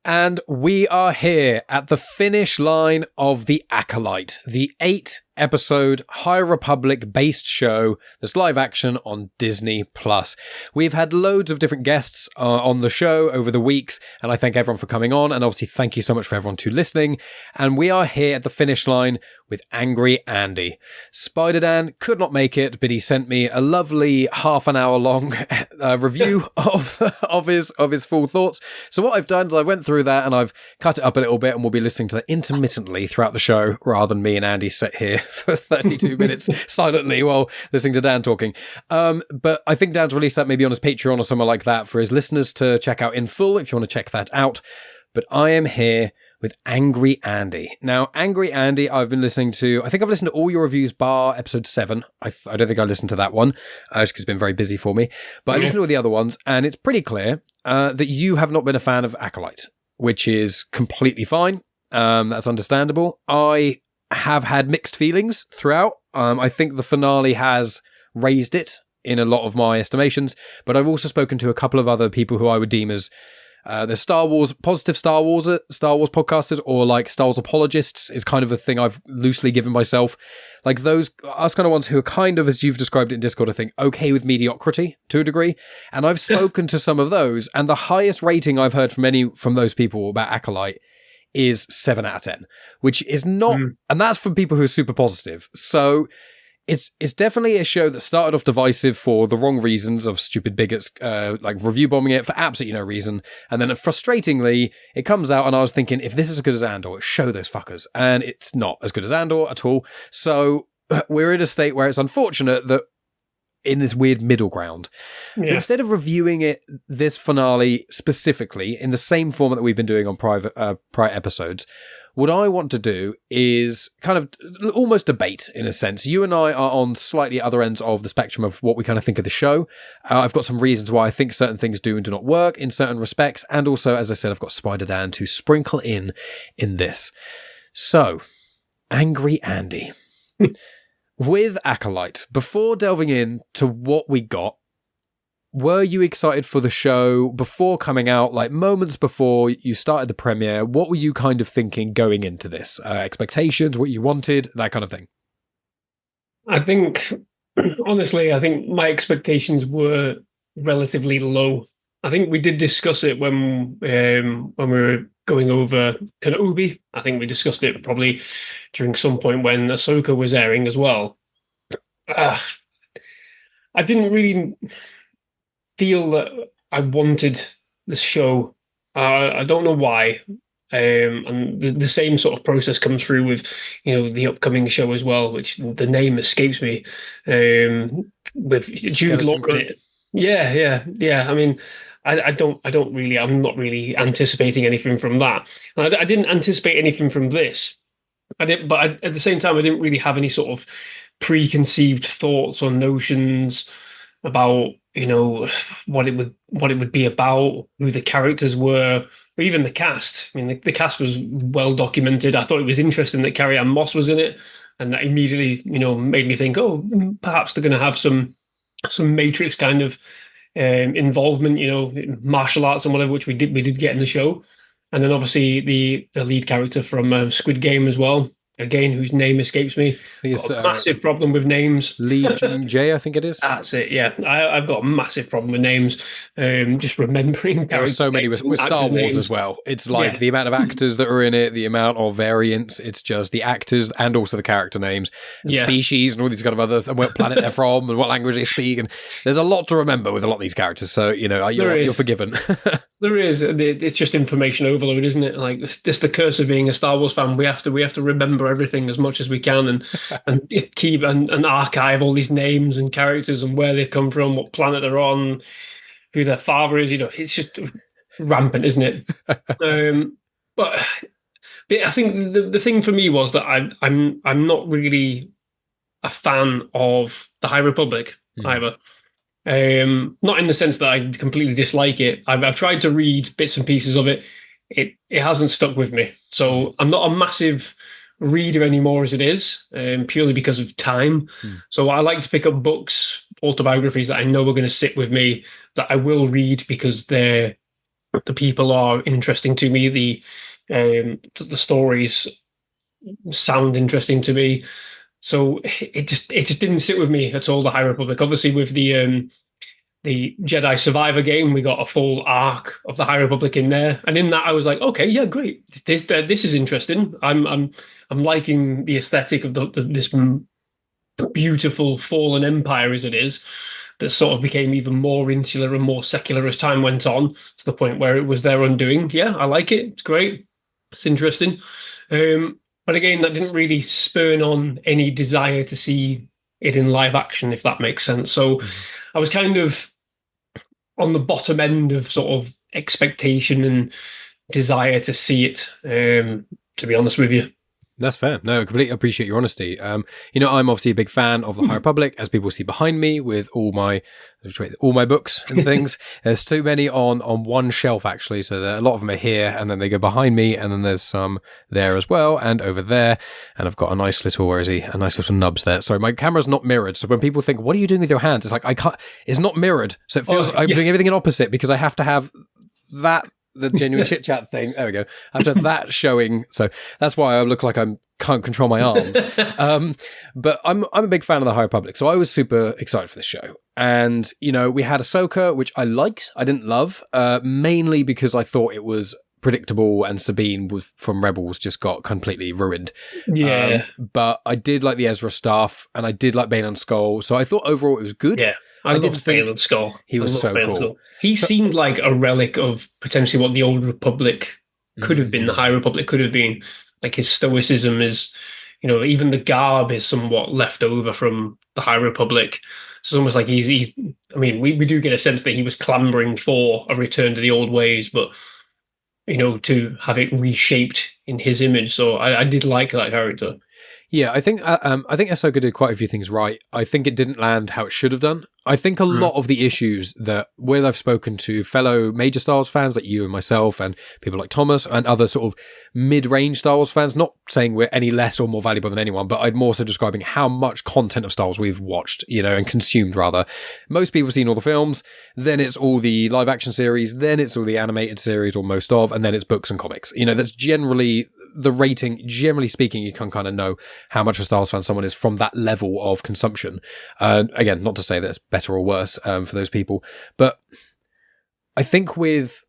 And we are here at the finish line of The Acolyte, the 8-episode High Republic-based show that's live action on Disney+. We've had loads of different guests on the show over the weeks, and I thank everyone for coming on, and obviously thank you so much for everyone to listening. And we are here at the finish line with Angry Andy. Spider-Dan could not make it, but he sent me a lovely half-an-hour-long review of his full thoughts. So what I've done is I went through that and I've cut it up a little bit, and we'll be listening to that intermittently throughout the show rather than me and Andy sit here for 32 minutes silently while listening to Dan talking. But I think Dan's released that maybe on his Patreon or somewhere like that for his listeners to check out in full if you want to check that out. But I am here with Angry Andy. Now, Angry Andy, I've been listening to, I think I've listened to all your reviews bar episode 7. I don't think I listened to that one, just because it's been very busy for me. But I listened to all the other ones, and it's pretty clear that you have not been a fan of Acolyte, which is completely fine. That's understandable. I have had mixed feelings throughout. I think the finale has raised it in a lot of my estimations, but I've also spoken to a couple of other people who I would deem as there's positive Star Wars podcasters, or like Star Wars apologists is kind of a thing I've loosely given myself. Like us kind of ones who are kind of, as you've described it in Discord, I think, okay with mediocrity to a degree. And I've spoken to some of those, and the highest rating I've heard from those people about Acolyte is 7 out of 10, which is not, and that's from people who are super positive. So it's definitely a show that started off divisive for the wrong reasons of stupid bigots, like review bombing it for absolutely no reason. And then frustratingly, it comes out and I was thinking, if this is as good as Andor, show those fuckers. And it's not as good as Andor at all. So we're in a state where it's unfortunate that in this weird middle ground. Yeah. Instead of reviewing this finale specifically in the same format that we've been doing on prior episodes, what I want to do is kind of almost debate, in a sense. You and I are on slightly other ends of the spectrum of what we kind of think of the show. I've got some reasons why I think certain things do and do not work in certain respects. And also, as I said, I've got Spider-Dan to sprinkle in this. So, Angry Andy. With Acolyte, before delving into what we got, were you excited for the show before coming out, like moments before you started the premiere? What were you kind of thinking going into this? Expectations, what you wanted, that kind of thing? I think, honestly, my expectations were relatively low. I think we did discuss it when we were going over Kenobi. I think we discussed it probably during some point when Ahsoka was airing as well. I didn't really feel that I wanted this show. I don't know why. And the same sort of process comes through with, the upcoming show as well, which the name escapes me. With Jude Law in it. Yeah. I mean, I'm not really anticipating anything from that. And I didn't anticipate anything from this. At the same time, I didn't really have any sort of preconceived thoughts or notions about what it would be about, who the characters were, or even the cast. I mean, the cast was well documented. I thought it was interesting that Carrie-Anne Moss was in it, and that immediately made me think, oh, perhaps they're going to have some Matrix kind of involvement, martial arts and whatever, which we did get in the show. And then obviously the lead character from Squid Game as well. Again, whose name escapes me. I think it's a massive problem with names. Jung-Jae, I think it is. That's it, yeah. I've got a massive problem with names. Just remembering. There are so many with Star Wars names as well. It's like the amount of actors that are in it, the amount of variants. It's just the actors and also the character names and species and all these kind of other, and what planet they're from and what language they speak. And there's a lot to remember with a lot of these characters. So, you're forgiven. There is. It's just information overload, isn't it? Like, this the curse of being a Star Wars fan. We have to remember everything as much as we can and keep and archive all these names and characters and where they come from, what planet they're on, who their father is. It's just rampant, isn't it? But I think the thing for me was that I'm not really a fan of the High Republic either. Not in the sense that I completely dislike it. I've tried to read bits and pieces of it. It hasn't stuck with me. So I'm not a massive reader anymore as it is, purely because of time. So I like to pick up books, autobiographies that I know are going to sit with me, that I will read because they're The people are interesting to me. The stories sound interesting to me. So it just didn't sit with me at all. The High Republic, obviously, with the Jedi Survivor game, we got a full arc of the High Republic in there, and in that, I was like, okay, yeah, great. This is interesting. I'm liking the aesthetic of this beautiful fallen empire as it is. That sort of became even more insular and more secular as time went on, to the point where it was their undoing. Yeah, I like it. It's great. It's interesting. But again, that didn't really spurn on any desire to see it in live action, if that makes sense. So I was kind of on the bottom end of sort of expectation and desire to see it, to be honest with you. That's fair. No, I completely appreciate your honesty. I'm obviously a big fan of the High Republic, as people see behind me with all my books and things. There's too many on one shelf, actually. So a lot of them are here, and then they go behind me, and then there's some there as well, and over there. And I've got a nice little, where is he? A nice little nubs there. Sorry, my camera's not mirrored. So when people think, what are you doing with your hands? It's like, I can't, it's not mirrored. So it feels I'm doing everything in opposite, because I have to have that, the genuine chit-chat thing. There we go. After that showing. So that's why I look like I can't control my arms. But I'm a big fan of the High Republic. So I was super excited for this show. And, we had Ahsoka, which I liked. I didn't love, mainly because I thought it was predictable, and Sabine from Rebels just got completely ruined. Yeah. But I did like the Ezra stuff, and I did like Bane and Skull. So I thought overall it was good. Yeah. I didn't think Bale Skull. He was so cool. He seemed like a relic of potentially what the Old Republic could have been, the High Republic could have been. Like, his stoicism is, even the garb is somewhat left over from the High Republic. So it's almost like he's I mean, we do get a sense that he was clamoring for a return to the old ways, but, to have it reshaped in his image. So I did like that character. Yeah, I think Ahsoka did quite a few things right. I think it didn't land how it should have done. I think a lot of the issues that, when I've spoken to fellow major Star Wars fans like you and myself, and people like Thomas and other sort of mid-range Star Wars fans, not saying we're any less or more valuable than anyone, but I'm more so describing how much content of Star Wars we've watched, and consumed rather. Most people have seen all the films, then it's all the live action series, then it's all the animated series, or most of, and then it's books and comics. That's generally the rating. Generally speaking, you can kind of know how much of a Star Wars fan someone is from that level of consumption. Again, not to say that it's better or worse for those people, but I think with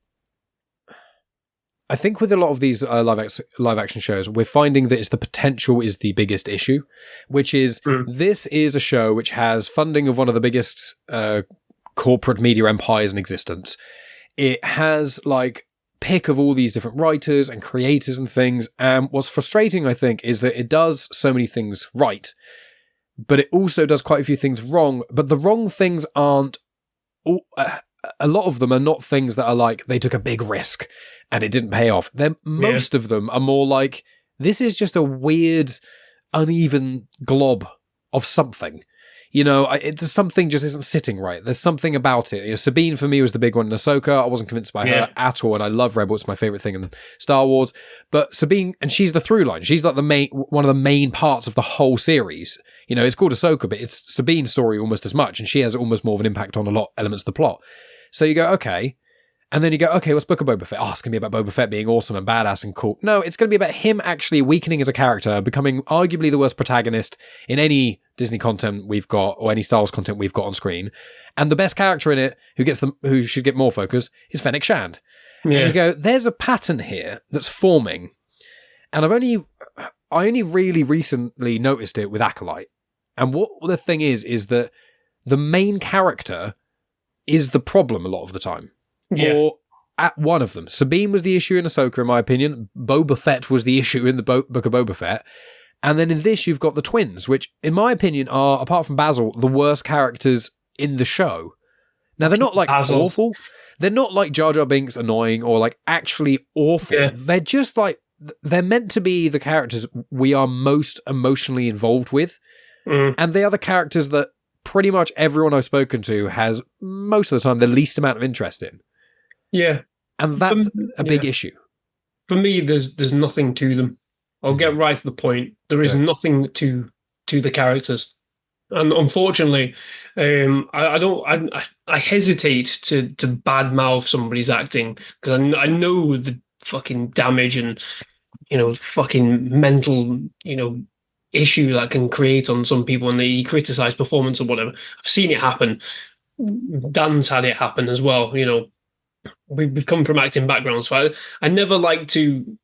a lot of these live action shows, we're finding that it's the potential is the biggest issue, which is this is a show which has funding of one of the biggest corporate media empires in existence. It has pick of all these different writers and creators and things. And what's frustrating, I think, is that it does so many things right, but it also does quite a few things wrong. But the wrong things aren't, a lot of them are not things that are like, they took a big risk and it didn't pay off. Most of them are more like, this is just a weird, uneven glob of something. There's something just isn't sitting right. There's something about it. Sabine for me was the big one in Ahsoka. I wasn't convinced by her at all, and I love Rebel. It's my favorite thing in Star Wars. But Sabine, and she's the through line. She's like one of the main parts of the whole series. It's called Ahsoka, but it's Sabine's story almost as much, and she has almost more of an impact on a lot elements of the plot. So you go, okay. And then you go, okay, what's Book of Boba Fett? Oh, it's going to be about Boba Fett being awesome and badass and cool. No, it's going to be about him actually weakening as a character, becoming arguably the worst protagonist in any Disney content we've got, or any Star Wars content we've got on screen. And the best character in it, who should get more focus, is Fennec Shand. Yeah. And you go, there's a pattern here that's forming. And I only really recently noticed it with Acolyte. And what the thing is that the main character is the problem a lot of the time. Yeah. Or at one of them. Sabine was the issue in Ahsoka, in my opinion. Boba Fett was the issue in the Book of Boba Fett. And then in this, you've got the twins, which, in my opinion, are, apart from Bazil, the worst characters in the show. Now, they're not awful. They're not like Jar Jar Binks annoying or actually awful. Yeah. They're just they're meant to be the characters we are most emotionally involved with. And they are the characters that pretty much everyone I've spoken to has, most of the time, the least amount of interest in. Yeah. And that's a big issue. For me, there's nothing to them. I'll get right to the point. There is nothing to the characters. And unfortunately, I don't. I hesitate to badmouth somebody's acting because I know the fucking damage and fucking mental issue that can create on some people when they criticize performance or whatever. I've seen it happen. Dan's had it happen as well. We've come from acting backgrounds, so I never like to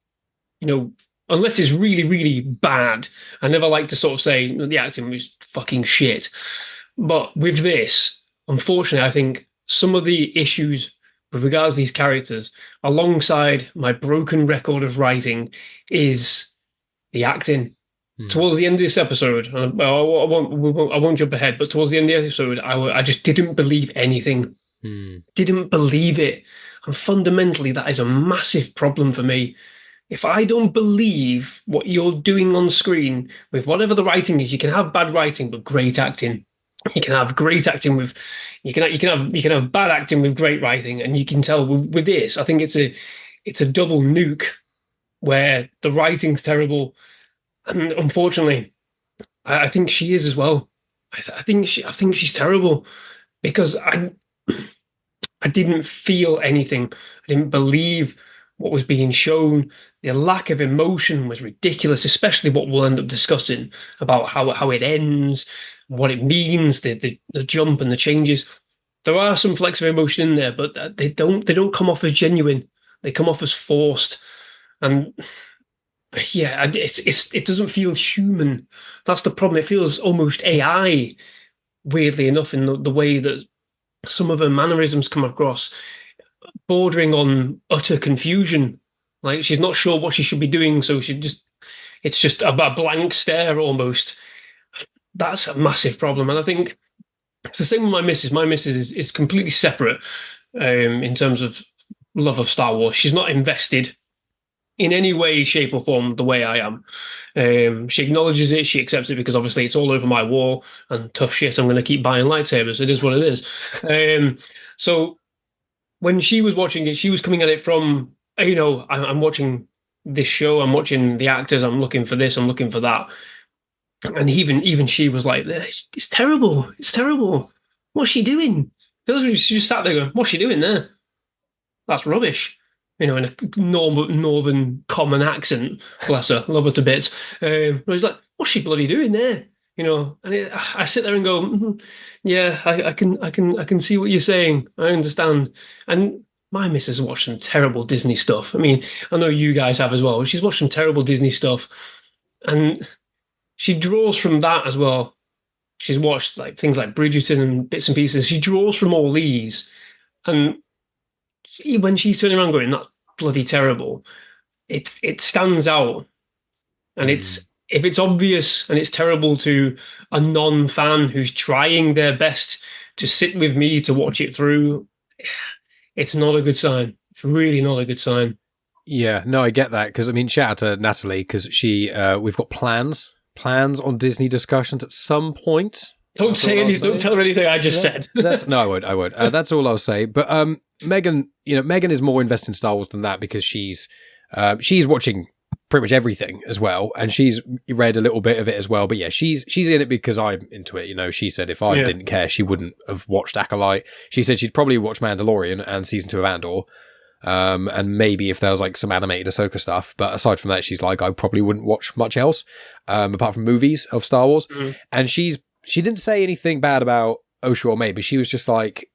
unless it's really, really bad, I never like to sort of say the acting was fucking shit. But with this, unfortunately, I think some of the issues with regards to these characters, alongside my broken record of writing, is the acting. Towards the end of this episode, I won't jump ahead, but towards the end of the episode, I just didn't believe anything. Didn't believe it. And fundamentally, that is a massive problem for me. If I don't believe what you're doing on screen with whatever the writing is, you can have bad writing but great acting. You can have great acting with, you can have bad acting with great writing, and you can tell with this. I think it's a double nuke where the writing's terrible, and unfortunately, I think she is as well. I think she's terrible because I didn't feel anything. I didn't believe what was being shown. The lack of emotion was ridiculous, especially what we'll end up discussing about how it ends, what it means, the jump and the changes. There are some flecks of emotion in there, but they don't come off as genuine. They come off as forced, and yeah, it doesn't feel human. That's the problem. It feels almost AI, weirdly enough, in the way that some of her mannerisms come across, bordering on utter confusion. Like she's not sure what she should be doing, so it's just a blank stare almost. That's a massive problem, and I think it's the same with my missus. My missus is completely separate in terms of love of Star Wars. She's not invested in any way, shape, or form the way I am. She acknowledges it, she accepts it because obviously it's all over my wall and tough shit. I'm going to keep buying lightsabers. It is what it is. So when she was watching it, she was coming at it from, I'm watching this show, I'm watching the actors, I'm looking for this, I'm looking for that. And even she was like, it's terrible. It's terrible. What's she doing? She just sat there going, what's she doing there? That's rubbish. In a northern common accent. Bless her, love her to bits. I was like, what's she bloody doing there? And I sit there and go, yeah, I can see what you're saying. I understand. And my missus watched some terrible Disney stuff. I mean, I know you guys have as well. She's watched some terrible Disney stuff, and she draws from that as well. She's watched like things like Bridgerton and bits and pieces. She draws from all these, and when she's turning around going, that's bloody terrible, it stands out. And if it's obvious and it's terrible to a non-fan who's trying their best to sit with me to watch it through, it's not a good sign. It's really not a good sign. Yeah, no, I get that, because I mean, shout out to Natalie, because we've got plans on Disney discussions at some point. Don't say anything. Don't tell her anything I just said. No, I won't. That's all I'll say. But Megan, Megan is more invested in Star Wars than that, because she's watching pretty much everything as well, and she's read a little bit of it as well. But yeah, she's in it because I'm into it. She said if I didn't care, she wouldn't have watched Acolyte. She said she'd probably watch Mandalorian and season 2 of Andor. And maybe if there was like some animated Ahsoka stuff, but aside from that, she's like, I probably wouldn't watch much else, apart from movies of Star Wars. And she didn't say anything bad about Osha Mae, but she was like,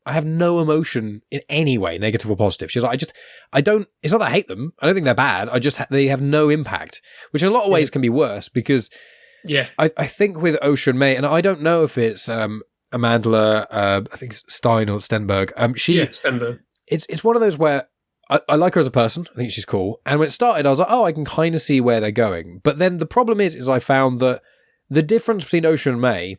I have no emotion in any way, negative or positive. She's like, I don't, it's not that I hate them. I don't think they're bad. They have no impact, which in a lot of ways can be worse, because I think with Osha Mae, and I don't know if it's, Amandla, I think it's Stein or Stenberg. Stenberg. It's one of those where I like her as a person. I think she's cool. And when it started, I was like, oh, I can kind of see where they're going. But then the problem is I found that the difference between Osha and Mae,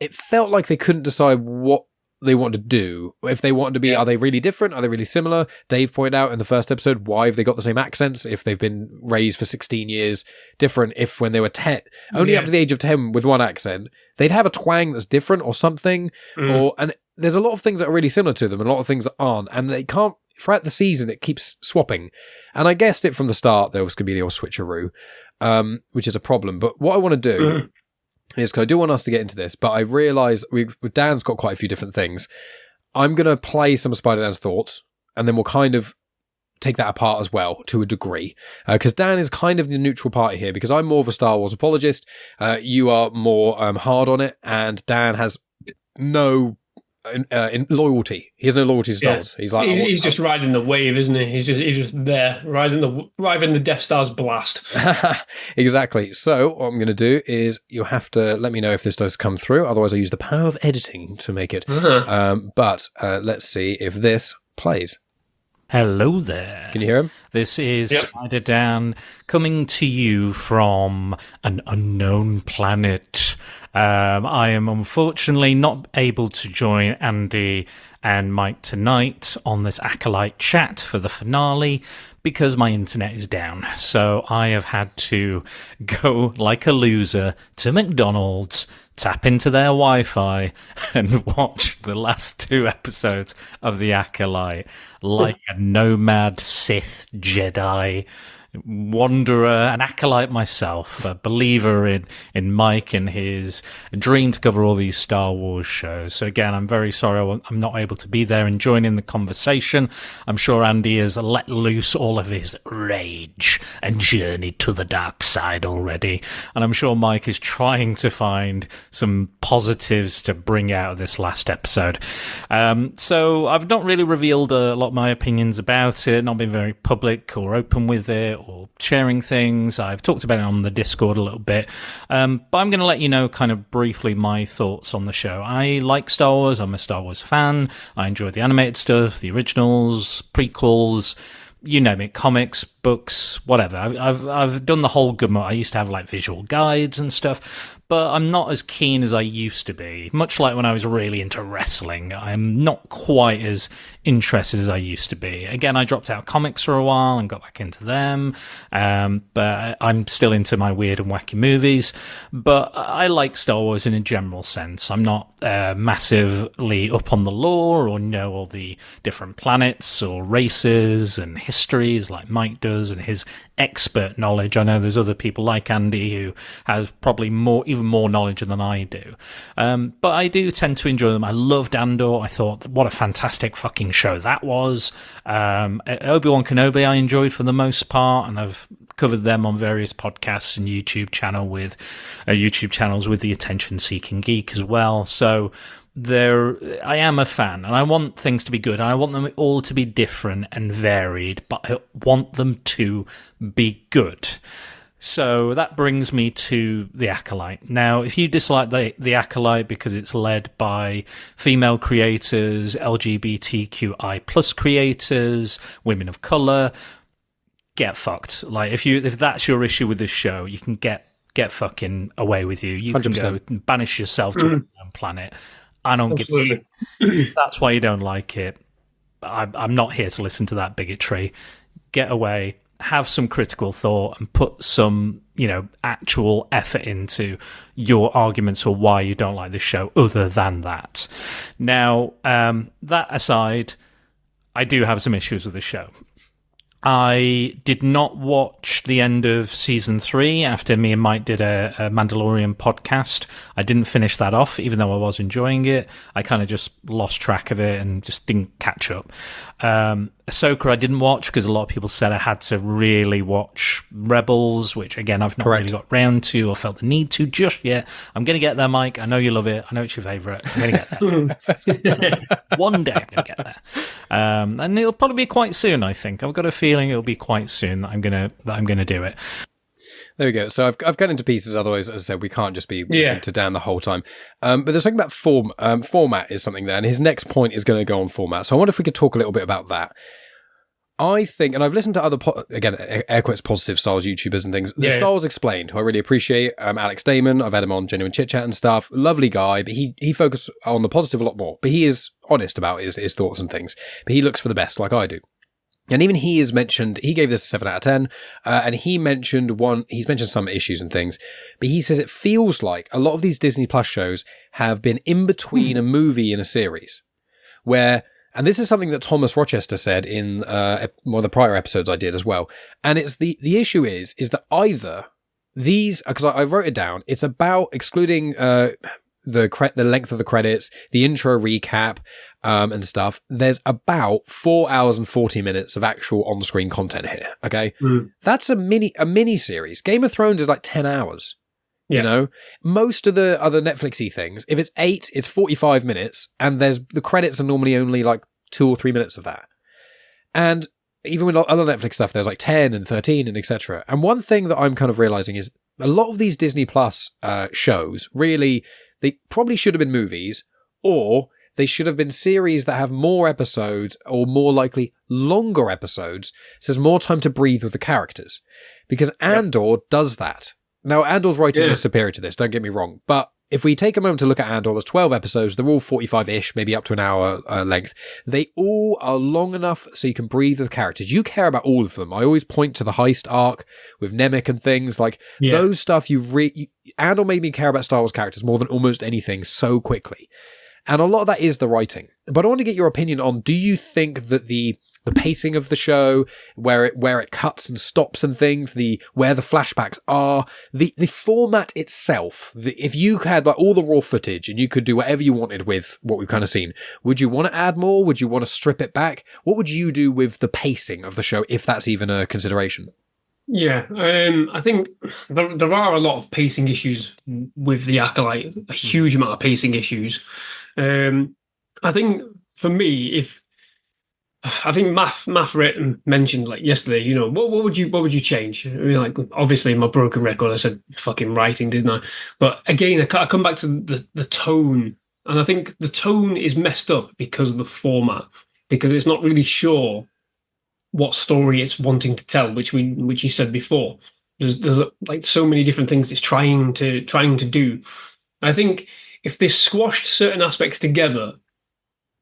it felt like they couldn't decide what they wanted to do. If they wanted to be, are they really different? Are they really similar? Dave pointed out in the first episode, why have they got the same accents if they've been raised for 16 years? Different if when they were 10, only up to the age of 10 with one accent, they'd have a twang that's different or something. And there's a lot of things that are really similar to them and a lot of things that aren't. And they can't, throughout the season, it keeps swapping. And I guessed it from the start, there was going to be the old switcheroo, which is a problem. But what I want to do is because I do want us to get into this, but I realise Dan's got quite a few different things. I'm going to play some of Spider-Dan's thoughts, and then we'll kind of take that apart as well to a degree, because Dan is kind of the neutral party here, because I'm more of a Star Wars apologist. You are more hard on it, and Dan has no loyalty. He has no loyalty to Star Wars. He's like, he's just riding the wave, isn't he? He's just there riding the Death Star's blast. Exactly. So what I'm going to do is you'll have to let me know if this does come through. Otherwise, I use the power of editing to make it. But let's see if this plays. Hello there. Can you hear him? This is Spider Dan coming to you from an unknown planet. I am unfortunately not able to join Andy and Mike tonight on this Acolyte chat for the finale because my internet is down. So I have had to go like a loser to McDonald's, tap into their Wi-Fi and watch the last 2 episodes of The Acolyte like a nomad Sith Jedi wanderer, an acolyte myself, a believer in Mike and his dream to cover all these Star Wars shows. So again, I'm very sorry I'm not able to be there and join in the conversation. I'm sure Andy has let loose all of his rage and journeyed to the dark side already. And I'm sure Mike is trying to find some positives to bring out of this last episode. So I've not really revealed a lot of my opinions about it, not been very public or open with it, or sharing things. I've talked about it on the Discord a little bit, but I'm going to let you know kind of briefly my thoughts on the show. I like Star Wars. I'm a Star Wars fan. I enjoy the animated stuff, the originals, prequels, you name it, comics, books, whatever. I've done the whole gamut. I used to have like visual guides and stuff, but I'm not as keen as I used to be. Much like when I was really into wrestling, I'm not quite as interested as I used to be. Again, I dropped out of comics for a while and got back into them, but I'm still into my weird and wacky movies. But I like Star Wars in a general sense. I'm not massively up on the lore or know all the different planets or races and histories like Mike does and his expert knowledge. I know there's other people like Andy who has probably even more knowledge than I do. But I do tend to enjoy them. I loved Andor. I thought, what a fantastic fucking show that was. Obi-Wan Kenobi I enjoyed for the most part, and I've covered them on various podcasts and YouTube channels with the Attention Seeking Geek as well. So I am a fan, and I want things to be good, and I want them all to be different and varied, but I want them to be good. So that brings me to The Acolyte. Now, if you dislike the Acolyte because it's led by female creators, LGBTQI plus creators, women of colour, get fucked. Like, if that's your issue with this show, you can get fucking away with you. You 100%. Can go and banish yourself to your own planet. I don't give a fuck. If that's why you don't like it, I'm not here to listen to that bigotry. Get away. Have some critical thought and put some, actual effort into your arguments for why you don't like this show other than that. Now, that aside, I do have some issues with the show. I did not watch the end of season 3 after me and Mike did a Mandalorian podcast. I didn't finish that off, even though I was enjoying it. I kind of just lost track of it and just didn't catch up. Ahsoka I didn't watch because a lot of people said I had to really watch Rebels, which again I've not really got round to or felt the need to just yet. I'm going to get there, Mike. I know you love it. I know it's your favourite. I'm going to get there. One day I'm going to get there. And it'll probably be quite soon, I think. I've got a feeling it'll be quite soon that I'm gonna do it. There we go. So I've cut into pieces. Otherwise, as I said, we can't just be listening to Dan the whole time. But there's something about format is something there, and his next point is going to go on format. So I wonder if we could talk a little bit about that. I think, and I've listened to other, again, air quotes positive Star Wars YouTubers and things. The Star Wars Explained, who I really appreciate. Alex Damon, I've had him on Genuine Chit-Chat and stuff. Lovely guy, but he focuses on the positive a lot more. But he is honest about his thoughts and things. But he looks for the best, like I do. And even he has mentioned, he gave this a 7 out of 10, and he's mentioned some issues and things, but he says it feels like a lot of these Disney Plus shows have been in between a movie and a series, where, and this is something that Thomas Rochester said in one of the prior episodes I did as well, and it's the issue is that either these, because I wrote it down, it's about, excluding the length of the credits, the intro recap, and stuff, there's about 4 hours and 40 minutes of actual on-screen content here. Okay, that's a mini series. Game of Thrones is like 10 hours. Yeah. You know, most of the other Netflixy things, if it's 8, it's 45 minutes, and the credits are normally only like 2 or 3 minutes of that. And even with other Netflix stuff, there's like 10 and 13 and etc. And one thing that I'm kind of realizing is a lot of these Disney Plus shows, really, they probably should have been movies, or they should have been series that have more episodes, or more likely longer episodes, so there's more time to breathe with the characters. Because Andor does that. Now, Andor's writing is superior to this, don't get me wrong, but if we take a moment to look at Andor, there's 12 episodes, they're all 45-ish, maybe up to an hour length. They all are long enough so you can breathe with the characters. You care about all of them. I always point to the heist arc with Nemec and things, like those stuff. Andor made me care about Star Wars characters more than almost anything so quickly. And a lot of that is the writing. But I want to get your opinion on, do you think that the pacing of the show, where it cuts and stops and things, where the flashbacks are, the format itself, if you had like all the raw footage and you could do whatever you wanted with what we've kind of seen, would you want to add more? Would you want to strip it back? What would you do with the pacing of the show, if that's even a consideration? Yeah, I think there are a lot of pacing issues with the Acolyte, a huge amount of pacing issues. I think for me, I think Math mentioned like yesterday, you know, what would you change? I mean, like, obviously my broken record, I said fucking writing, didn't I? But again, I come back to the tone, and I think the tone is messed up because of the format, because it's not really sure what story it's wanting to tell, which you said before. There's like so many different things it's trying to do. I think if they squashed certain aspects together,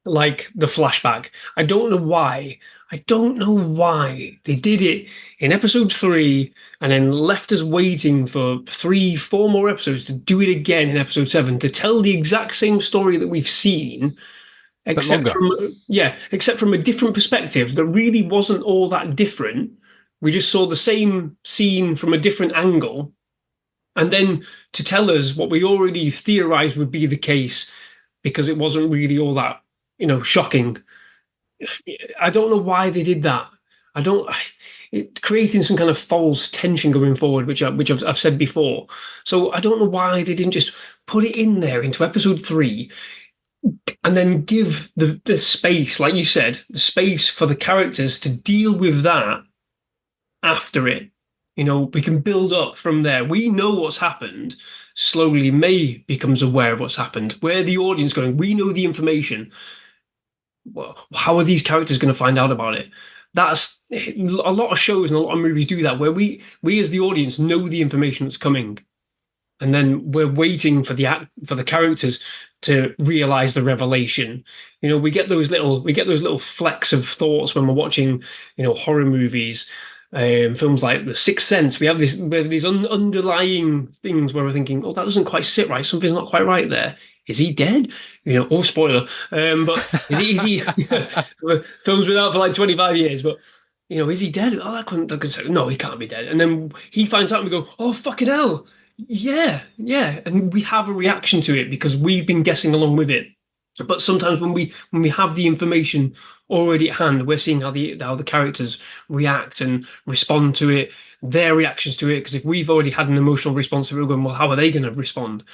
like the flashback, I don't know why they did it in episode 3 and then left us waiting for 3-4 more episodes to do it again in episode 7 to tell the exact same story that we've seen, except from a different perspective that really wasn't all that different. We just saw the same scene from a different angle, and then to tell us what we already theorized would be the case, because it wasn't really all that, you know, shocking. I don't know why they did that. It's creating some kind of false tension going forward, which I've said before. So I don't know why they didn't just put it in there into episode 3, and then give the space, like you said, the space for the characters to deal with that after it. You know, we can build up from there. We know what's happened. Slowly, Mae becomes aware of what's happened. We're the audience going, we know the information. Well, how are these characters going to find out about it? That's a lot of shows and a lot of movies do that, where we as the audience know the information that's coming, and then we're waiting for the characters to realize the revelation. You know, we get those little flecks of thoughts when we're watching, you know, horror movies, films like The Sixth Sense. We have these underlying things where we're thinking, oh, that doesn't quite sit right. Something's not quite right there. Is he dead? You know, oh, spoiler. But is he the film's been out for like 25 years, but, you know, is he dead? Oh, that couldn't say, no, he can't be dead. And then he finds out and we go, oh, fucking hell. Yeah. And we have a reaction to it because we've been guessing along with it. But sometimes when we have the information already at hand, we're seeing how the characters react and respond to it, their reactions to it. Because if we've already had an emotional response, we're going, well, how are they going to respond?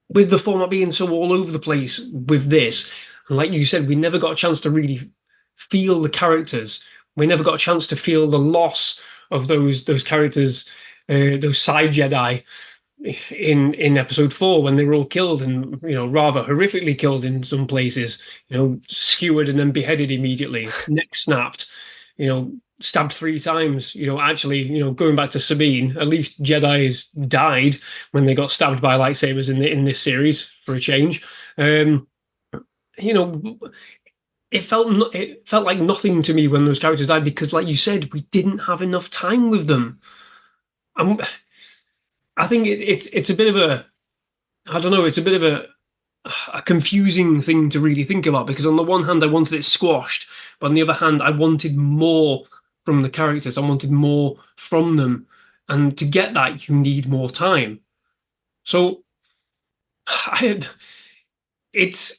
With the format being so all over the place with this, and like you said, we never got a chance to really feel the characters. We never got a chance to feel the loss of those characters, those side Jedi in episode 4 when they were all killed, and, you know, rather horrifically killed in some places. You know, skewered and then beheaded immediately, neck snapped. You know, stabbed 3 times. You know, actually, you know, going back to Sabine, at least Jedi's died when they got stabbed by lightsabers in this series for a change. You know, it felt like nothing to me when those characters died, because, like you said, we didn't have enough time with them. I think it's a bit of a, I don't know, it's a bit of a confusing thing to really think about, because on the one hand I wanted it squashed, but on the other hand I wanted more from the characters. I wanted more from them, And to get that, you need more time. So it's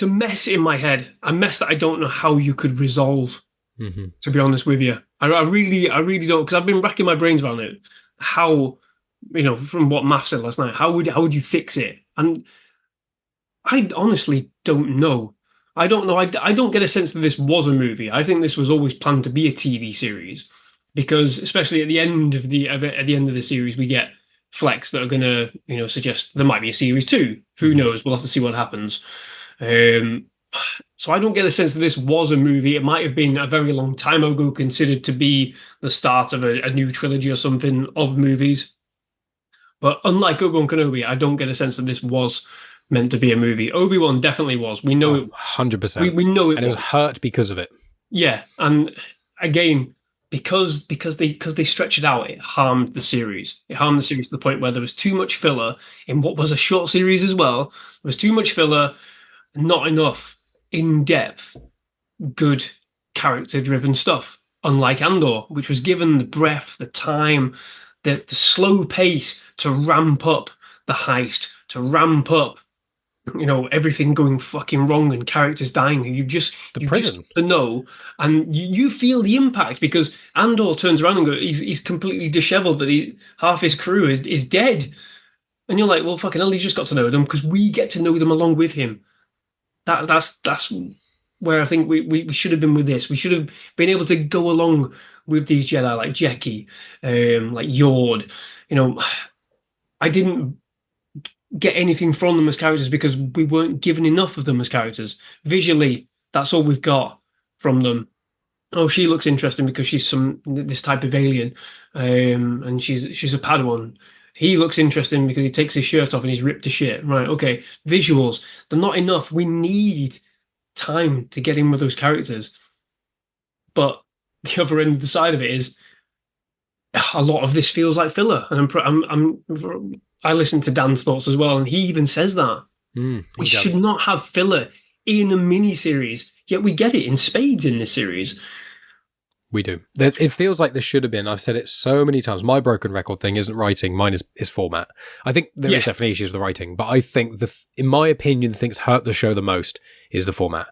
a mess in my head, a mess that I don't know how you could resolve. Mm-hmm. To be honest with you, I really don't, because I've been racking my brains around it. How, from what Math said last night, how would you fix it? And I honestly don't know. I don't know. I don't get a sense that this was a movie. I think this was always planned to be a TV series, because especially at the end of the series, we get flecks that are going to suggest there might be a series 2. Who knows? We'll have to see what happens. So I don't get a sense that this was a movie. It might have been a very long time ago considered to be the start of a new trilogy or something of movies. But unlike Obi-Wan Kenobi, I don't get a sense that this was meant to be a movie. Obi-Wan definitely was. We know it. 100%. We know it. And it was hurt because of it. Yeah. And again, because they stretched it out, it harmed the series. It harmed the series to the point where there was too much filler in what was a short series as well. There was too much filler, not enough in-depth, good character-driven stuff. Unlike Andor, which was given the breath, the time, the slow pace to ramp up the heist, to ramp up, everything going fucking wrong and characters dying. You just know, and you feel the impact, because Andor turns around and goes, he's completely disheveled, that half his crew is dead, and you're like, well, fucking hell, he's just got to know them, because we get to know them along with him. That's where I think we should have been with this. We should have been able to go along with these Jedi like Jecki, like Yord. I didn't get anything from them as characters because we weren't given enough of them as characters. Visually, that's all we've got from them. Oh, she looks interesting because she's this type of alien, and she's a Padawan. He looks interesting because he takes his shirt off and he's ripped to shit. Right, okay. Visuals, they're not enough. We need time to get in with those characters. But the other end of the side of it is a lot of this feels like filler. And I listened to Dan's thoughts as well, and he even says that. We should not have filler in a mini-series, yet we get it in spades in this series. We do. It feels like there should have been. I've said it so many times. My broken record thing isn't writing. Mine is format. I think there is definitely issues with the writing, but I think in my opinion, the thing that's hurt the show the most is the format.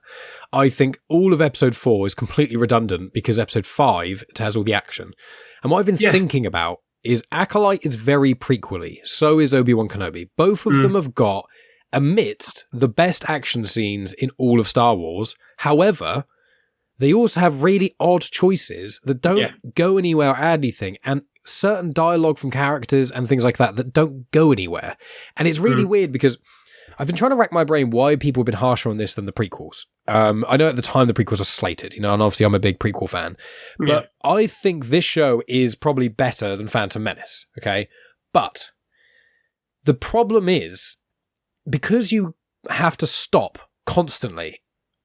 I think all of episode 4 is completely redundant because episode 5 has all the action. And what I've been thinking about is Acolyte is very prequel-y. So is Obi-Wan Kenobi. Both of them have got, amidst the best action scenes in all of Star Wars. However, they also have really odd choices that don't go anywhere or add anything, and certain dialogue from characters and things like that don't go anywhere. And it's really weird because I've been trying to rack my brain why people have been harsher on this than the prequels. I know at the time the prequels were slated, and obviously I'm a big prequel fan. But I think this show is probably better than Phantom Menace, okay? But the problem is, because you have to stop constantly,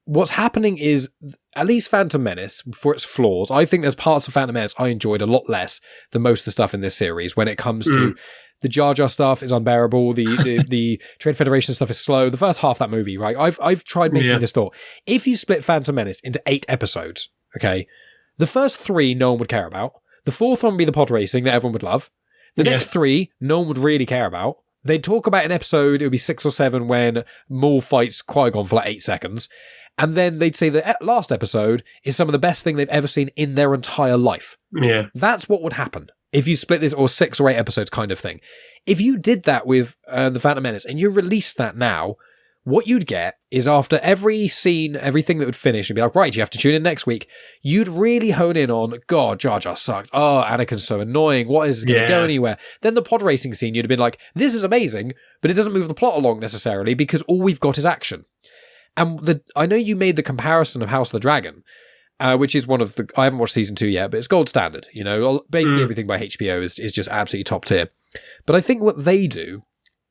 what's happening is, at least Phantom Menace, for its flaws, I think there's parts of Phantom Menace I enjoyed a lot less than most of the stuff in this series. When it comes to the Jar Jar stuff is unbearable, the Trade Federation stuff is slow. The first half of that movie, right? I've tried making this thought. If you split Phantom Menace into 8 episodes, okay, the first 3 no one would care about. The 4th one would be the pod racing that everyone would love. The next 3 no one would really care about. They'd talk about an episode, it would be 6 or 7 when Maul fights Qui-Gon for like 8 seconds. And then they'd say the last episode is some of the best thing they've ever seen in their entire life. Yeah. That's what would happen if you split this, or 6 or 8 episodes kind of thing. If you did that with The Phantom Menace and you released that now, what you'd get is after every scene, everything that would finish, you'd be like, right, you have to tune in next week. You'd really hone in on, God, Jar Jar sucked. Oh, Anakin's so annoying. What is going to go anywhere? Then the pod racing scene, you'd have been like, this is amazing, but it doesn't move the plot along necessarily because all we've got is action. And I know you made the comparison of House of the Dragon, which is one of the... I haven't watched season 2 yet, but it's gold standard. Basically everything by HBO is just absolutely top tier. But I think what they do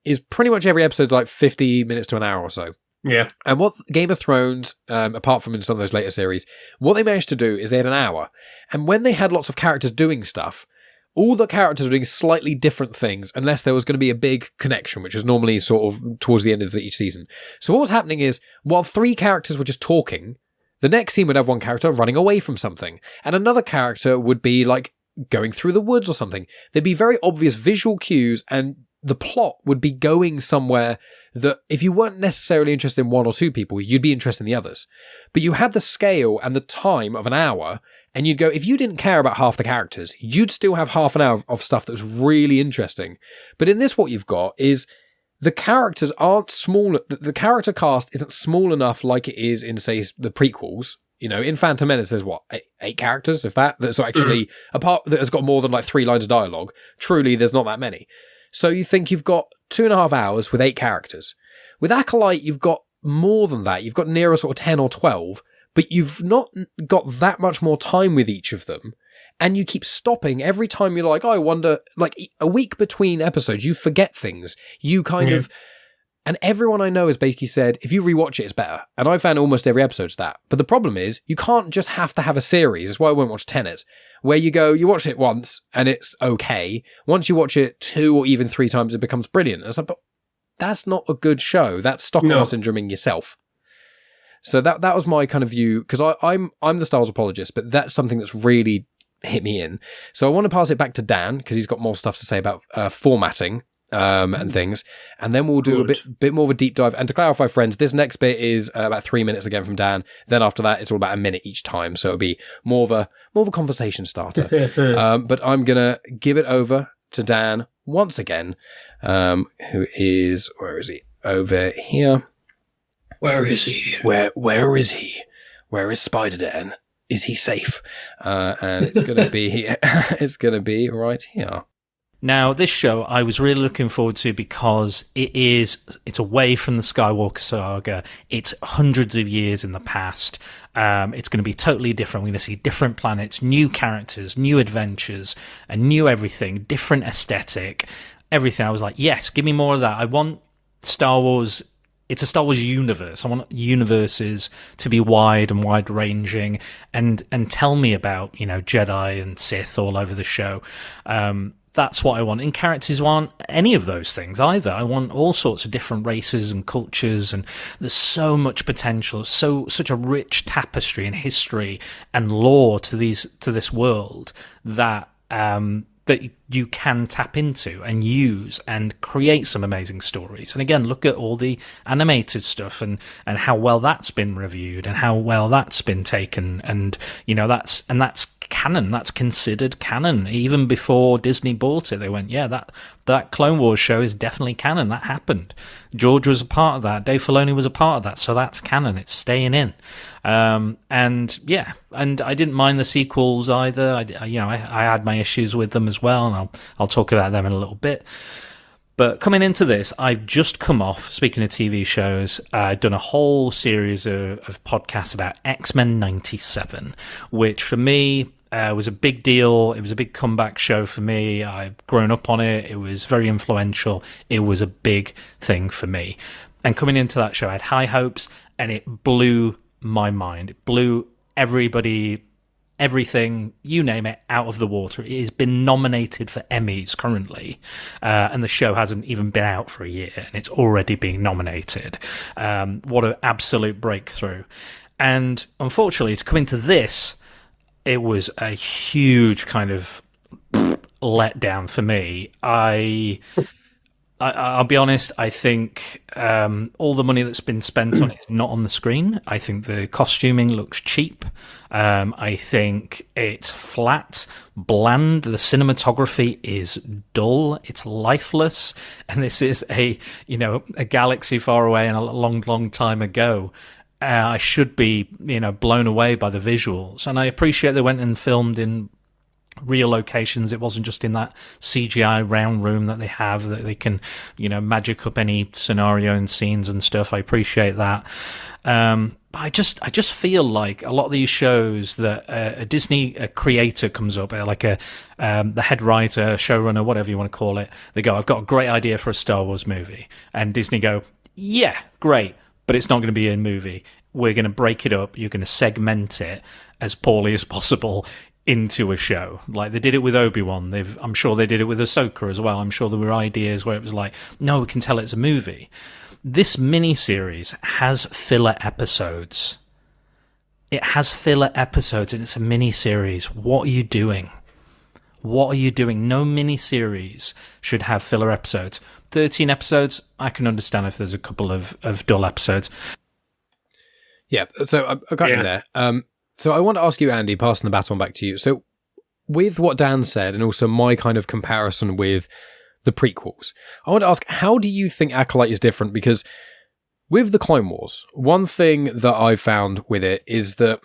is pretty much every episode's like 50 minutes to an hour or so. Yeah. And what Game of Thrones, apart from in some of those later series, what they managed to do is they had an hour. And when they had lots of characters doing stuff, all the characters were doing slightly different things unless there was going to be a big connection, which was normally sort of towards the end of each season. So what was happening is, while 3 characters were just talking, the next scene would have one character running away from something, and another character would be like going through the woods or something. There'd be very obvious visual cues, and the plot would be going somewhere that if you weren't necessarily interested in one or two people, you'd be interested in the others. But you had the scale and the time of an hour, and you'd go, if you didn't care about half the characters, you'd still have half an hour of stuff that was really interesting. But in this, what you've got is the characters aren't small. The character cast isn't small enough like it is in, say, the prequels. You know, in Phantom Menace, there's what, eight characters, if that? That's actually, apart that has got more than like 3 lines of dialogue. Truly, there's not that many. So you think you've got 2.5 hours with 8 characters. With Acolyte, you've got more than that. You've got nearer sort of 10 or 12, but you've not got that much more time with each of them. And you keep stopping every time you're like, oh, I wonder, like a week between episodes, you forget things. You kind of, and everyone I know has basically said, if you rewatch it, it's better. And I found almost every episode's that. But the problem is, you can't just have to have a series. That's why I won't watch Tenet, where you go, you watch it once and it's okay. Once you watch it 2 or even 3 times, it becomes brilliant. And it's like, but that's not a good show. That's Stockholm syndroming yourself. So that was my kind of view, because I'm the Star Wars apologist, but that's something that's really hit me in. So I want to pass it back to Dan, because he's got more stuff to say about formatting and things, and then we'll do a bit more of a deep dive. And to clarify, friends, this next bit is about 3 minutes again from Dan. Then after that, it's all about a minute each time, so it'll be more of a conversation starter. But I'm gonna give it over to Dan once again, who is, where is he? Over here. Where is he? Where is he? Where is Spider Dan? Is he safe? And it's gonna be it's gonna be right here. Now, this show I was really looking forward to because it's away from the Skywalker saga. It's hundreds of years in the past. It's going to be totally different. We're going to see different planets, new characters, new adventures, a new everything, different aesthetic, everything. I was like, yes, give me more of that. I want Star Wars. It's a Star Wars universe. I want universes to be wide and wide-ranging, and tell me about, Jedi and Sith all over the show. That's what I want. And characters aren't any of those things either. I want all sorts of different races and cultures, and there's so much potential, such a rich tapestry and history and lore to this world that that you can tap into and use and create some amazing stories. And again, look at all the animated stuff and how well that's been reviewed and how well that's been taken. And, that's canon. That's considered canon. Even before Disney bought it, they went, yeah, that Clone Wars show is definitely canon. That happened. George was a part of that. Dave Filoni was a part of that. So that's canon. It's staying in. And I didn't mind the sequels either. I had my issues with them as well, and I'll talk about them in a little bit. But coming into this, I've just come off, speaking of TV shows, I've done a whole series of podcasts about X-Men 97, which for me was a big deal. It was a big comeback show for me. I've grown up on it. It was very influential. It was a big thing for me. And coming into that show, I had high hopes, and it blew my mind. It blew everything, you name it, out of the water. It has been nominated for Emmys currently, and the show hasn't even been out for a year, and it's already being nominated. What an absolute breakthrough. And unfortunately, to come into this, it was a huge kind of letdown for me. I'll be honest, I think all the money that's been spent on it is not on the screen. I think the costuming looks cheap. I think it's flat, bland. The cinematography is dull. It's lifeless. And this is a galaxy far away and a long, long time ago. I should be, blown away by the visuals. And I appreciate they went and filmed in real locations. It wasn't just in that CGI round room that they have, that they can, magic up any scenario and scenes and stuff. I appreciate that. But I just feel like a lot of these shows that a Disney creator comes up, like the head writer, showrunner, whatever you want to call it, they go, I've got a great idea for a Star Wars movie. And Disney go, yeah, great, but it's not going to be a movie. We're going to break it up. You're going to segment it as poorly as possible into a show. Like they did it with Obi-Wan. I'm sure they did it with Ahsoka as well. I'm sure there were ideas where it was like, no, we can tell it's a movie. This mini-series has filler episodes. It has filler episodes and it's a mini-series. What are you doing? What are you doing? No mini-series should have filler episodes. 13 episodes, I can understand if there's a couple of dull episodes. Yeah, so I'm cutting there. So I want to ask you, Andy, passing the baton back to you. So with what Dan said, and also my kind of comparison with the prequels, I want to ask, how do you think Acolyte is different? Because with the Clone Wars, one thing that I've found with it is that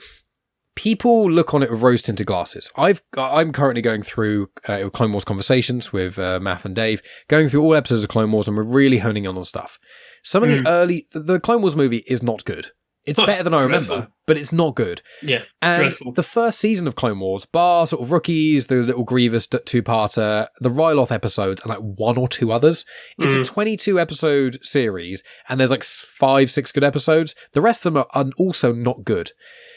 people look on it with rose-tinted glasses. I'm currently going through Clone Wars Conversations with Math and Dave, going through all episodes of Clone Wars, and we're really honing in on stuff. Some of the Clone Wars movie is not good. It's better than I remember, but it's not good. Yeah, and dreadful. The first season of Clone Wars, bar sort of Rookies, the little Grievous two-parter, the Ryloth episodes, and like one or two others, it's a 22-episode series, and there's like 5-6 good episodes. The rest of them are also not good.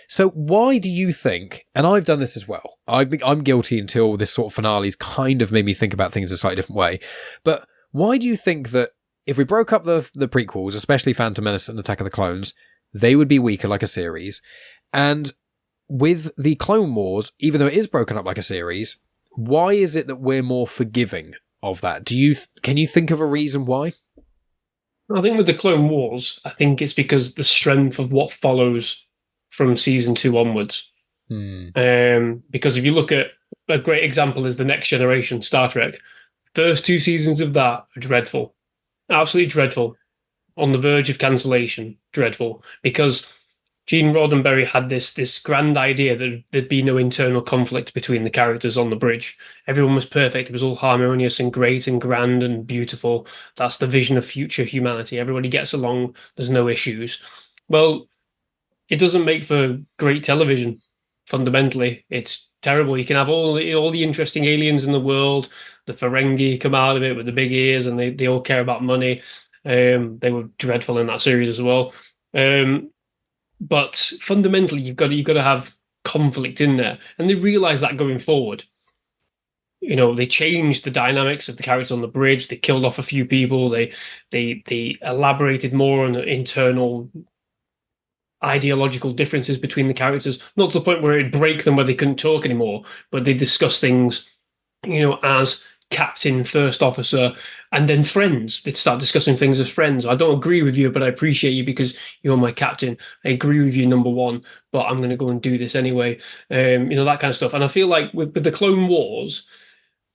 So why do you think, and I've done this as well, I'm guilty until this sort of finale's kind of made me think about things a slightly different way, but why do you think that if we broke up the prequels, especially Phantom Menace and Attack of the Clones, they would be weaker like a series? And with the Clone Wars, even though it is broken up like a series, why is it that we're more forgiving of that? Can you think of a reason why? I think with the Clone Wars, I think it's because the strength of what follows from season 2 onwards. Because if you look at a great example is the Next Generation Star Trek. First 2 seasons of that are dreadful. Absolutely dreadful. On the verge of cancellation. Dreadful. Because Gene Roddenberry had this grand idea that there'd be no internal conflict between the characters on the bridge. Everyone was perfect. It was all harmonious and great and grand and beautiful. That's the vision of future humanity. Everybody gets along. There's no issues. Well, it doesn't make for great television. Fundamentally, it's terrible. You can have all the interesting aliens in the world. The Ferengi come out of it with the big ears, and they all care about money. They were dreadful in that series as well. But fundamentally, you've got to have conflict in there, and they realize that going forward. You know, they changed the dynamics of the characters on the bridge. They killed off a few people. They elaborated more on the internal ideological differences between the characters, not to the point where it'd break them where they couldn't talk anymore, but they discuss things, you know, as captain, first officer, and then friends. They'd start discussing things as friends. I don't agree with you, but I appreciate you because you're my captain. I agree with you, number one, but I'm going to go and do this anyway. You know, that kind of stuff. And I feel like with the Clone Wars,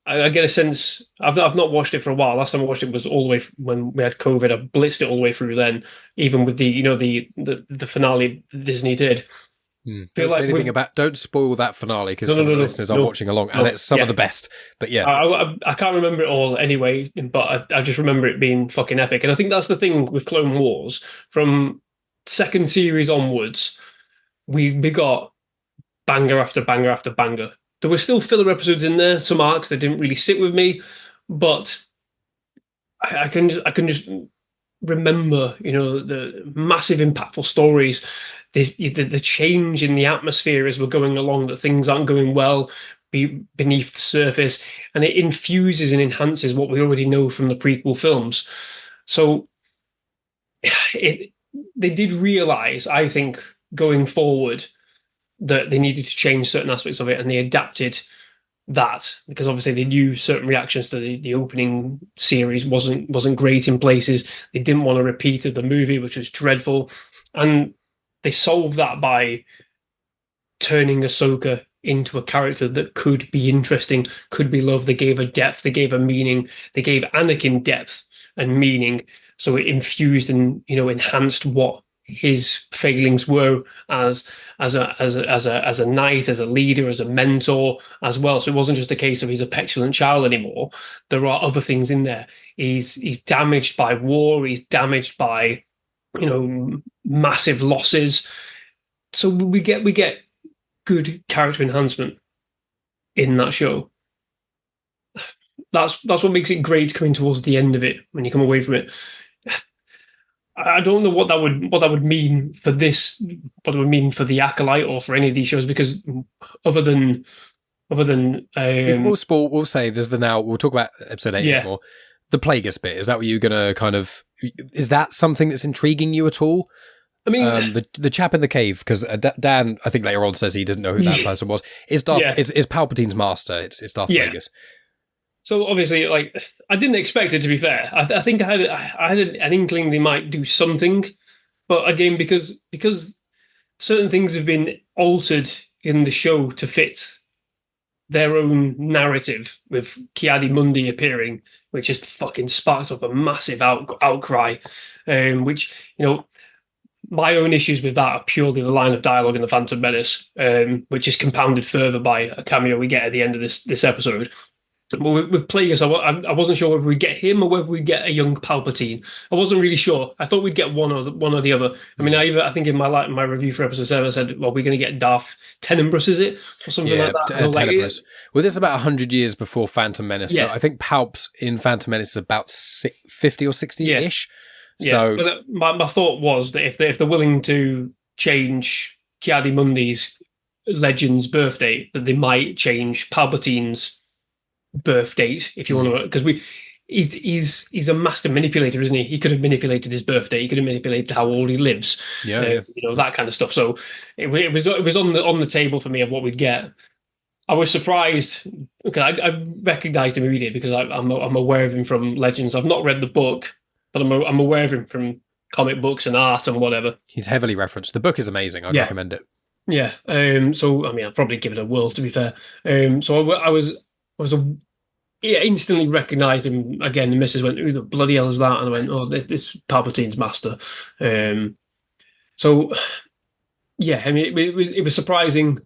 I get a sense. I've not watched it for a while. Last time I watched it was all the way when we had COVID. I blitzed it all the way through then, even with the finale Disney did. Don't say anything don't spoil that finale because some of the listeners are watching along, and it's some of the best. But yeah, I can't remember it all anyway, but I just remember it being fucking epic. And I think that's the thing with Clone Wars. From second series onwards, we got banger after banger after banger. There were still filler episodes in there, some arcs that didn't really sit with me, but I can just remember, you know, the massive impactful stories, the change in the atmosphere as we're going along, that things aren't going well beneath the surface, and it infuses and enhances what we already know from the prequel films. So they did realize, I think, going forward, that they needed to change certain aspects of it, and they adapted that because obviously they knew certain reactions to the opening series wasn't great in places. They didn't want a repeat of the movie, which was dreadful, and they solved that by turning Ahsoka into a character that could be interesting, could be loved. They gave her depth, they gave her meaning, they gave Anakin depth and meaning, so it infused and, you know, enhanced what his failings were as a knight, as a leader, as a mentor as well. So it wasn't just a case of he's a petulant child anymore. There are other things in there. He's damaged by war. He's damaged by, you know, massive losses. So we get good character enhancement in that show. That's what makes it great coming towards the end of it when you come away from it. I don't know what that would mean for this, what it would mean for the Acolyte or for any of these shows, because other than we'll say there's we'll talk about episode 8 a bit more. The Plagueis bit, is that what you're gonna kind of, is that something that's intriguing you at all? I mean, the chap in the cave, because Dan, I think later on says he doesn't know who that person was. It's Darth. Yeah. It's Palpatine's master. It's Darth Plagueis. So obviously, like, I didn't expect it, to be fair. I think I had an inkling they might do something, but again, because certain things have been altered in the show to fit their own narrative, with Ki-Adi-Mundi appearing, which just fucking sparked up a massive outcry, which, my own issues with that are purely the line of dialogue in The Phantom Menace, which is compounded further by a cameo we get at the end of this episode. Well, with Plagueis, I wasn't sure whether we'd get him or whether we'd get a young Palpatine. I wasn't really sure. I thought we'd get one or the other. I mean, I think in my review for episode 7, I said, well, we're going to get Darth Tenebrous, is it? Or something like that. Tenebrous. Well, this is about 100 years before Phantom Menace. So I think Palps in Phantom Menace is about 50 or 60-ish. Yeah. So but my thought was that if they're willing to change Ki-Adi-Mundi's Legend's birth date, that they might change Palpatine's birth date, if you want to, because he's a master manipulator, isn't he? He could have manipulated his birthday. He could have manipulated how old he lives. That kind of stuff. So it was on the table for me of what we'd get. I was surprised because I recognized him immediately because I'm aware of him from Legends. I've not read the book, but I'm aware of him from comic books and art and whatever. He's heavily referenced. The book is amazing. I'd recommend it. Yeah. So I mean, I'd probably give it a whirl, to be fair. So I was instantly recognised him again. The missus went, "Who the bloody hell is that?" And I went, "Oh, this Palpatine's master." So yeah, I mean, it was surprising.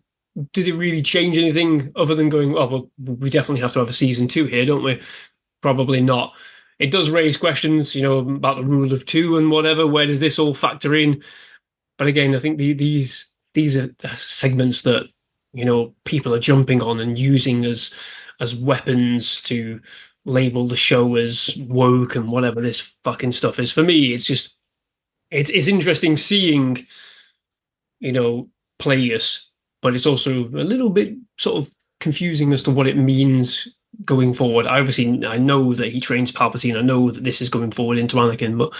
Did it really change anything other than going, "Oh, well, we definitely have to have a season 2 here, don't we?" Probably not. It does raise questions, about the rule of 2 and whatever. Where does this all factor in? But again, I think these are segments that people are jumping on and using as weapons to label the show as woke and whatever this fucking stuff is. For me, it's just it's interesting seeing Plagueis, but it's also a little bit sort of confusing as to what it means going forward. I know that he trains Palpatine. I know that this is going forward into Anakin, but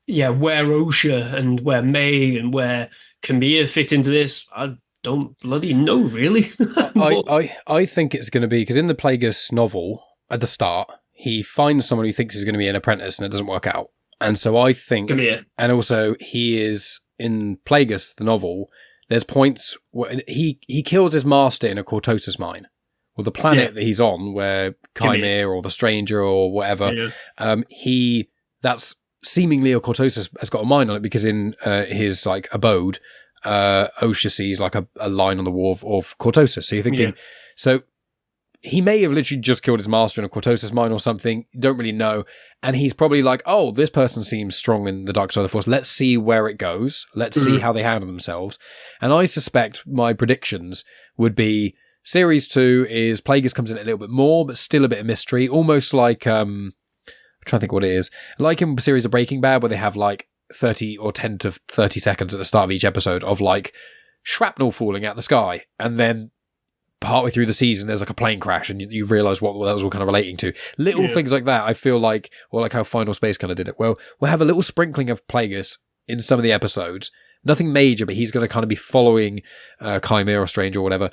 where Osha and where Mae and where Qimir fit into this, I don't bloody know, really. I think it's going to be, because in the Plagueis novel, at the start, he finds someone who thinks he's going to be an apprentice and it doesn't work out. And so I think, and also he is, in Plagueis, the novel, there's points where he kills his master in a Cortosis mine. Well, the planet that he's on, where Qimir or the Stranger or whatever, that's seemingly a Cortosis has got a mine on it, because in his abode, Osha sees a line on the wall of Cortosis. So you're thinking, so he may have literally just killed his master in a Cortosis mine or something. You don't really know. And he's probably like, oh, this person seems strong in the dark side of the Force. Let's see where it goes. Let's see how they handle themselves. And I suspect my predictions would be Series 2 is Plagueis comes in a little bit more, but still a bit of mystery. Almost like, I'm trying to think what it is. Like in the series of Breaking Bad, where they have 30 or 10 to 30 seconds at the start of each episode of shrapnel falling out the sky, and then partway through the season there's a plane crash and you realise what that was all kind of relating to. Little things like that, I feel like, or like how Final Space kind of did it. Well, we'll have a little sprinkling of Plagueis in some of the episodes. Nothing major, but he's going to kind of be following Qimir or Stranger or whatever.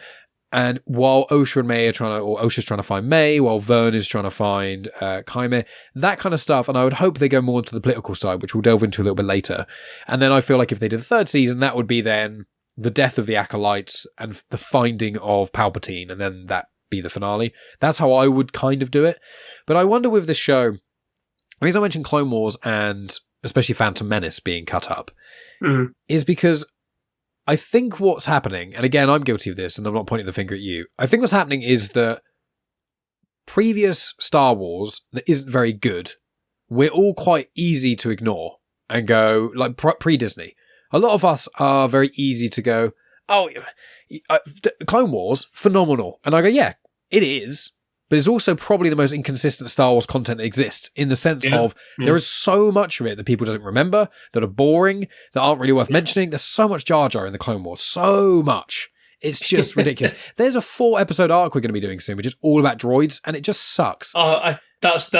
And while Osha and Mae Osha's trying to find Mae, while Vern is trying to find Qimir, that kind of stuff. And I would hope they go more to the political side, which we'll delve into a little bit later. And then I feel like if they did the third season, that would be then the death of the Acolytes and the finding of Palpatine, and then that be the finale. That's how I would kind of do it. But I wonder with this show, the reason I mentioned Clone Wars and especially Phantom Menace being cut up is because I think what's happening, and again, I'm guilty of this, and I'm not pointing the finger at you. I think what's happening is that previous Star Wars that isn't very good, we're all quite easy to ignore and go, pre-Disney. A lot of us are very easy to go, oh, Clone Wars, phenomenal. And I go, yeah, it is. But it's also probably the most inconsistent Star Wars content that exists, in the sense of there is so much of it that people don't remember, that are boring, that aren't really worth mentioning. There's so much Jar Jar in the Clone Wars. So much. It's just ridiculous. There's a 4-episode arc we're going to be doing soon, which is all about droids, and it just sucks. That's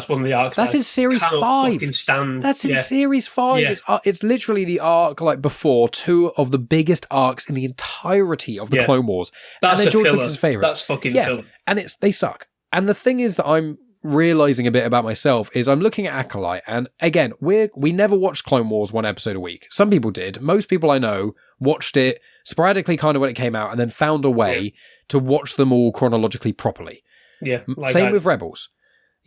one of the arcs. That's in series 5. Stand. That's in series 5. Yeah. It's literally the arc like before 2 of the biggest arcs in the entirety of the Clone Wars. That's and they're George filler. Lucas's favorites. That's fucking filler. And they suck. And the thing is that I'm realizing a bit about myself is I'm looking at Acolyte, and again, we never watched Clone Wars 1 episode a week. Some people did. Most people I know watched it sporadically kind of when it came out and then found a way to watch them all chronologically properly. Yeah. Same with Rebels.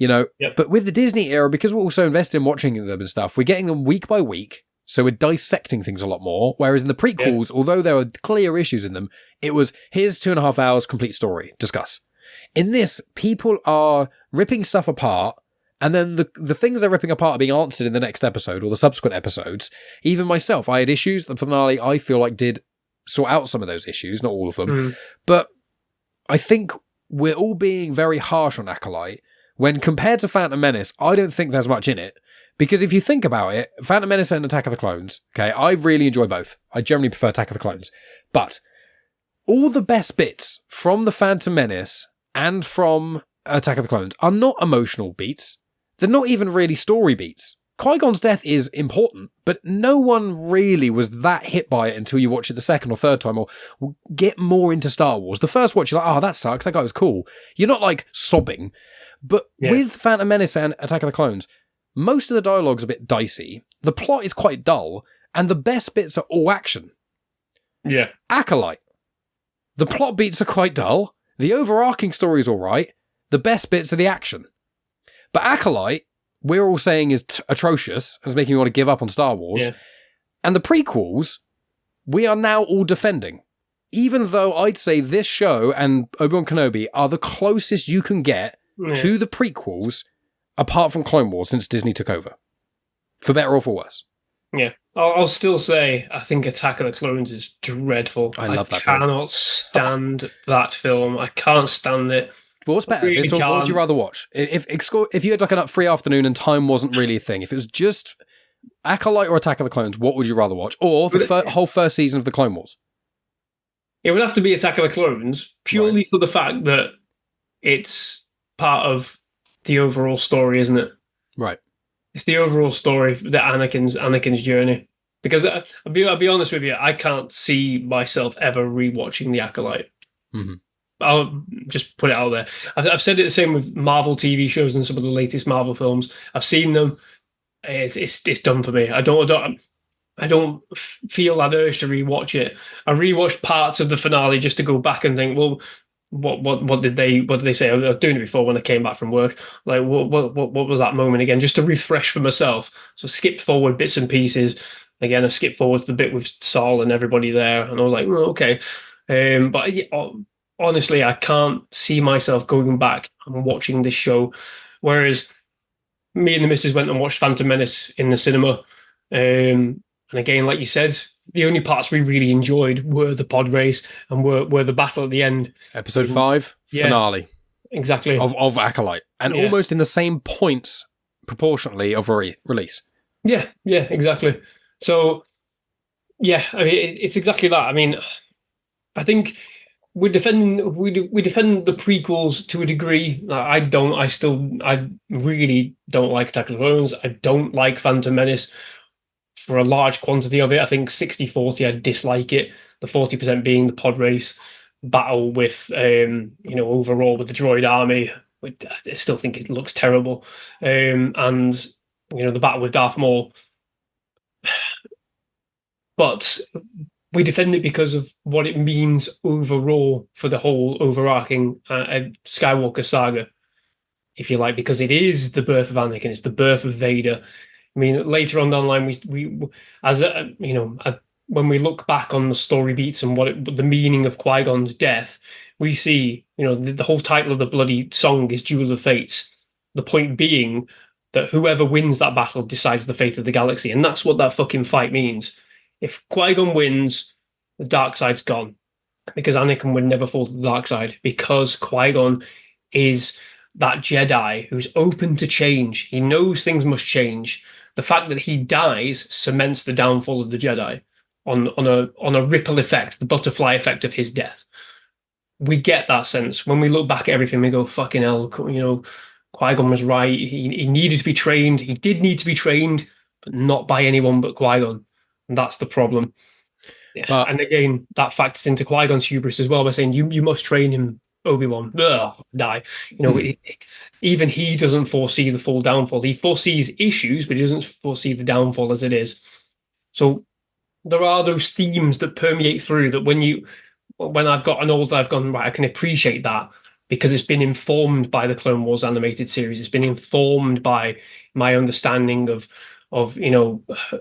But with the Disney era, because we're also invested in watching them and stuff, we're getting them week by week, so we're dissecting things a lot more. Whereas in the prequels, although there were clear issues in them, it was, here's 2.5 hours, complete story, discuss. In this, people are ripping stuff apart, and then the things they're ripping apart are being answered in the next episode or the subsequent episodes. Even myself, I had issues. The finale, I feel like, did sort out some of those issues, not all of them. But I think we're all being very harsh on Acolyte. When compared to Phantom Menace, I don't think there's much in it. Because if you think about it, Phantom Menace and Attack of the Clones, okay, I really enjoy both. I generally prefer Attack of the Clones. But all the best bits from the Phantom Menace and from Attack of the Clones are not emotional beats. They're not even really story beats. Qui-Gon's death is important, but no one really was that hit by it until you watch it the second or third time or get more into Star Wars. The first watch, you're like, oh, that sucks, that guy was cool. You're not like sobbing. But with Phantom Menace and Attack of the Clones, most of the dialogue's a bit dicey, the plot is quite dull, and the best bits are all action. Yeah. Acolyte. The plot beats are quite dull, the overarching story's alright, the best bits are the action. But Acolyte, we're all saying is atrocious, and is making me want to give up on Star Wars. Yeah. And the prequels, we are now all defending. Even though I'd say this show and Obi-Wan Kenobi are the closest you can get to the prequels, apart from Clone Wars, since Disney took over. For better or for worse. Yeah. I'll still say, I think Attack of the Clones is dreadful. I love that film. I cannot stand that film. I can't stand it. But what's better? Really what would you rather watch? If you had like a free afternoon and time wasn't really a thing, if it was just Acolyte or Attack of the Clones, what would you rather watch? Or the whole first season of the Clone Wars? It would have to be Attack of the Clones, purely for the fact that it's part of the overall story, isn't it? Right. It's the overall story, the Anakin's journey. Because I'll be honest with you, I can't see myself ever rewatching the Acolyte. Mm-hmm. I'll just put it out there. I've said it the same with Marvel TV shows and some of the latest Marvel films. I've seen them. It's done for me. I don't feel that urge to rewatch it. I rewatched parts of the finale just to go back and think, well, what did they say? I was doing it before when I came back from work. Like, what was that moment again? Just to refresh for myself. So I skipped forward bits and pieces. Again, I skipped forward to the bit with Saul and everybody there, and I was like, well, okay. But honestly, I can't see myself going back and watching this show. Whereas me and the missus went and watched Phantom Menace in the cinema. And again, like you said, the only parts we really enjoyed were the pod race and were the battle at the end. Episode 5, finale. Exactly. Of Acolyte. And almost in the same points, proportionately, of release. Yeah, exactly. So, yeah, I mean, it's exactly that. I mean, I think we defend the prequels to a degree. I really don't like Attack of the Clones. I don't like Phantom Menace. For a large quantity of it, I think 60-40, I dislike it. The 40% being the pod race battle with, overall with the droid army. I still think it looks terrible. And, the battle with Darth Maul. But we defend it because of what it means overall for the whole overarching Skywalker saga, if you like, because it is the birth of Anakin, it's the birth of Vader. I mean, later on down the line, when we look back on the story beats and the meaning of Qui-Gon's death, we see, the whole title of the bloody song is Duel of Fates. The point being that whoever wins that battle decides the fate of the galaxy, and that's what that fucking fight means. If Qui-Gon wins, the dark side's gone, because Anakin would never fall to the dark side, because Qui-Gon is that Jedi who's open to change. He knows things must change. The fact that he dies cements the downfall of the Jedi on a ripple effect, the butterfly effect of his death. We get that sense when we look back at everything. We go, fucking hell, Qui-Gon was right. He needed to be trained. He did need to be trained, but not by anyone but Qui-Gon. And that's the problem. But, and again, that factors into Qui-Gon's hubris as well by saying, you must train him, Obi-Wan. Ugh, die. Even he doesn't foresee the full downfall. He foresees issues, but he doesn't foresee the downfall as it is. So there are those themes that permeate through that when I've gotten older, I've gone, right, I can appreciate that because it's been informed by the Clone Wars animated series. It's been informed by my understanding of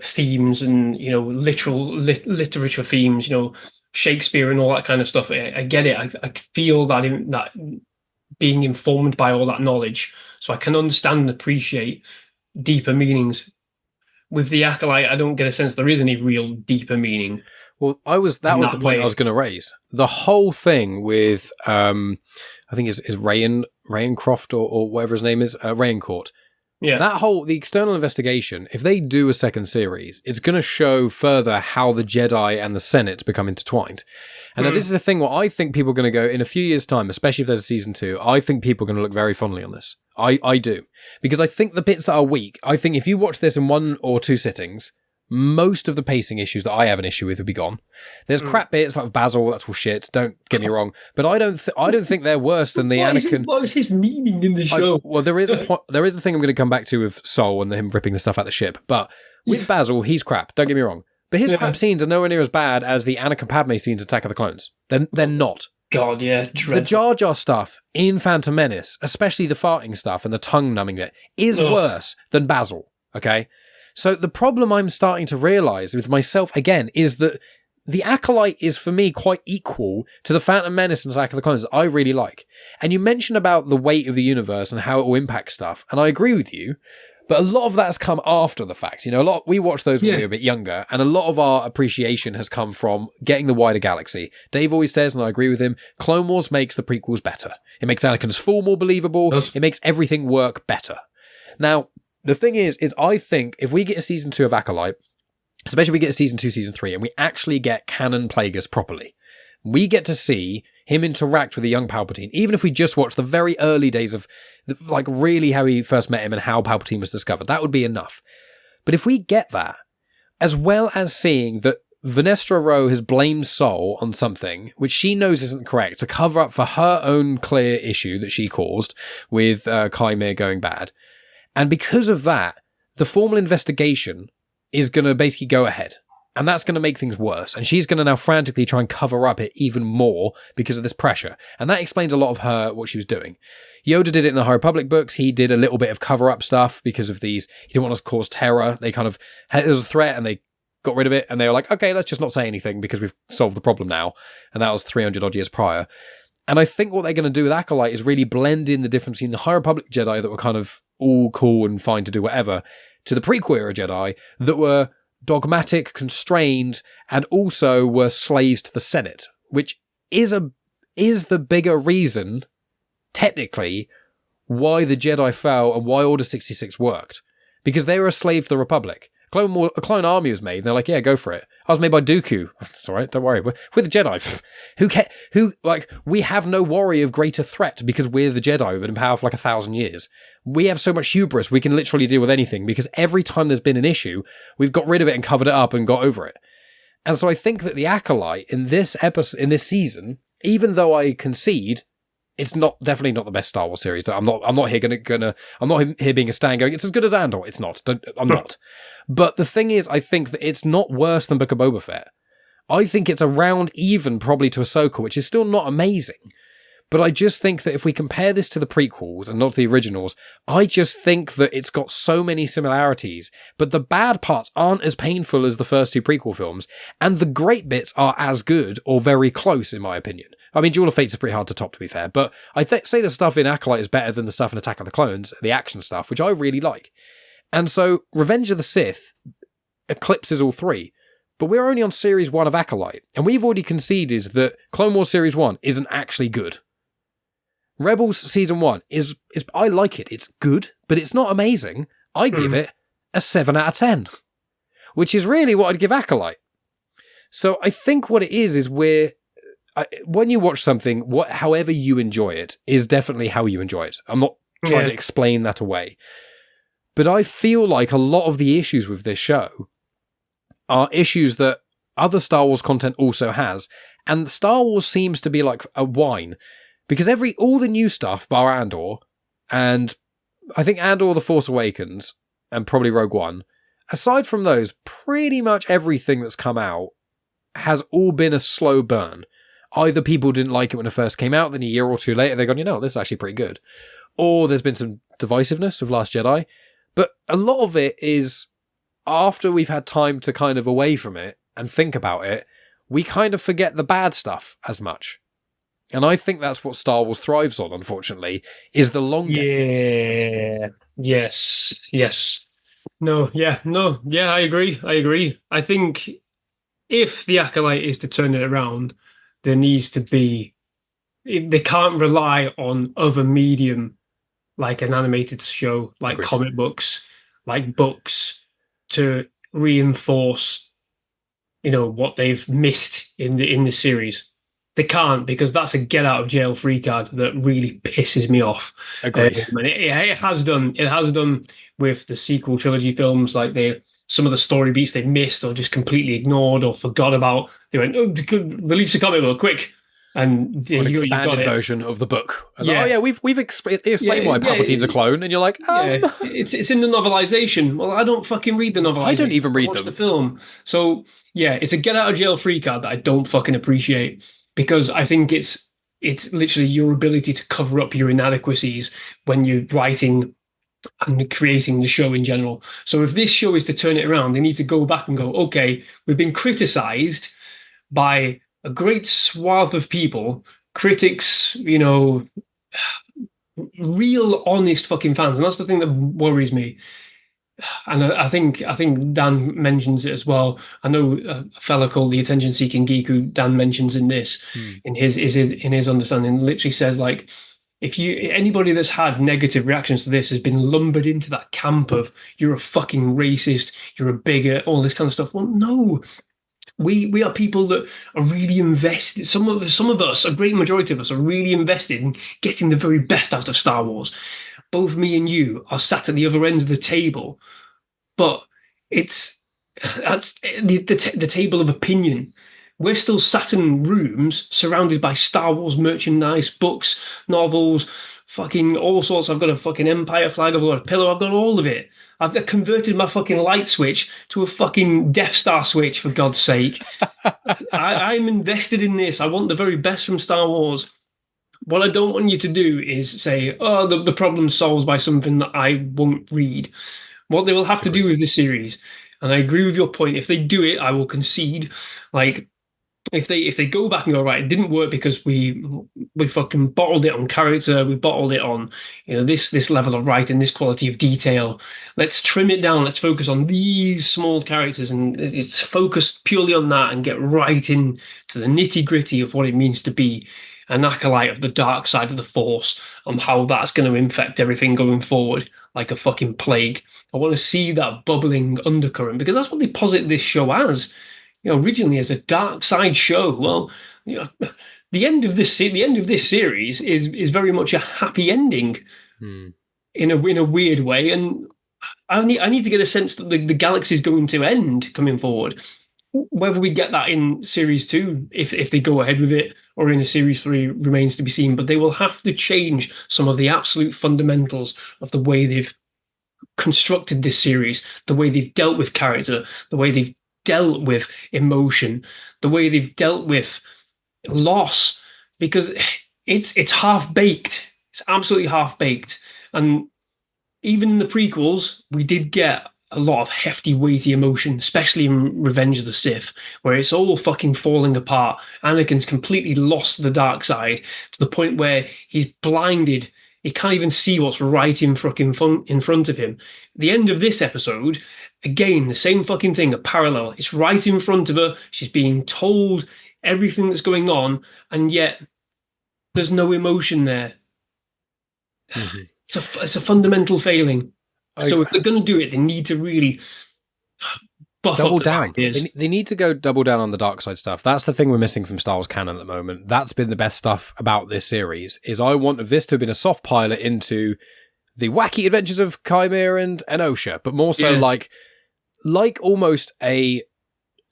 themes and literature themes, Shakespeare and all that kind of stuff. I get it. I feel that being informed by all that knowledge, so I can understand and appreciate deeper meanings. With the Acolyte, I don't get a sense there is any real deeper meaning. Well, that was the point I was going to raise. The whole thing with, I think is Rayencroft or whatever his name is, Rayencourt. Yeah. The external investigation, if they do a second series, it's going to show further how the Jedi and the Senate become intertwined. And now this is the thing where I think people are going to go, in a few years' time, especially if there's a season 2, I think people are going to look very fondly on this. I do. Because I think the bits that are weak, I think if you watch this in 1 or 2 sittings, most of the pacing issues that I have an issue with would be gone. There's crap bits like Bazil, that's all shit, don't get me wrong, but I don't think they're worse than the Anakin. What was his meaning in the show? Well, there is a thing I'm going to come back to with Sol and him ripping the stuff out the ship, but with Bazil, he's crap, don't get me wrong. But his crap scenes are nowhere near as bad as the Anakin Padme scenes in Attack of the Clones. They're not. God, yeah. Dreadful. The Jar Jar stuff in Phantom Menace, especially the farting stuff and the tongue numbing bit, is worse than Bazil, okay? So the problem I'm starting to realise with myself again is that the Acolyte is for me quite equal to the Phantom Menace and Attack of the Clones I really like. And you mentioned about the weight of the universe and how it will impact stuff, and I agree with you, but a lot of that has come after the fact. We watched those when we were a bit younger, and a lot of our appreciation has come from getting the wider galaxy. Dave always says, and I agree with him, Clone Wars makes the prequels better. It makes Anakin's fall more believable. It makes everything work better. Now, the thing is I think if we get a season 2 of Acolyte, especially if we get a season 2, season 3, and we actually get canon Plagueis properly, we get to see him interact with a young Palpatine, even if we just watch the very early days of, really how he first met him and how Palpatine was discovered, that would be enough. But if we get that, as well as seeing that Vernestra Rwoh has blamed Sol on something which she knows isn't correct to cover up for her own clear issue that she caused with Qimir going bad, and because of that, the formal investigation is going to basically go ahead. And that's going to make things worse. And she's going to now frantically try and cover up it even more because of this pressure. And that explains a lot of what she was doing. Yoda did it in the High Republic books. He did a little bit of cover-up stuff because of these. He didn't want us to cause terror. They kind of, it was a threat and they got rid of it. And they were like, okay, let's just not say anything because we've solved the problem now. And that was 300 odd years prior. And I think what they're going to do with Acolyte is really blend in the difference between the High Republic Jedi that were kind of all cool and fine to do whatever to the prequel era Jedi that were dogmatic, constrained, and also were slaves to the Senate, which is the bigger reason, technically, why the Jedi fell and why Order 66 worked. Because they were a slave to the Republic. A clone army was made, and they're like, yeah, go for it. I was made by Dooku. It's all right, don't worry. We're the Jedi. We have no worry of greater threat because we're the Jedi. We've been in power for 1,000 years. We have so much hubris, we can literally deal with anything because every time there's been an issue, we've got rid of it and covered it up and got over it. And so I think that the Acolyte in this episode, in this season, even though I concede, it's definitely not the best Star Wars series. I'm not here being a stan going, it's as good as Andor. It's not. I'm not. But the thing is, I think that it's not worse than Book of Boba Fett. I think it's around even probably to Ahsoka, which is still not amazing. But I just think that if we compare this to the prequels and not the originals, I just think that it's got so many similarities, but the bad parts aren't as painful as the first 2 prequel films, and the great bits are as good or very close, in my opinion. I mean, Duel of Fates is pretty hard to top, to be fair, but I say the stuff in Acolyte is better than the stuff in Attack of the Clones, the action stuff, which I really like. And so Revenge of the Sith eclipses all 3. But we're only on Series 1 of Acolyte, and we've already conceded that Clone Wars Series 1 isn't actually good. Rebels Season 1 is I like it. It's good, but it's not amazing. I give it a 7 out of 10, which is really what I'd give Acolyte. So I think what it is when you watch something, however you enjoy it is definitely how you enjoy it. I'm not trying to explain that away. But I feel like a lot of the issues with this show are issues that other Star Wars content also has, and Star Wars seems to be like a wine, because all the new stuff, bar Andor, and I think Andor, The Force Awakens, and probably Rogue One, aside from those, pretty much everything that's come out has all been a slow burn. Either people didn't like it when it first came out, then a year or two later they've gone, this is actually pretty good. Or there's been some divisiveness with Last Jedi. But a lot of it is, after we've had time to kind of away from it and think about it, we kind of forget the bad stuff as much. And I think that's what Star Wars thrives on, unfortunately, is the long game. Yeah. Yes. No, I agree. I think if the Acolyte is to turn it around, there needs to be... They can't rely on other medium, like an animated show, like comic books, like books, to reinforce, what they've missed in the series. They can't, because that's a get out of jail free card that really pisses me off. Agreed. It has done with the sequel trilogy films, like some of the story beats they missed or just completely ignored or forgot about. They went, release a comic book quick. And an expanded version of the book. We've explained why Palpatine's a clone, and you're like, it's in the novelization. Well, I don't fucking read the novelization. I don't even read them. The film. So it's a get out of jail free card that I don't fucking appreciate, because I think it's literally your ability to cover up your inadequacies when you're writing and creating the show in general. So if this show is to turn it around, they need to go back and go, okay, we've been criticized by a great swath of people, critics, real honest fucking fans. And that's the thing that worries me. And I think Dan mentions it as well. I know a fella called the Attention Seeking Geek, who Dan mentions in this, in his understanding, literally says, like, if anybody that's had negative reactions to this has been lumbered into that camp of you're a fucking racist, you're a bigot, all this kind of stuff. Well, no. We are people that are really invested. Some of us, a great majority of us, are really invested in getting the very best out of Star Wars. Both me and you are sat at the other end of the table, but that's the table of opinion. We're still sat in rooms surrounded by Star Wars merchandise, books, novels, fucking all sorts. I've got a fucking Empire flag, I've got a pillow, I've got all of it. I've converted my fucking light switch to a fucking Death Star switch, for God's sake. I'm invested in this. I want the very best from Star Wars. What I don't want you to do is say, the problem's solved by something that I won't read. What they will have to do with this series, and I agree with your point, if they do it, I will concede. Like, if they go back and go, right, it didn't work because we fucking bottled it on character, we bottled it on this level of writing, this quality of detail. Let's trim it down. Let's focus on these small characters, and it's focused purely on that, and get right into the nitty gritty of what it means to be an acolyte of the dark side of the Force, and how that's going to infect everything going forward like a fucking plague. I want to see that bubbling undercurrent, because that's what they posit this show as. Originally as a dark side show. Well, the end of this series is very much a happy ending in a weird way, and I need to get a sense that the galaxy is going to end coming forward. Whether we get that in series 2, if they go ahead with it, or in a series 3, remains to be seen. But they will have to change some of the absolute fundamentals of the way they've constructed this series, the way they've dealt with character, the way they've dealt with emotion, the way they've dealt with loss, because it's half-baked. It's absolutely half-baked. And even in the prequels, we did get a lot of hefty, weighty emotion, especially in Revenge of the Sith, where it's all fucking falling apart. Anakin's completely lost the dark side to the point where he's blinded. He can't even see what's right in front of him. The end of this episode, again, the same fucking thing, a parallel. It's right in front of her. She's being told everything that's going on, and yet there's no emotion there. Mm-hmm. It's a fundamental failing. So if they're going to do it, they need to really buff double up down. They need to go double down on the dark side stuff. That's the thing we're missing from Star Wars canon at the moment. That's been the best stuff about this series. Is I want this to have been a soft pilot into the wacky adventures of Qimir and Osha, but more so like almost a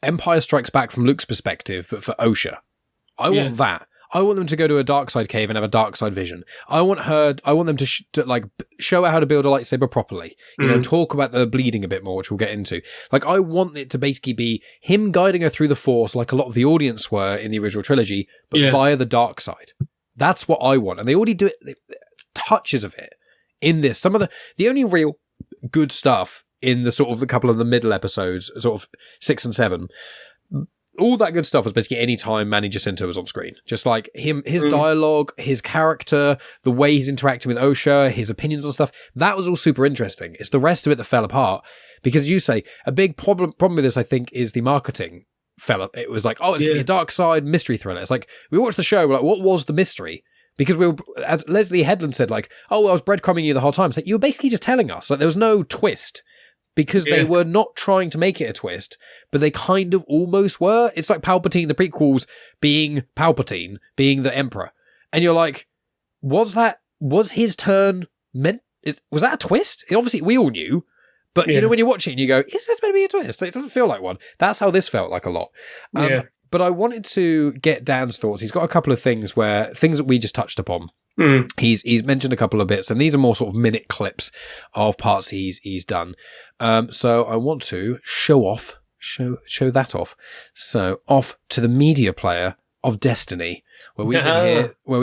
Empire Strikes Back from Luke's perspective, but for Osha. I want that. I want them to go to a dark side cave and have a dark side vision. I want them to show her how to build a lightsaber properly. You know, talk about the bleeding a bit more, which we'll get into. Like, I want it to basically be him guiding her through the Force, like a lot of the audience were in the original trilogy, but via the dark side. That's what I want, and they already do it. Touches of it in this. Some of the only real good stuff in the sort of a couple of the middle episodes, sort of 6 and 7. All that good stuff was basically any time Manny Jacinto was on screen. Just like his dialogue, his character, the way he's interacting with Osha, his opinions on stuff. That was all super interesting. It's the rest of it that fell apart. Because you say, a big problem with this, I think, is the marketing fell. It was like, oh, it's going to be a dark side mystery thriller. It's like, we watched the show, we're like, what was the mystery? Because we were, as Leslie Headland said, like, oh, well, I was breadcrumbing you the whole time. It's like, you were basically just telling us. Like, there was no twist. Because they were not trying to make it a twist, but they kind of almost were. It's like Palpatine, the prequels, being Palpatine, being the Emperor. And you're like, was his turn meant? Was that a twist? Obviously, we all knew. But, you know, when you watch it and you go, is this meant to be a twist? It doesn't feel like one. That's how this felt like a lot. But I wanted to get Dan's thoughts. He's got a couple of things that we just touched upon. He's mentioned a couple of bits, and these are more sort of minute clips of parts he's done. So I want to show that off. So off to the media player of Destiny, where we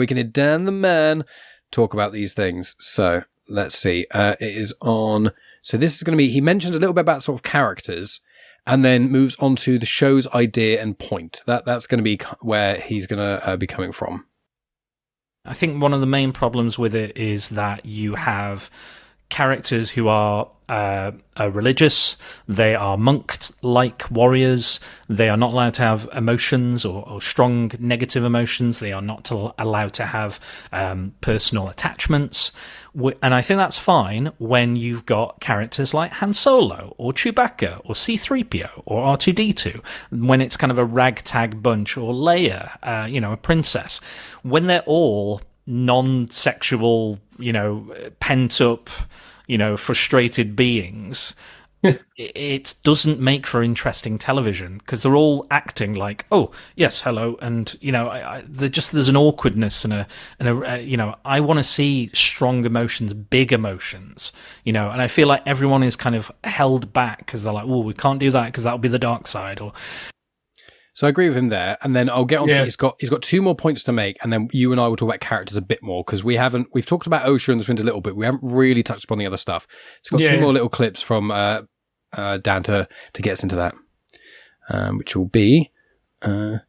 can hear Dan the Man talk about these things. So let's see. It is on. So this is going to be. He mentions a little bit about sort of characters, and then moves on to the show's idea and point. That's going to be where he's going to be coming from. I think one of the main problems with it is that you have characters who are religious, they are monk-like warriors, they are not allowed to have emotions or strong negative emotions, they are not allowed to have personal attachments, and I think that's fine when you've got characters like Han Solo, or Chewbacca, or C-3PO, or R2-D2, when it's kind of a ragtag bunch, or Leia, a princess. When they're all non-sexual, pent-up, frustrated beings, it doesn't make for interesting television, because they're all acting like, oh, yes, hello, and, there's an awkwardness and I want to see strong emotions, big emotions, and I feel like everyone is kind of held back because they're like, oh, we can't do that because that'll be the dark side, or... So I agree with him there, and then I'll get on to he's got 2 more points to make, and then you and I will talk about characters a bit more, because we've talked about Osha and the Twins a little bit, we haven't really touched upon the other stuff. So got 2 more little clips from Dan to get us into that, which will be and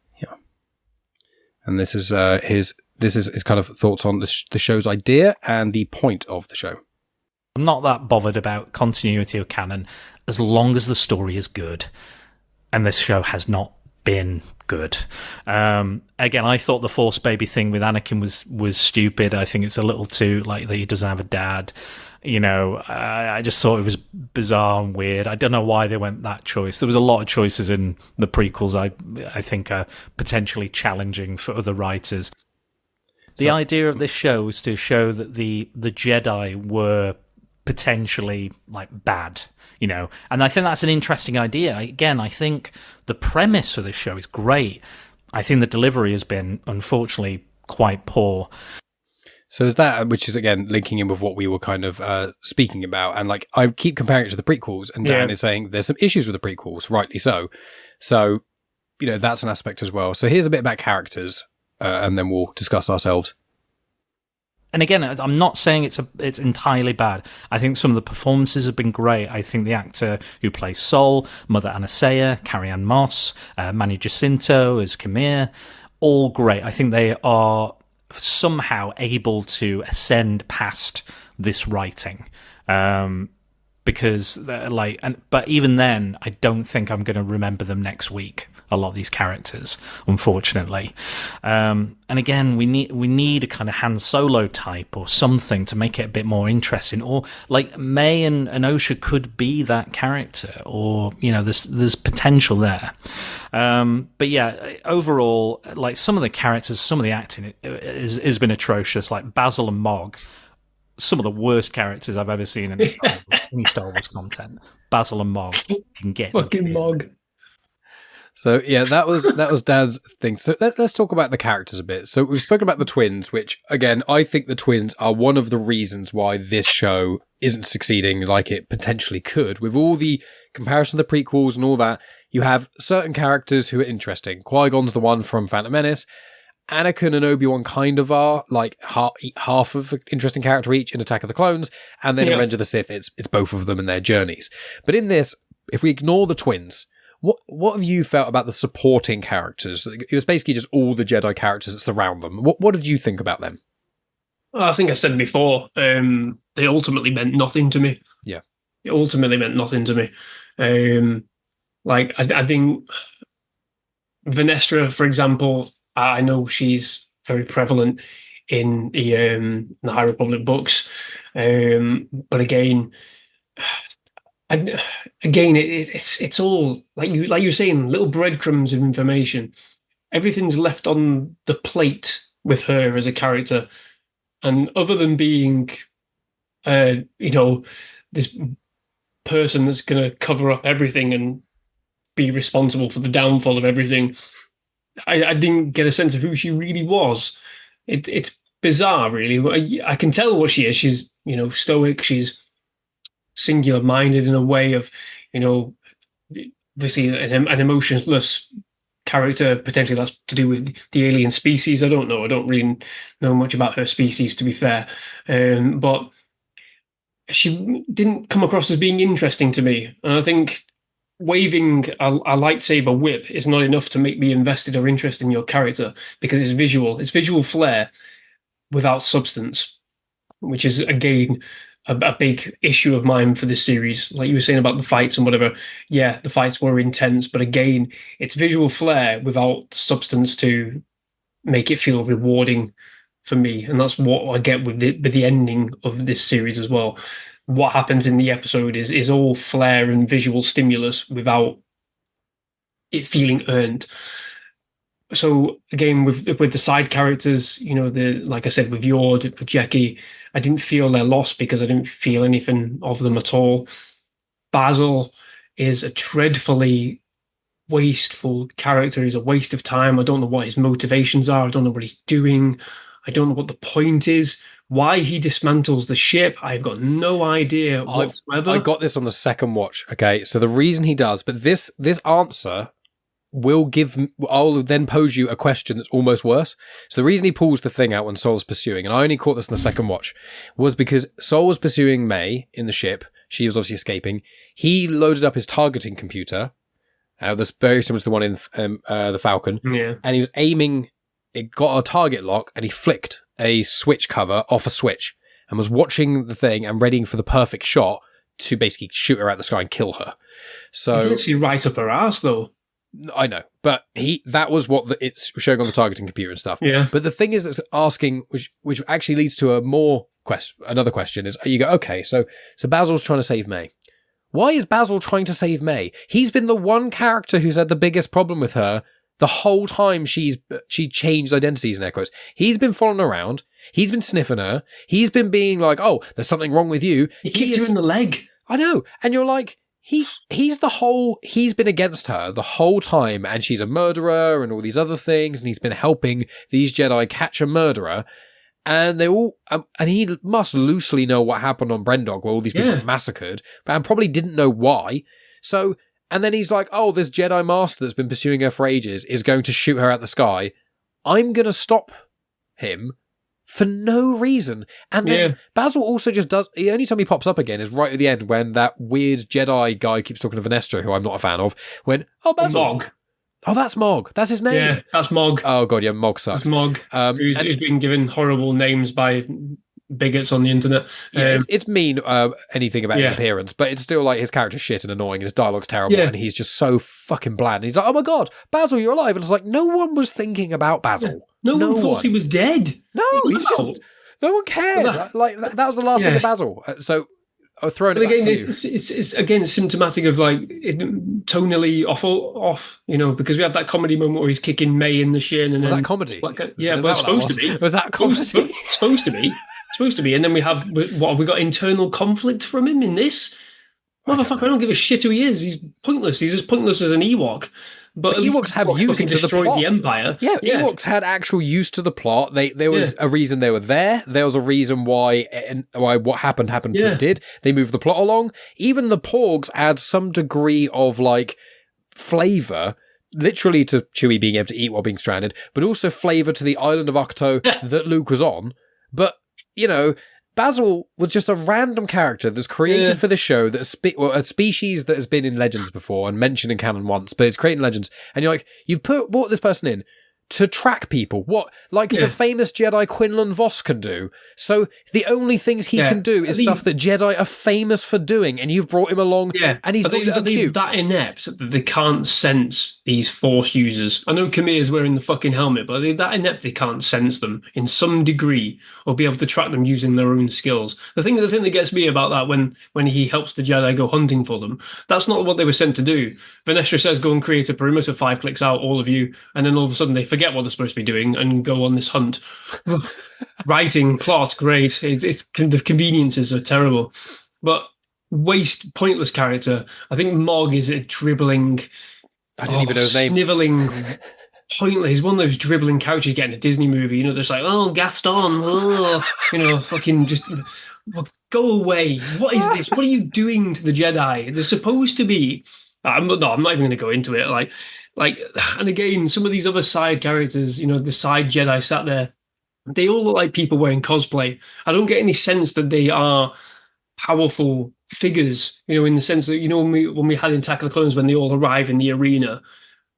this is his kind of thoughts on the show's idea and the point of the show. I'm not that bothered about continuity of canon as long as the story is good, and this show has not been good. Again, I thought the Force baby thing with Anakin was stupid. I think it's a little too like that he doesn't have a dad. I just thought it was bizarre and weird. I don't know why they went that choice. There was a lot of choices in the prequels I think are potentially challenging for other writers. The idea of this show was to show that the Jedi were potentially like bad, and I think that's an interesting idea. Again, I think the premise for this show is great. I think the delivery has been unfortunately quite poor. So there's that, which is again linking in with what we were kind of speaking about, and like I keep comparing it to the prequels, and Dan is saying there's some issues with the prequels, rightly so. So that's an aspect as well. So here's a bit about characters, and then we'll discuss ourselves. And again, I'm not saying it's entirely bad. I think some of the performances have been great. I think the actor who plays Sol, Mother Anasea, Carrie-Anne Moss, Manny Jacinto as Qimir, all great. I think they are somehow able to ascend past this writing. Because but even then, I don't think I'm going to remember them next week. A lot of these characters, unfortunately, and again, we need a kind of Han Solo type or something to make it a bit more interesting. Or like Mae and Osha could be that character, or there's potential there. But yeah, overall, like some of the characters, some of the acting has been atrocious. Like Bazil and Mog. some of the worst characters I've ever seen in any Star Wars content. Bazil and Mog can get fucking Mog. So yeah, that was Dan's thing. So let's talk about the characters a bit. So we've spoken about the twins, which again, I think the twins are one of the reasons why this show isn't succeeding like it potentially could. With all the comparison to the prequels and all that, you have certain characters who are interesting. Qui-Gon's the one from Phantom Menace. Anakin and Obi-Wan kind of are like half of an interesting character each in Attack of the Clones, and then Revenge of the Sith, it's both of them and their journeys. But in this, if we ignore the twins, what have you felt about the supporting characters? It was basically just all the Jedi characters that surround them. What did you think about them? I think I said before, they ultimately meant nothing to me. Yeah. It ultimately meant nothing to me. I think Vernestra, for example, I know she's very prevalent in the High Republic books. But again, it's all like you were saying, little breadcrumbs of information. Everything's left on the plate with her as a character, and other than being, this person that's going to cover up everything and be responsible for the downfall of everything, I didn't get a sense of who she really was. It's bizarre, really. I can tell what she is. She's stoic. She's singular-minded in a way of, obviously an emotionless character. Potentially that's to do with the alien species. I don't know. I don't really know much about her species, to be fair. But she didn't come across as being interesting to me. And I think waving a lightsaber whip is not enough to make me invested or interested in your character, because it's visual flair without substance, which is again a big issue of mine for this series. Like you were saying about the fights and whatever, yeah, the fights were intense, but again, it's visual flair without substance to make it feel rewarding for me. And that's what I get with the ending of this series as well. What happens in the episode is all flair and visual stimulus without it feeling earned. So again, with the side characters, like I said, with Yord, with Jackie, I didn't feel their loss because I didn't feel anything of them at all. Bazil is a dreadfully wasteful character. He's a waste of time. I don't know what his motivations are. I don't know what he's doing. I don't know what the point is. Why he dismantles the ship, I've got no idea whatsoever. I got this on the second watch. Okay, so the reason he does, but this answer I'll then pose you a question that's almost worse. So the reason he pulls the thing out when Sol's pursuing, and I only caught this in the second watch, was because Sol was pursuing Mae in the ship. She was obviously escaping. He loaded up his targeting computer. That's very similar to the one in the Falcon. Yeah. And he was aiming. It got a target lock, and he flicked a switch cover off a switch and was watching the thing and readying for the perfect shot to basically shoot her out the sky and kill her. So he's actually right up her ass, though. I know, but that was what it's showing on the targeting computer and stuff. Yeah. But the thing is, that's asking, which actually leads to another question is, you go, okay, so Bazil's trying to save Mae. Why is Bazil trying to save Mae? He's been the one character who's had the biggest problem with her the whole time she changed identities in air quotes. He's been following around. He's been sniffing her. He's been being like, oh, there's something wrong with you. He kicked you in the leg. I know. And you're like, he's been against her the whole time, and she's a murderer and all these other things, and he's been helping these Jedi catch a murderer, and they all and he must loosely know what happened on Brendog, where all these people were massacred, but probably didn't know why. So, and then he's like, oh, this Jedi Master that's been pursuing her for ages is going to shoot her out the sky. I'm going to stop him for no reason. And then Bazil also just does, the only time he pops up again is right at the end when that weird Jedi guy keeps talking to Vernestra, who I'm not a fan of, when, oh, Bazil. Mog. Oh, that's Mog. That's his name. Yeah, that's Mog. Oh, God, yeah, Mog sucks. That's Mog, who's been given horrible names by bigots on the internet. Yeah, it's mean anything about his appearance, but it's still like his character's shit and annoying, and his dialogue's terrible, and he's just so fucking bland. And he's like, oh my God, Bazil, you're alive. And it's like, no one was thinking about Bazil. Yeah. No one thought he was dead. No, he's just, no one cared. That was the last thing of Bazil. So I've thrown it back to you. It's again symptomatic of like tonally off, because we had that comedy moment where he's kicking Mae in the shin. And was that comedy? Yeah, well, it's supposed to be. Was that comedy? Supposed to be. supposed to be. And then we have we got internal conflict from him in this. Motherfucker, I don't give a shit who he is. He's pointless. He's as pointless as an Ewok. But Ewoks have use to the plot. The Empire. Yeah, Ewoks had actual use to the plot. There was a reason they were there. There was a reason why what happened to it did. They moved the plot along. Even the Porgs add some degree of like flavor, literally to Chewie being able to eat while being stranded, but also flavor to the island of Ahch-To that Luke was on. But Bazil was just a random character that's created for the show, that a species that has been in Legends before and mentioned in canon once, but it's created in Legends. And you're like, you've brought this person in to track people. What? Like the famous Jedi Quinlan Vos can do. So the only things he can do is stuff that Jedi are famous for doing, and you've brought him along, and he's not even cute. That inept that they can't sense these Force users. I know Qimir's wearing the fucking helmet, but they're that inept they can't sense them in some degree or be able to track them using their own skills. The thing that gets me about that when he helps the Jedi go hunting for them, that's not what they were sent to do. Vernestra says, go and create a perimeter 5 clicks out, all of you, and then all of a sudden they forget what they're supposed to be doing and go on this hunt. Writing, plot, great. It's the conveniences are terrible. But pointless character. I think Mog is a dribbling... I didn't even know his name. Snivelling... pointless. He's one of those dribbling couches you get in a Disney movie. Just like, oh, Gaston. Fucking just... Go away. What is this? What are you doing to the Jedi? They're supposed to be... I'm not even going to go into it. And again, some of these other side characters, the side Jedi sat there, they all look like people wearing cosplay. I don't get any sense that they are powerful figures, in the sense that, when we had in Attack of the Clones, when they all arrive in the arena,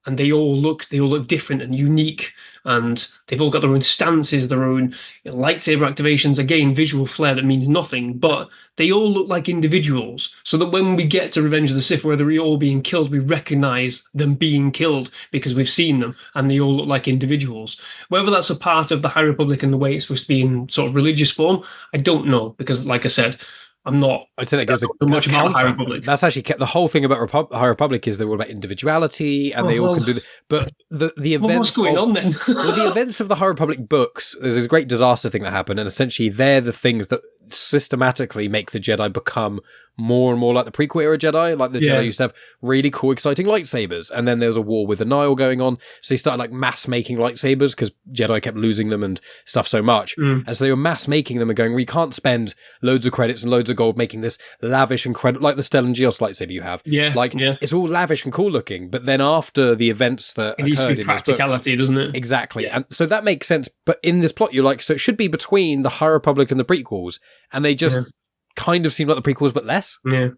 and they all look different and unique, and they've all got their own stances, their own lightsaber activations. Again, visual flair that means nothing, but they all look like individuals, so that when we get to Revenge of the Sith, where they're all being killed, we recognise them being killed because we've seen them, and they all look like individuals. Whether that's a part of the High Republic and the way it's supposed to be in sort of religious form, I don't know, because, like I said, I'm not. I'd say that goes much about High Republic. That's actually the whole thing about High Republic is they're all about individuality, and they all can do. But the events. What's going on then? The events of the High Republic books, there's this great disaster thing that happened, and essentially they're the things that systematically make the Jedi become more and more like the prequel era Jedi. Like the Jedi used to have really cool, exciting lightsabers, and then there was a war with the Nile going on, so they started like mass making lightsabers because Jedi kept losing them and stuff so much, and so they were mass making them and going, we can't spend loads of credits and loads of gold making this lavish and like the Stellan Gios lightsaber you have. It's all lavish and cool looking, but then after the events that it occurred in practicality, doesn't it? Exactly, and so that makes sense. But in this plot, you're like, so it should be between the High Republic and the prequels, and they just kind of seem like the prequels, but less. Yeah,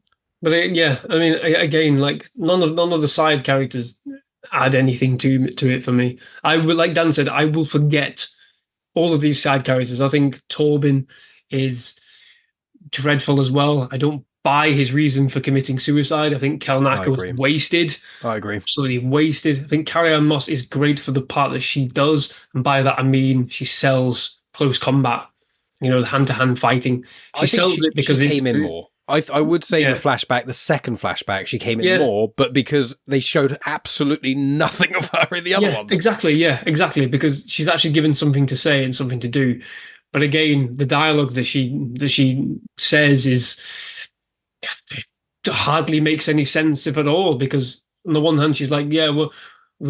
but I mean, again, like none of the side characters add anything to it for me. I would, like Dan said, I will forget all of these side characters. I think Torben is dreadful as well. I don't buy his reason for committing suicide. I think Kelnaka was wasted. I agree. Absolutely wasted. I think Carrie Ann Moss is great for the part that she does, and by that I mean she sells close combat. The hand-to-hand fighting. She sells it because she came in more. I would say in the second flashback, she came in more, but because they showed absolutely nothing of her in the other ones. Exactly, because she's actually given something to say and something to do. But again, the dialogue that she says is hardly makes any sense, if at all, because on the one hand, she's like, well,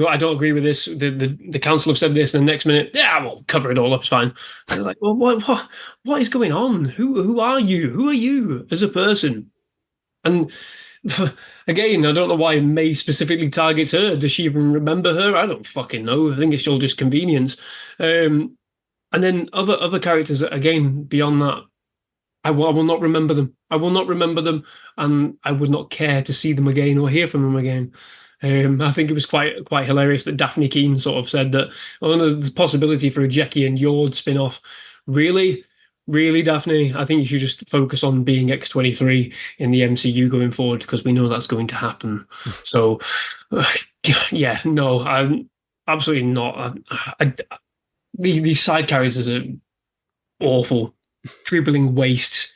I don't agree with this. The council have said this, and the next minute, we'll cover it all up. It's fine. And they're like, well, what is going on? Who are you? Who are you as a person? And again, I don't know why May specifically targets her. Does she even remember her? I don't fucking know. I think it's all just convenience. And then other characters, again, beyond that, I will not remember them. I will not remember them, and I would not care to see them again or hear from them again. I think it was quite hilarious that Daphne Keane sort of said that the possibility for a Jecki and Yord spin-off. Really, Daphne? I think you should just focus on being X-23 in the MCU going forward, because we know that's going to happen. So, no, I'm absolutely not. These side characters are awful, dribbling wastes.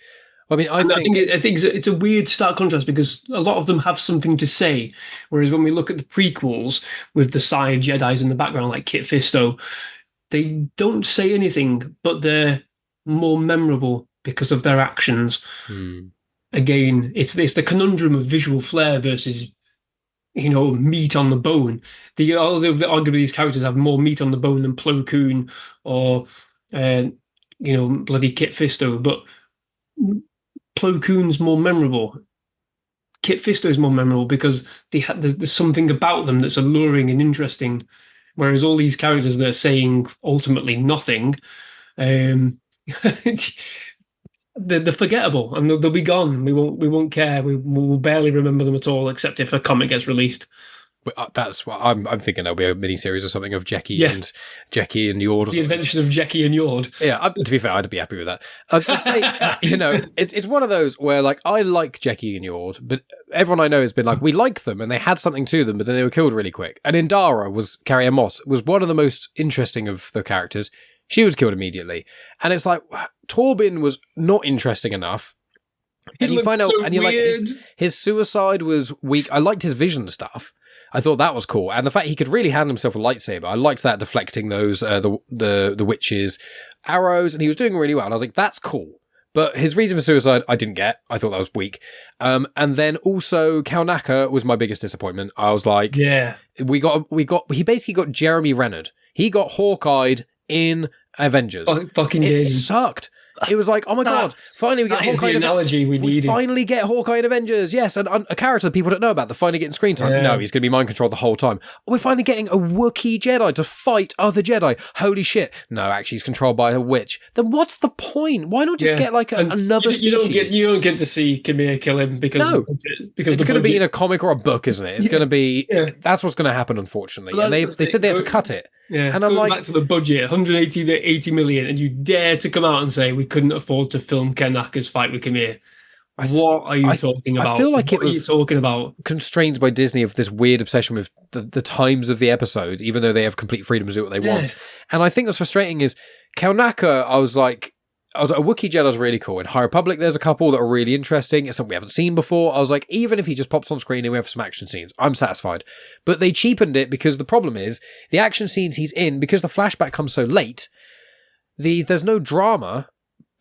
I mean, I think it's a weird stark contrast, because a lot of them have something to say, whereas when we look at the prequels with the side Jedis in the background, like Kit Fisto, they don't say anything, but they're more memorable because of their actions. Hmm. Again, it's the conundrum of visual flair versus, meat on the bone. Arguably these characters have more meat on the bone than Plo Koon or, bloody Kit Fisto, but Plo Koon's more memorable. Kit Fisto's more memorable because there's something about them that's alluring and interesting, whereas all these characters that are saying ultimately nothing, they're forgettable and they'll be gone. We won't care. We'll barely remember them at all, except if a comic gets released. That's what I'm thinking. There'll be a mini series or something of Jackie and Yord. Or the Adventures of Jackie and Yord. Yeah, to be fair, I'd be happy with that. I'd say, it's one of those where like I like Jackie and Yord, but everyone I know has been like, we like them and they had something to them, but then they were killed really quick. And Indara Carrie Moss was one of the most interesting of the characters. She was killed immediately, and it's like Torben was not interesting enough. And you find out, and you're like, his suicide was weak. I liked his vision stuff. I thought that was cool, and the fact he could really hand himself a lightsaber. I liked that, deflecting those the witches' arrows, and he was doing really well. And I was like, that's cool. But his reason for suicide, I didn't get. I thought that was weak. And then also Kalnaka was my biggest disappointment. I was like, yeah, he basically got Jeremy Renner. He got Hawkeyed in Avengers. It sucked. It was like, oh my god! Finally, we get Hawkeye. Analogy we finally get Hawkeye in Avengers. Yes, and a character that people don't know about. They're finally getting screen time. Yeah. No, he's going to be mind controlled the whole time. We're finally getting a Wookiee Jedi to fight other Jedi. Holy shit! No, actually, he's controlled by a witch. Then what's the point? Why not just get like another species? You don't get to see Qimir kill him because it's going to be in a comic or a book, isn't it? It's going to be. That's what's going to happen, unfortunately. And they said they had to cut it. Yeah, and I'm like, back to the budget, 180 million, and you dare to come out and say we couldn't afford to film Kalnaka's fight with Qimir. What are you talking about? I feel like what are you talking about? Constrained by Disney of this weird obsession with the times of the episodes, even though they have complete freedom to do what they want. And I think what's frustrating is Kalnaka, I was like, a Wookiee Jedi's really cool. In High Republic, there's a couple that are really interesting. It's something we haven't seen before. I was like, even if he just pops on screen and we have some action scenes, I'm satisfied. But they cheapened it because the problem is the action scenes he's in, because the flashback comes so late, there's no drama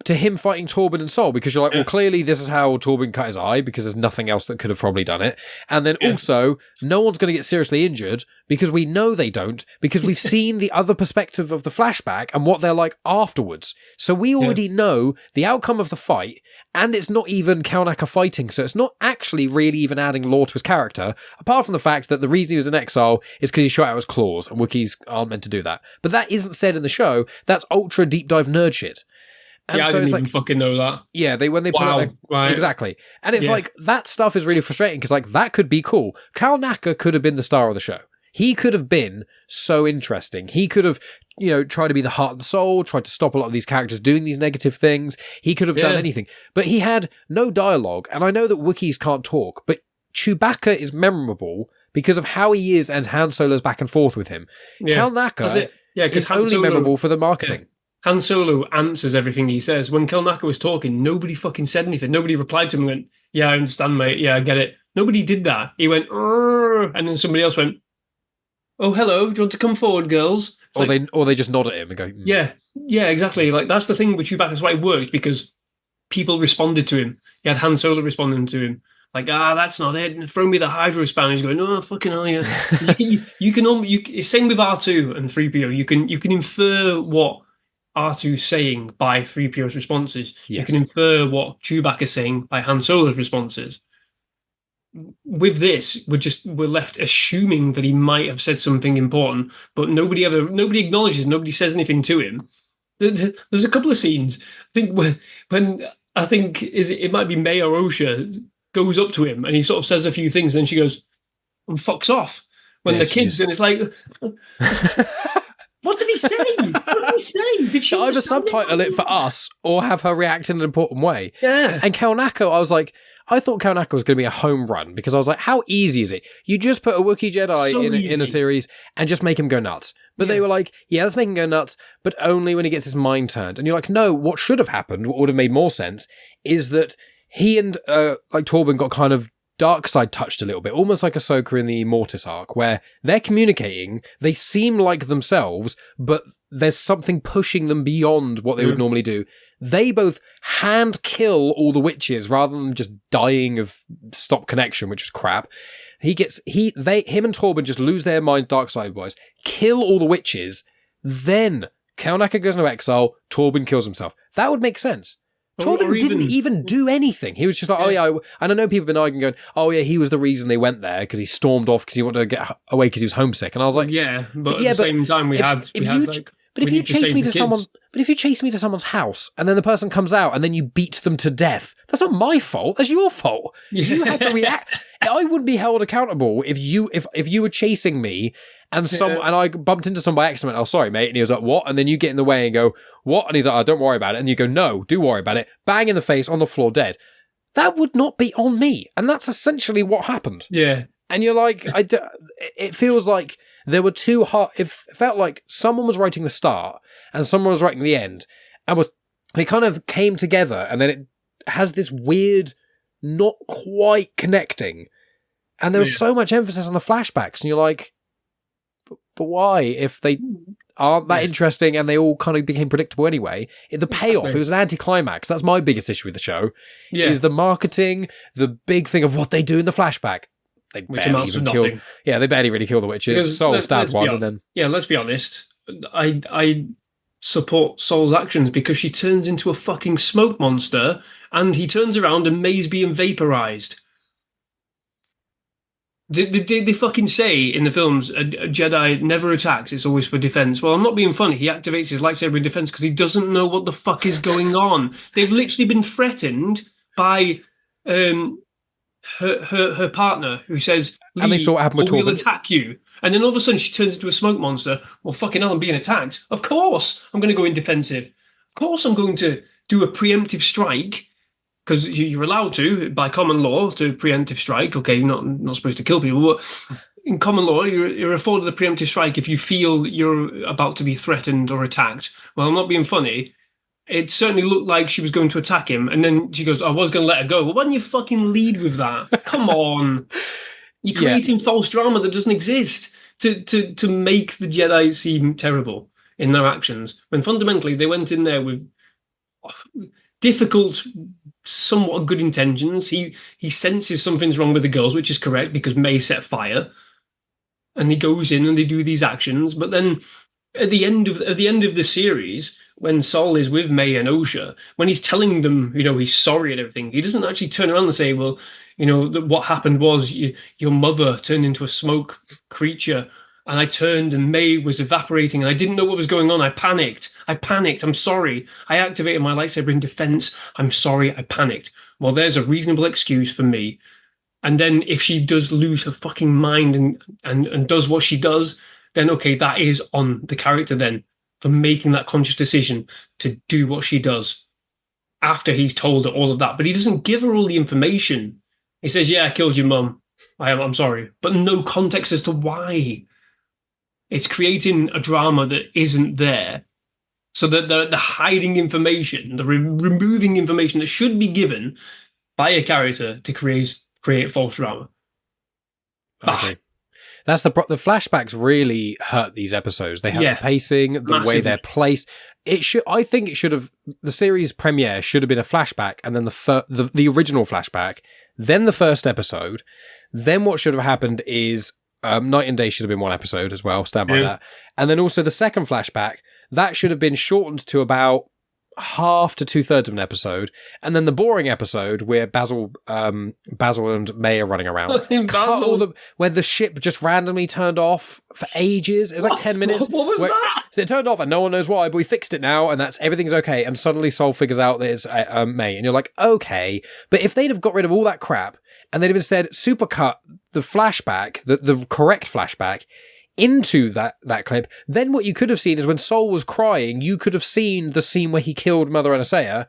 to him fighting Torben and Sol, because you're like, well, clearly this is how Torben cut his eye, because there's nothing else that could have probably done it. And then also, no one's going to get seriously injured, because we know they don't, because we've seen the other perspective of the flashback and what they're like afterwards. So we already know the outcome of the fight, and it's not even Kalnaka fighting, so it's not actually really even adding lore to his character, apart from the fact that the reason he was in exile is because he shot out his claws, and Wookiees aren't meant to do that. But that isn't said in the show. That's ultra deep dive nerd shit. And I didn't even fucking know that. Yeah, when they put out exactly. And it's like, that stuff is really frustrating, because like, that could be cool. Kalnaka could have been the star of the show. He could have been so interesting. He could have, tried to be the heart and soul, tried to stop a lot of these characters doing these negative things. He could have done anything. But he had no dialogue. And I know that Wookiees can't talk, but Chewbacca is memorable because of how he is and Han Solo's back and forth with him. Kalnaka is only memorable for the marketing. Han Solo answers everything he says. When Kalnaka was talking, nobody fucking said anything. Nobody replied to him and went, yeah, I understand, mate. Yeah, I get it. Nobody did that. He went, and then somebody else went, oh, hello. Do you want to come forward, girls? Or they just nod at him and go, Yeah, exactly. Like, that's the thing with Chewbacca. That's why it worked, because people responded to him. He had Han Solo responding to him. Like, that's not it. And throw me the Hydro span. He's going, oh, fucking hell, yeah. Same with R2 and 3PO. You can infer what R2's saying by 3PO's responses. Yes. You can infer what Chewbacca's saying by Han Solo's responses. With this, we're left assuming that he might have said something important, but nobody acknowledges, nobody says anything to him. There's a couple of scenes. I think when it might be Mae or Osha goes up to him and he sort of says a few things, and then she goes and fucks off when the kids, and it's like, what did he say? What did he say? Did she either subtitle it for us or have her react in an important way? Yeah. And Kalnaka, I thought Kalnaka was going to be a home run, because I was like, how easy is it? You just put a Wookiee Jedi in a series and just make him go nuts. But they were like, yeah, let's make him go nuts, but only when he gets his mind turned. And you're like, no, what should have happened, what would have made more sense, is that he and Torben got kind of dark side touched a little bit, almost like Ahsoka in the Mortis arc, where they're communicating, they seem like themselves, but there's something pushing them beyond what they would normally do. They both hand kill all the witches rather than just dying of stop connection, which is crap. Him and Torben just lose their mind dark side wise, kill all the witches, then Kelnacker goes into exile, Torben kills himself. That would make sense. Torben didn't even do anything. He was just like, and I know people have been arguing, going, oh yeah, he was the reason they went there because he stormed off because he wanted to get away because he was homesick. And I was like, but at the same time, if you chase me to someone's house and then the person comes out and then you beat them to death, that's not my fault. That's your fault. You have to react. I wouldn't be held accountable if you were chasing me and I bumped into someone by accident. Oh, sorry, mate. And he was like, what? And then you get in the way and go, what? And he's like, oh, don't worry about it. And you go, no, do worry about it. Bang in the face on the floor, dead. That would not be on me. And that's essentially what happened. Yeah. And you're like, it feels like there were two it felt like someone was writing the start and someone was writing the end, and they kind of came together, and then it has this weird, not quite connecting, and there was so much emphasis on the flashbacks, and you're like, but why? If they aren't that interesting and they all kind of became predictable anyway, the payoff, it was an anticlimax. That's my biggest issue with the show, is the marketing, the big thing of what they do in the flashback. They barely even kill. Yeah, they barely really kill the witches. Sol stabbed one, and then let's be honest. I support Sol's actions because she turns into a fucking smoke monster, and he turns around and Mae's being vaporized. They fucking say in the films a Jedi never attacks; it's always for defense. Well, I'm not being funny. He activates his lightsaber in defense because he doesn't know what the fuck is going on. They've literally been threatened by her partner, who says, and they saw what happened with Torben. We'll attack you. And then all of a sudden she turns into a smoke monster. Well, fucking hell, I'm being attacked. Of course I'm going to go in defensive. Of course I'm going to do a preemptive strike, because you're allowed to, by common law, to preemptive strike. Okay, you're not supposed to kill people, but in common law, you're afforded a preemptive strike if you feel you're about to be threatened or attacked. Well, I'm not being funny. It certainly looked like she was going to attack him, and then she goes, I was going to let her go. Well, why don't you fucking lead with that? Come on. You're creating false drama that doesn't exist to make the Jedi seem terrible in their actions, when fundamentally they went in there with difficult, somewhat good intentions. He senses something's wrong with the girls, which is correct, because Mae set fire, and he goes in and they do these actions. But then at the end of the series, when Sol is with Mae and Osha, when he's telling them, he's sorry and everything, he doesn't actually turn around and say, well, what happened was your mother turned into a smoke creature, and I turned and Mae was evaporating and I didn't know what was going on. I panicked. I'm sorry. I activated my lightsaber in defense. I'm sorry. I panicked. Well, there's a reasonable excuse for me. And then if she does lose her fucking mind and does what she does, then okay, that is on the character then, for making that conscious decision to do what she does after he's told her all of that. But he doesn't give her all the information. He says, yeah, I killed your mum. I'm sorry. But no context as to why. It's creating a drama that isn't there. So that the hiding information, the removing information that should be given by a character to create false drama. Okay. That's the flashbacks really hurt these episodes. They have the pacing, the way they're placed. I think it should have, the series premiere should have been a flashback, and then the original flashback, then the first episode. Then what should have happened is Night and Day should have been one episode as well. Stand by that. And then also the second flashback, that should have been shortened to about half to 2/3 of an episode, and then the boring episode where Bazil and Mae are running around, where the ship just randomly turned off for ages. It was like 10 minutes. What was that? It turned off and no one knows why, but we fixed it now, and everything's okay. And suddenly Sol figures out that it's Mae, and you're like, okay. But if they'd have got rid of all that crap and they'd have instead supercut the flashback, the correct flashback, into that clip, then what you could have seen is when Sol was crying, you could have seen the scene where he killed Mother Anastasia.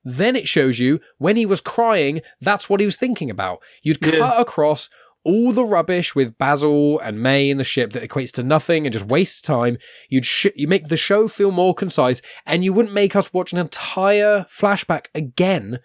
Then it shows you when he was crying, that's what he was thinking about. You'd cut across all the rubbish with Bazil and Mae in the ship that equates to nothing and just wastes time. You make the show feel more concise, and you wouldn't make us watch an entire flashback again,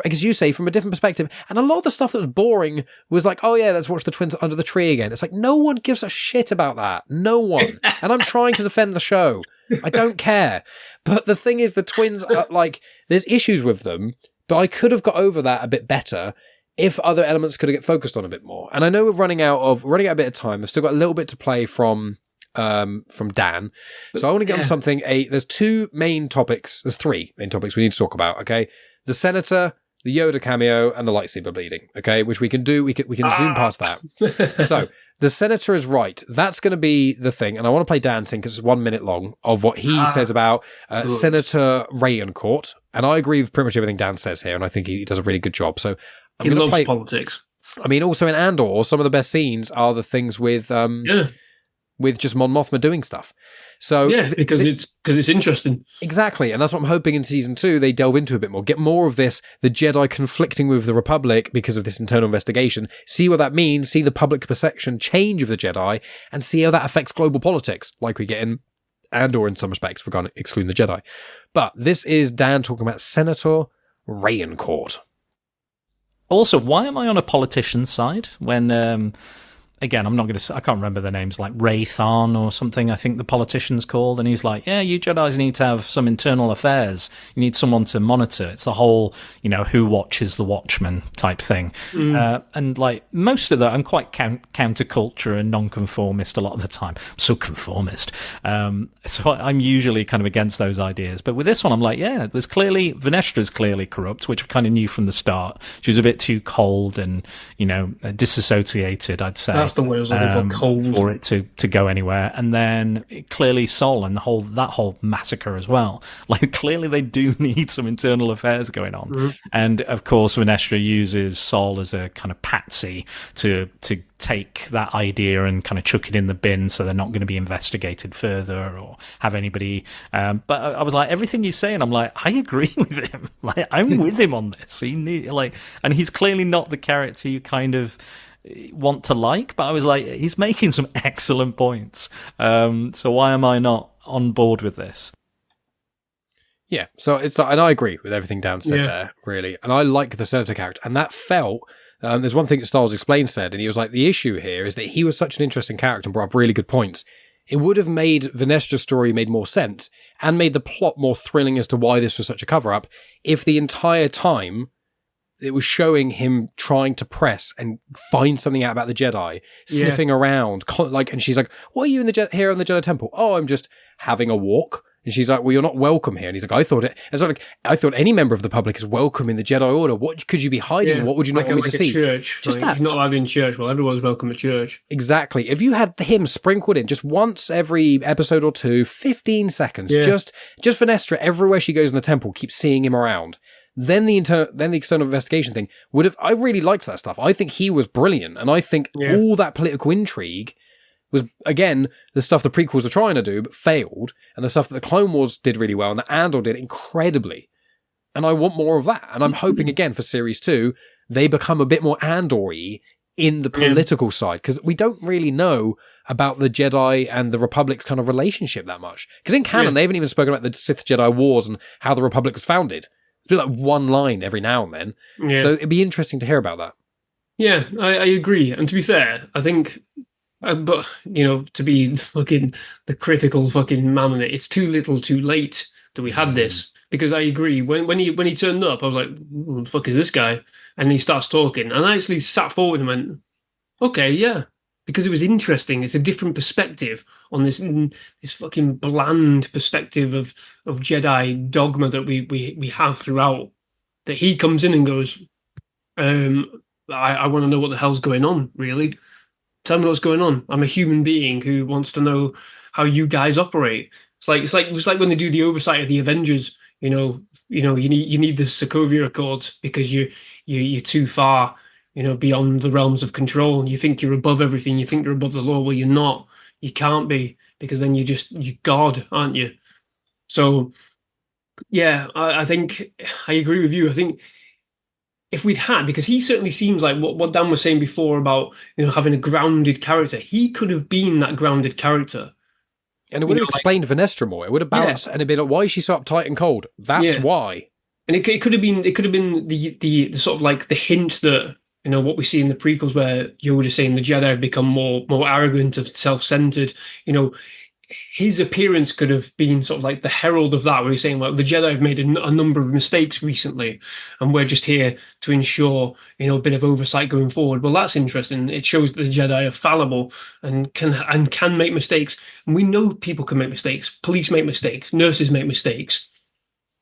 as you say, from a different perspective. And a lot of the stuff that was boring was like, oh yeah, let's watch the twins under the tree again. It's like, no one gives a shit about that. No one. And I'm trying to defend the show. I don't care. But the thing is, the twins are like, there's issues with them, but I could have got over that a bit better if other elements could get focused on a bit more. And I know we're running out a bit of time. I've still got a little bit to play from Dan. So I want to get on something. There's three main topics we need to talk about, okay? The Senator, the Yoda cameo, and the lightsaber bleeding, okay? Which we can do. We can zoom past that. So the Senator is right. That's going to be the thing. And I want to play Dan scene because it's 1 minute long of what he says about Senator Rayencourt. And I agree with pretty much everything Dan says here. And I think he does a really good job. So I'm he going to loves play politics. I mean, also in Andor, some of the best scenes are the things with just Mon Mothma doing stuff. So because it's interesting. Exactly, and that's what I'm hoping in season 2 they delve into a bit more. Get more of this, the Jedi conflicting with the Republic because of this internal investigation. See what that means, see the public perception change of the Jedi, and see how that affects global politics, like we get in Andor in some respects, excluding the Jedi. But this is Dan talking about Senator Rayencourt. Also, why am I on a politician's side when... Again, I can't remember their names, like Ray Tharn or something, I think the politician's called, and he's like, yeah, you Jedis need to have some internal affairs. You need someone to monitor. It's the whole, who watches the Watchmen type thing. And like most of that, I'm quite counterculture and nonconformist a lot of the time. I'm so conformist. So I'm usually kind of against those ideas. But with this one, I'm like, yeah, Vernestra's clearly corrupt, which I kind of knew from the start. She was a bit too cold and, disassociated, I'd say. That's the word I was looking for, cold. For it to go anywhere. And then clearly Sol and that whole massacre as well. Like clearly they do need some internal affairs going on. Mm-hmm. And of course Vernestra uses Sol as a kind of patsy to take that idea and kind of chuck it in the bin so they're not going to be investigated further or have anybody. But I was like, everything he's saying, I'm like, I agree with him. Like I'm with him on this. And he's clearly not the character you kind of want to like, but I was like, he's making some excellent points. So why am I not on board with this? Yeah, so and I agree with everything Dan said there, really. And I like the Senator character. And that felt, there's one thing that Styles Explained said, and he was like, the issue here is that he was such an interesting character and brought up really good points. It would have made Vernestra's story made more sense and made the plot more thrilling as to why this was such a cover-up if the entire time it was showing him trying to press and find something out about the Jedi, sniffing around, and she's like, "What are you here in the Jedi Temple?" "Oh, I'm just having a walk." And she's like, "Well, you're not welcome here." And he's like, "I thought it." It's like, "I thought any member of the public is welcome in the Jedi Order. What could you be hiding? Yeah, what would you not want me to see?" Church. Just that. You're not allowed in church. Well, everyone's welcome at church. Exactly. If you had him sprinkled in just once every episode or two, 15 seconds, just Vernestra everywhere she goes in the temple, keep seeing him around. Then the external investigation thing would have. I really liked that stuff. I think he was brilliant, and I think all that political intrigue was, again, the stuff the prequels are trying to do but failed, and the stuff that the Clone Wars did really well, and that Andor did incredibly. And I want more of that. And I'm hoping again for Series 2 they become a bit more Andor-y in the political side, because we don't really know about the Jedi and the Republic's kind of relationship that much. Because in canon they haven't even spoken about the Sith Jedi Wars and how the Republic was founded. It's been like one line every now and then. Yeah. So it'd be interesting to hear about that. Yeah, I agree. And to be fair, I think, but, to be fucking the critical fucking man on it, it's too little too late that we had this. Because I agree, when he turned up, I was like, who the fuck is this guy? And he starts talking. And I actually sat forward and went, okay, yeah. Because it was interesting. It's a different perspective on this fucking bland perspective of Jedi dogma that we have throughout. That he comes in and goes, I want to know what the hell's going on, really. Tell me what's going on. I'm a human being who wants to know how you guys operate. It's like when they do the oversight of the Avengers. You need the Sokovia Accords because you're too far, beyond the realms of control. You think you're above everything. You think you're above the law. Well, you're not. You can't be, because then you're God, aren't you? So, yeah, I think I agree with you. I think if we'd had, because he certainly seems like what Dan was saying before about having a grounded character, he could have been that grounded character. And it would have explained Vernestra more. It would have balanced, and it'd been like, why is she so uptight and cold? That's why. And it could have been the sort of like the hint that what we see in the prequels, where Yoda's saying the Jedi have become more arrogant and self-centered. his appearance could have been sort of like the herald of that, where he's saying, well, the Jedi have made a number of mistakes recently, and we're just here to ensure, a bit of oversight going forward. Well, that's interesting. It shows that the Jedi are fallible and can make mistakes. And we know people can make mistakes. Police make mistakes. Nurses make mistakes.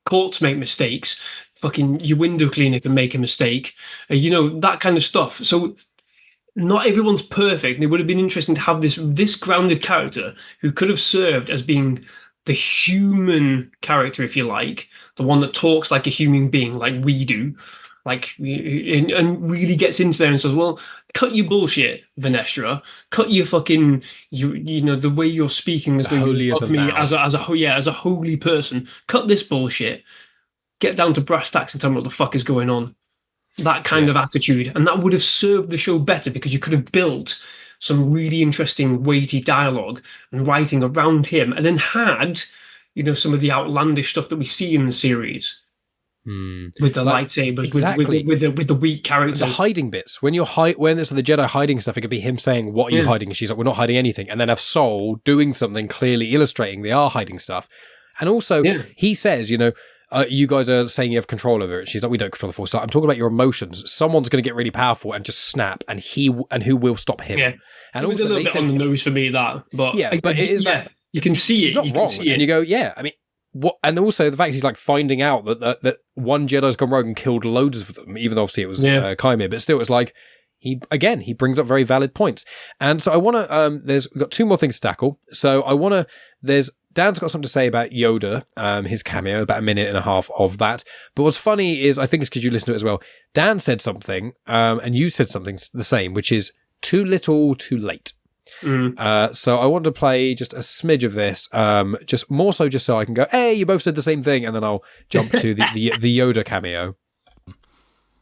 Courts make mistakes. Fucking your window cleaner can make a mistake. That kind of stuff. So not everyone's perfect. And it would have been interesting to have this grounded character who could have served as being the human character, if you like, the one that talks like a human being, like we do, and really gets into there and says, well, cut your bullshit, Vernestra. Cut your fucking, the way you're speaking as though you love me as a holy person. Cut this bullshit. Get down to brass tacks and tell me what the fuck is going on. That kind of attitude, and that would have served the show better, because you could have built some really interesting, weighty dialogue and writing around him, and then had, some of the outlandish stuff that we see in the series with the lightsabers, exactly. with the weak characters, the hiding bits. When when it's the Jedi hiding stuff, it could be him saying, "What are you hiding?" And she's like, "We're not hiding anything." And then have Sol doing something clearly illustrating they are hiding stuff, and also he says, you guys are saying you have control over it. She's like, we don't control the Force. So I'm talking about your emotions. Someone's going to get really powerful and just snap, and who will stop him? Yeah, and it was a little bit on the nose for me, that. But but it is that you can see it. It's not wrong, and you go, I mean, what? And also the fact he's like finding out that one Jedi's gone rogue and killed loads of them, even though obviously it was Qimir, but still, it's like he brings up very valid points. And so I want to. We've got two more things to tackle. So I want to. Dan's got something to say about Yoda, his cameo, about a minute and a half of that. But what's funny is, I think it's because you listened to it as well, Dan said something, and you said something the same, which is too little, too late. So I want to play just a smidge of this, just so I can go, hey, you both said the same thing, and then I'll jump to the Yoda cameo.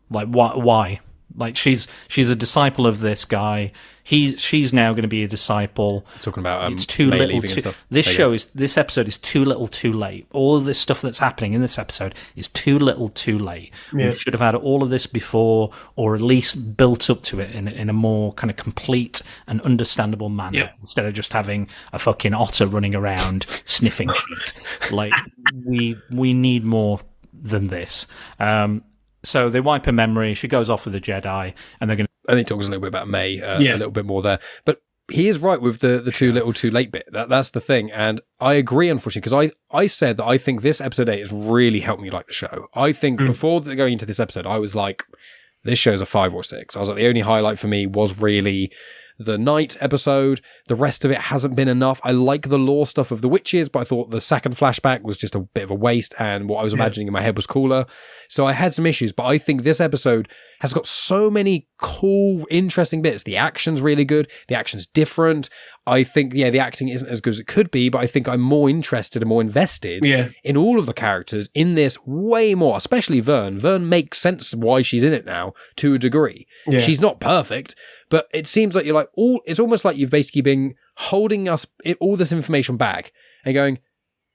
Like, why? Like, she's a disciple of this guy. She's now going to be a disciple. Talking about it's too May little. This episode is too little, too late. All of this stuff that's happening in this episode is too little, too late. Yeah. We should have had all of this before, or at least built up to it in a more kind of complete and understandable manner, instead of just having a fucking otter running around sniffing shit. Like, we need more than this. So they wipe her memory. She goes off with the Jedi, and they're going to. And he talks a little bit about May, a little bit more there. But he is right with the too little, too late bit. That's the thing. And I agree, unfortunately, because I said that I think this episode 8 has really helped me like the show. I think before going into this episode, I was like, this show's a 5 or 6. I was like, the only highlight for me was really the night episode. The rest of it hasn't been enough. I like the lore stuff of the witches, but I thought the second flashback was just a bit of a waste, and what I was imagining in my head was cooler. So I had some issues, but I think this episode has got so many cool, interesting bits. The action's really good. The action's different. I think, the acting isn't as good as it could be, but I think I'm more interested and more invested in all of the characters in this way more, especially Vern. Vern makes sense why she's in it now, to a degree. Yeah. She's not perfect, but it seems like you're like, it's almost like you've basically been holding us all this information back and going,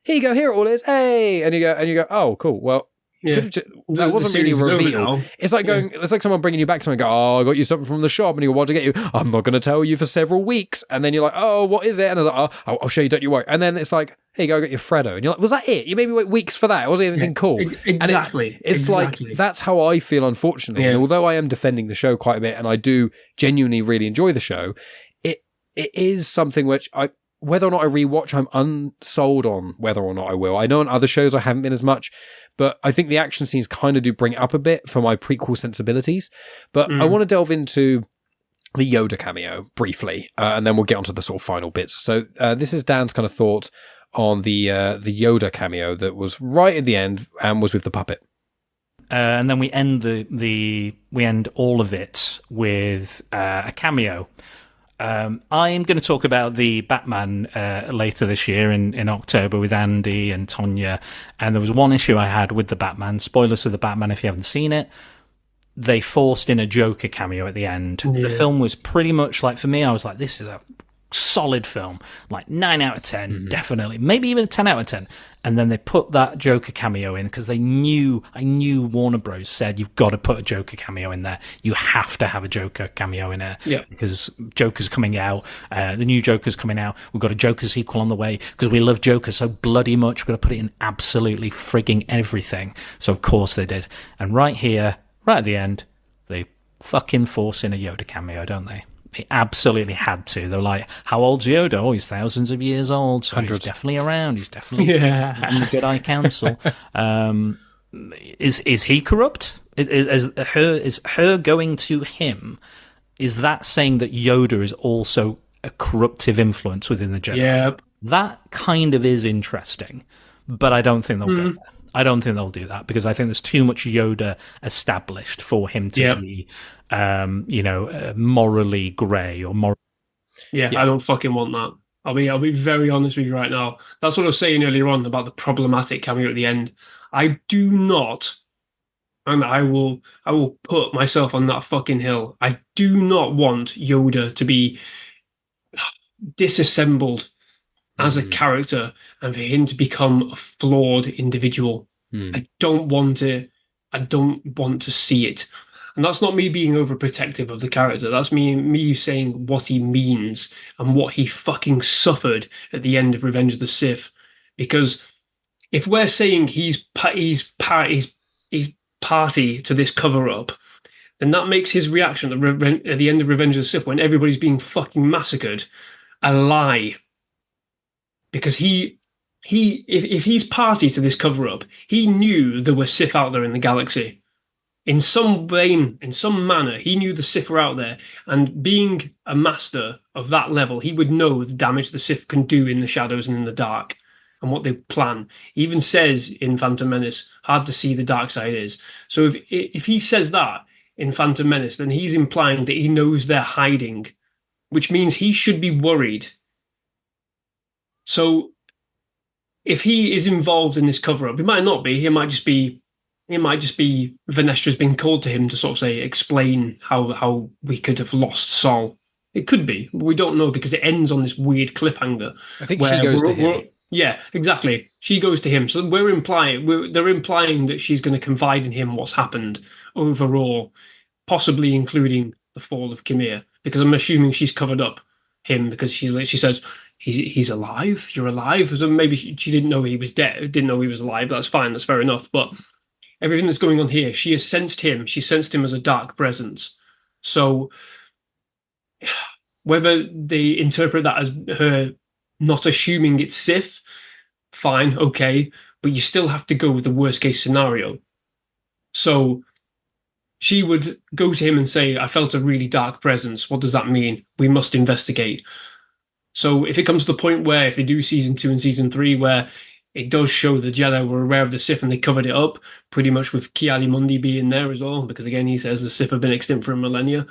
here you go, here it all is, hey, and you go, oh, cool, well, that wasn't really a reveal. It's like it's like someone bringing you back something. Go, oh, I got you something from the shop, and you go, what to get you? I'm not going to tell you for several weeks, and then you're like, oh, what is it? And I was like, oh, I'll show you. Don't you worry. And then it's like, here you go, I got your Freddo, and you're like, was that it? You made me wait weeks for that. It wasn't anything cool. Exactly. And it's like that's how I feel, unfortunately. And although I am defending the show quite a bit, and I do genuinely really enjoy the show, it is something which whether or not I rewatch, I'm unsold on whether or not I will. I know on other shows I haven't been as much, but I think the action scenes kind of do bring it up a bit for my prequel sensibilities. But I want to delve into the Yoda cameo briefly, and then we'll get onto the sort of final bits. So this is Dan's kind of thought on the Yoda cameo that was right at the end and was with the puppet. And then we end we end all of it with a cameo. I'm going to talk about the Batman later this year in October with Andy and Tonya, and there was one issue I had with the Batman. Spoilers for the Batman if you haven't seen it. They forced in a Joker cameo at the end. Yeah. The film was pretty much like, for me, I was like, this is a solid film, like 9 out of 10, definitely, maybe even a 10 out of 10. And then they put that Joker cameo in because I knew Warner Bros. Said you've got to put a Joker cameo in there. You have to have a Joker cameo in there because Joker's coming out. The new Joker's coming out. We've got a Joker sequel on the way because we love Joker so bloody much. We're going to put it in absolutely frigging everything. So of course they did. And right here, right at the end, they fucking force in a Yoda cameo, don't they? They absolutely had to. They're like, how old's Yoda? Oh, he's thousands of years old, so he's definitely around. He's definitely in the Jedi Council. Is he corrupt? Is her going to him? Is that saying that Yoda is also a corruptive influence within the Jedi? Yep. That kind of is interesting, but I don't think they'll go there. I don't think they'll do that because I think there's too much Yoda established for him to be, morally grey or moral. Yeah, I don't fucking want that. I'll be very honest with you right now. That's what I was saying earlier on about the problematic cameo at the end. I do not, and I will put myself on that fucking hill. I do not want Yoda to be disassembled as a character and for him to become a flawed individual. I don't want it. I don't want to see it. And that's not me being overprotective of the character. That's me saying what he means and what he fucking suffered at the end of Revenge of the Sith. Because if we're saying he's party to this cover-up, then that makes his reaction at the end of Revenge of the Sith when everybody's being fucking massacred a lie. Because if he's party to this cover-up, he knew there were Sith out there in the galaxy. In some vein, in some manner, he knew the Sith were out there. And being a master of that level, he would know the damage the Sith can do in the shadows and in the dark and what they plan. He even says in Phantom Menace, hard to see the dark side is. So if he says that in Phantom Menace, then he's implying that he knows they're hiding, which means he should be worried. So if he is involved in this cover-up, it might not be. It might just be Vernestra's been called to him to sort of say, explain how we could have lost Sol. It could be, but we don't know because it ends on this weird cliffhanger. I think she goes to him. Yeah, exactly. She goes to him. So they're implying that she's going to confide in him what's happened overall, possibly including the fall of Qimir, because I'm assuming she's covered up him because she says, he's alive. You're alive. So maybe she didn't know he was dead. Didn't know he was alive. That's fine. That's fair enough. But everything that's going on here, she has sensed him. She sensed him as a dark presence. So whether they interpret that as her not assuming it's Sith, fine, okay. But you still have to go with the worst case scenario. So she would go to him and say, I felt a really dark presence. What does that mean? We must investigate. So if it comes to the point where if they do season 2 and season 3 where it does show the Jedi were aware of the Sith and they covered it up, pretty much with Ki-Adi-Mundi being there as well, because again he says the Sith have been extinct for a millennia.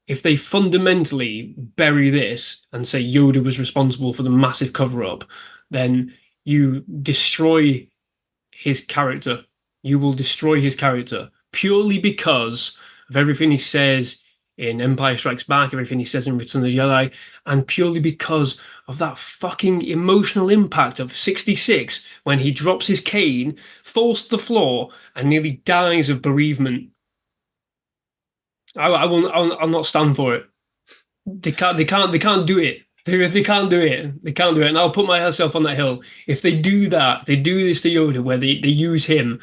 If they fundamentally bury this and say Yoda was responsible for the massive cover-up, then you destroy his character. You will destroy his character purely because of everything he says in Empire Strikes Back, everything he says in Return of the Jedi, and purely because of that fucking emotional impact of 66 when he drops his cane, falls to the floor, and nearly dies of bereavement. I'll not stand for it. They can't do it. They can't do it. They can't do it. And I'll put myself on that hill. If they do that, they do this to Yoda, where they use him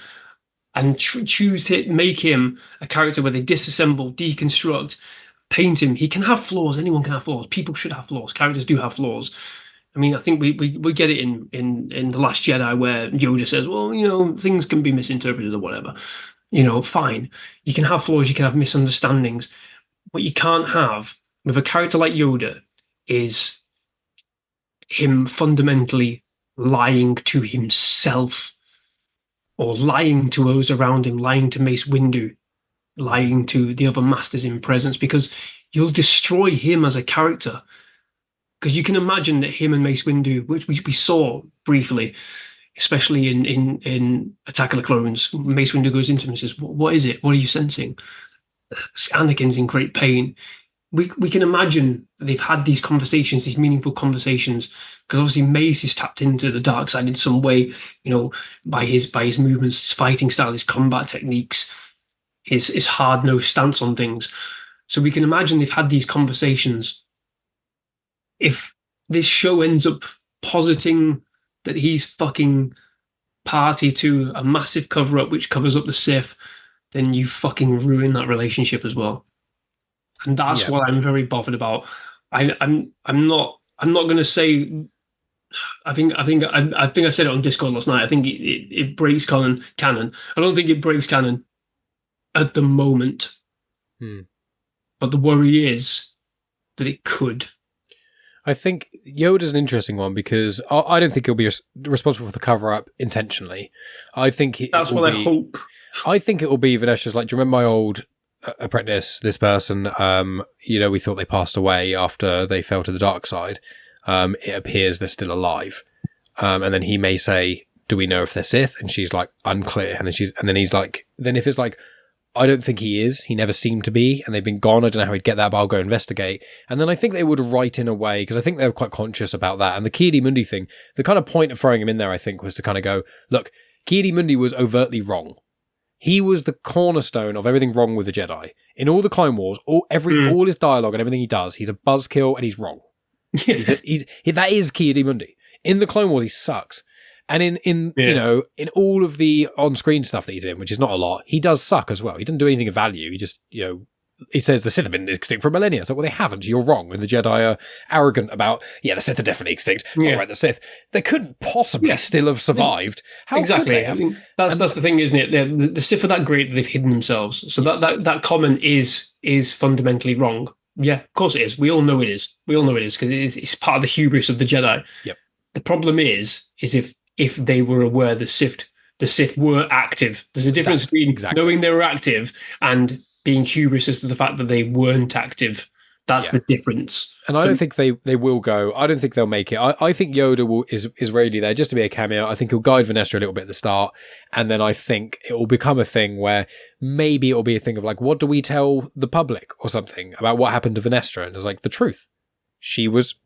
and choose to make him a character where they disassemble, deconstruct, paint him. He can have flaws. Anyone can have flaws. People should have flaws. Characters do have flaws. I mean, I think we get it in The Last Jedi where Yoda says, well, things can be misinterpreted or whatever. Fine. You can have flaws. You can have misunderstandings. What you can't have with a character like Yoda is him fundamentally lying to himself or lying to those around him, lying to Mace Windu, lying to the other masters in presence, because you'll destroy him as a character. Because you can imagine that him and Mace Windu, which we saw briefly, especially in Attack of the Clones, Mace Windu goes into him and says, what is it? What are you sensing? Anakin's in great pain. we can imagine that they've had these conversations, these meaningful conversations, because obviously Mace is tapped into the dark side in some way, by his movements, his fighting style, his combat techniques, his hard-nosed stance on things. So we can imagine they've had these conversations. If this show ends up positing that he's fucking party to a massive cover-up which covers up the Sith, then you fucking ruin that relationship as well. And that's what I'm very bothered about. I'm not going to say. I think I said it on Discord last night. I think it breaks canon. I don't think it breaks canon at the moment. But the worry is that it could. I think Yoda's an interesting one because I don't think he'll be responsible for the cover-up intentionally. I think that's what I hope. I think it will be Vernestra's like, do you remember my old apprentice, this person, we thought they passed away after they fell to the dark side. It appears they're still alive. And then he may say, do we know if they're Sith? And she's like, unclear. And then he's like, then if it's like, I don't think he is. He never seemed to be, and they've been gone. I don't know how he'd get that, but I'll go investigate. And then I think they would write in a way, because I think they were quite conscious about that. And the Ki-Adi-Mundi thing, the kind of point of throwing him in there, I think, was to kind of go, look, Ki-Adi-Mundi was overtly wrong. He was the cornerstone of everything wrong with the Jedi. In all the Clone Wars, all his dialogue and everything he does, he's a buzzkill and he's wrong. That is Ki-Adi-Mundi. In the Clone Wars, he sucks. And in all of the on-screen stuff that he's in, which is not a lot, he does suck as well. He doesn't do anything of value. He just, he says the Sith have been extinct for millennia. It's like, well, they haven't. You're wrong. And the Jedi are arrogant about, the Sith are definitely extinct. Yeah. All right, the Sith, they couldn't possibly still have survived. How exactly. could they have? I mean, that's the thing, isn't it? The Sith are that great that they've hidden themselves. So that comment is fundamentally wrong. Yeah, of course it is. We all know it is. Because it's part of the hubris of the Jedi. Yep. The problem is if they were aware the Sith were active. There's a difference between knowing they were active and being hubris as to the fact that they weren't active. That's the difference. And I don't think they will go. I don't think they'll make it. I think Yoda is really there just to be a cameo. I think he'll guide Vernestra a little bit at the start. And then I think it will become a thing where maybe it will be a thing of like, what do we tell the public or something about what happened to Vernestra? And it's like, the truth. She was,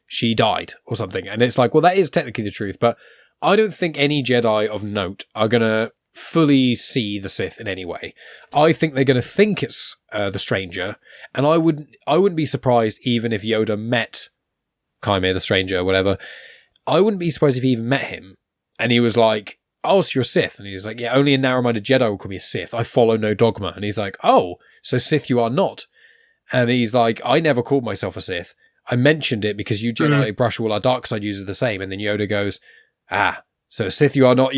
she died or something. And it's like, well, that is technically the truth, but I don't think any Jedi of note are going to fully see the Sith in any way. I think they're going to think it's the stranger, and I wouldn't be surprised even if Yoda met Qimir, the stranger, or whatever. I wouldn't be surprised if he even met him, and he was like, oh, so you're a Sith. And he's like, yeah, only a narrow-minded Jedi will call me a Sith. I follow no dogma. And he's like, oh, so Sith you are not. And he's like, I never called myself a Sith. I mentioned it because you generally brush all our dark side users the same. And then Yoda goes, so Sith you are not,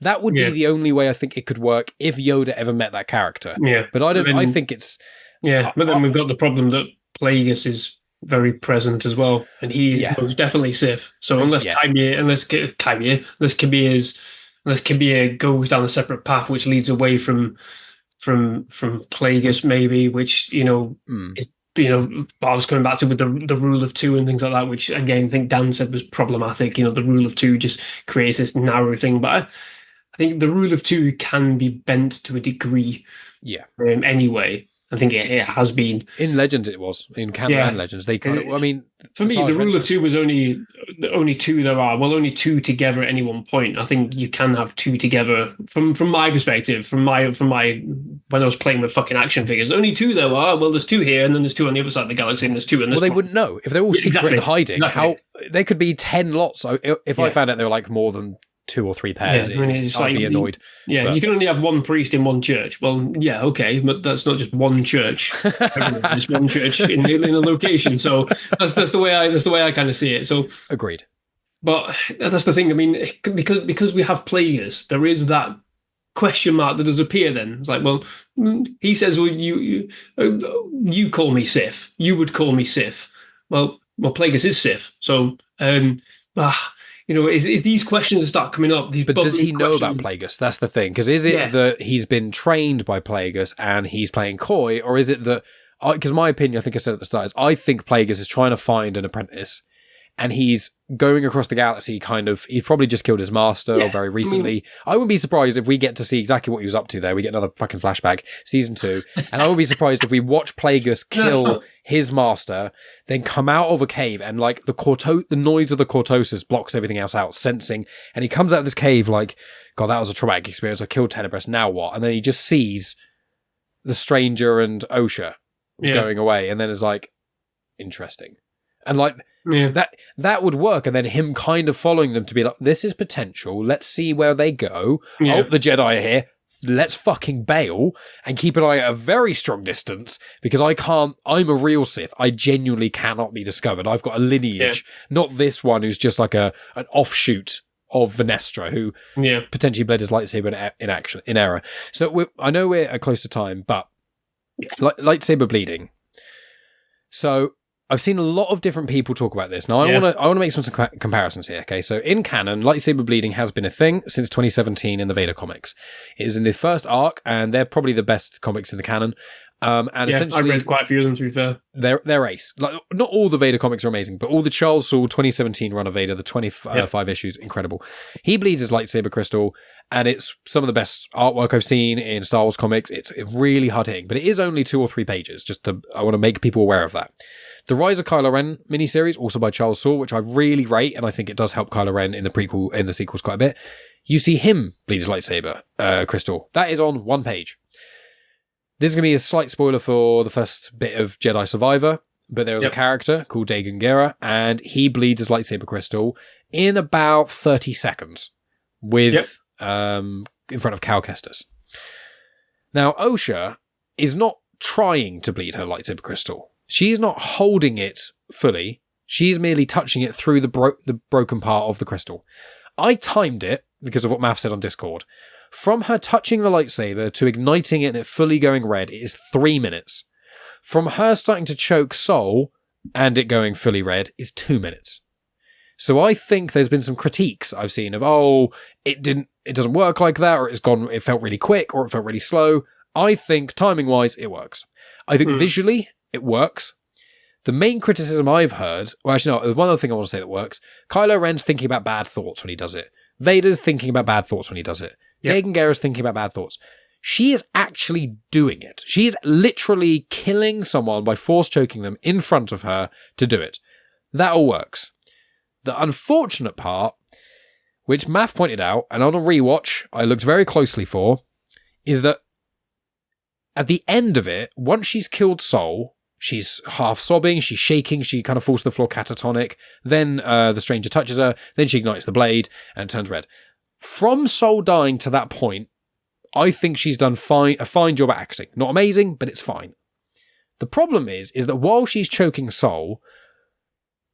that would be the only way I think it could work if Yoda ever met that character. Yeah. But I think it's... Yeah, but then we've got the problem that Plagueis is very present as well. And he is most definitely Sith. So unless Qimir goes down a separate path which leads away from Plagueis maybe, which, is, I was coming back to with the rule of two and things like that, which again I think Dan said was problematic. The rule of two just creates this narrow thing, but I think the rule of two can be bent to a degree. Yeah. Anyway, I think it has been in Legends. It was in canon and Legends. They kind of. I mean, for me, the rule of two was only two there are. Well, only two together at any one point. I think you can have two together from my perspective. From my when I was playing with fucking action figures, only two there are. Well, there's two here, and then there's two on the other side of the galaxy, and there's two. And they wouldn't know if they're all secret and hiding. Exactly. How there could be 10 lots. If I found out there were like more than 2 or 3 pairs, I'd be annoyed. Yeah, you can only have one priest in one church. Well, yeah, okay, but that's not just one church. It's one church in a location. So that's the way I kind of see it. So agreed. But that's the thing. I mean, because we have Plagueis, there is that question mark that does appear. Then it's like, well, he says, well, you call me Sith. You would call me Sith. Well, Plagueis is Sith. So, is these questions that start coming up? But does he know about Plagueis? That's the thing. Because is it that he's been trained by Plagueis and he's playing coy, or is it that? Because my opinion, I think I said at the start, is I think Plagueis is trying to find an apprentice, and he's going across the galaxy he's probably just killed his master or very recently. I wouldn't be surprised if we get to see exactly what he was up to there. We get another fucking flashback, season 2, and I wouldn't be surprised if we watch Plagueis kill his master, then come out of a cave and like the noise of the cortosis blocks everything else out, sensing, and he comes out of this cave like, God, that was a traumatic experience. I killed Tenebris, now what? And then he just sees the stranger and Osha going away, and then is like, interesting. And like that would work, and then him kind of following them to be like, this is potential, let's see where they go. Oh, the Jedi are here, let's fucking bail and keep an eye at a very strong distance, because I'm a real Sith, I genuinely cannot be discovered. I've got a lineage, not this one who's just like an offshoot of Vernestra, who potentially bled his lightsaber in error. So I know we're close to time, but lightsaber bleeding. So I've seen a lot of different people talk about this. Now, I want to make some comparisons here, okay? So in canon, lightsaber bleeding has been a thing since 2017 in the Vader comics. It is in the first arc, and they're probably the best comics in the canon. And essentially, I read quite a few of them, to be fair. They're ace. Like, not all the Vader comics are amazing, but all the Charles Soule 2017 run of Vader, the 25 issues, incredible. He bleeds his lightsaber crystal, and it's some of the best artwork I've seen in Star Wars comics. It's really hard hitting, but it is only 2 or 3 pages. I want to make people aware of that. The Rise of Kylo Ren miniseries, also by Charles Soule, which I really rate, and I think it does help Kylo Ren in the sequels quite a bit. You see him bleed his lightsaber crystal. That is on 1 page. This is going to be a slight spoiler for the first bit of Jedi Survivor, but there is a character called Dagan Gera, and he bleeds his lightsaber crystal in about 30 seconds with in front of Cal Kestis. Now, Osha is not trying to bleed her lightsaber crystal. She's not holding it fully. She's merely touching it through the broken part of the crystal. I timed it because of what Math said on Discord. From her touching the lightsaber to igniting it and it fully going red, it is 3 minutes. From her starting to choke Soul and it going fully red is 2 minutes. So I think there's been some critiques I've seen of, it doesn't work like that, or it felt really quick, or it felt really slow. I think timing wise, it works. I think visually, it works. The main criticism I've heard, well, actually, no, there's one other thing I want to say that works. Kylo Ren's thinking about bad thoughts when he does it. Vader's thinking about bad thoughts when he does it. Dagan Gera's thinking about bad thoughts. She is actually doing it. She is literally killing someone by force choking them in front of her to do it. That all works. The unfortunate part, which Math pointed out, and on a rewatch I looked very closely for, is that at the end of it, once she's killed Soul, she's half sobbing, she's shaking, she kind of falls to the floor catatonic, then the stranger touches her, then she ignites the blade and turns red. From Soul dying to that point, I think she's done a fine job at acting. Not amazing, but it's fine. The problem is that while she's choking Soul,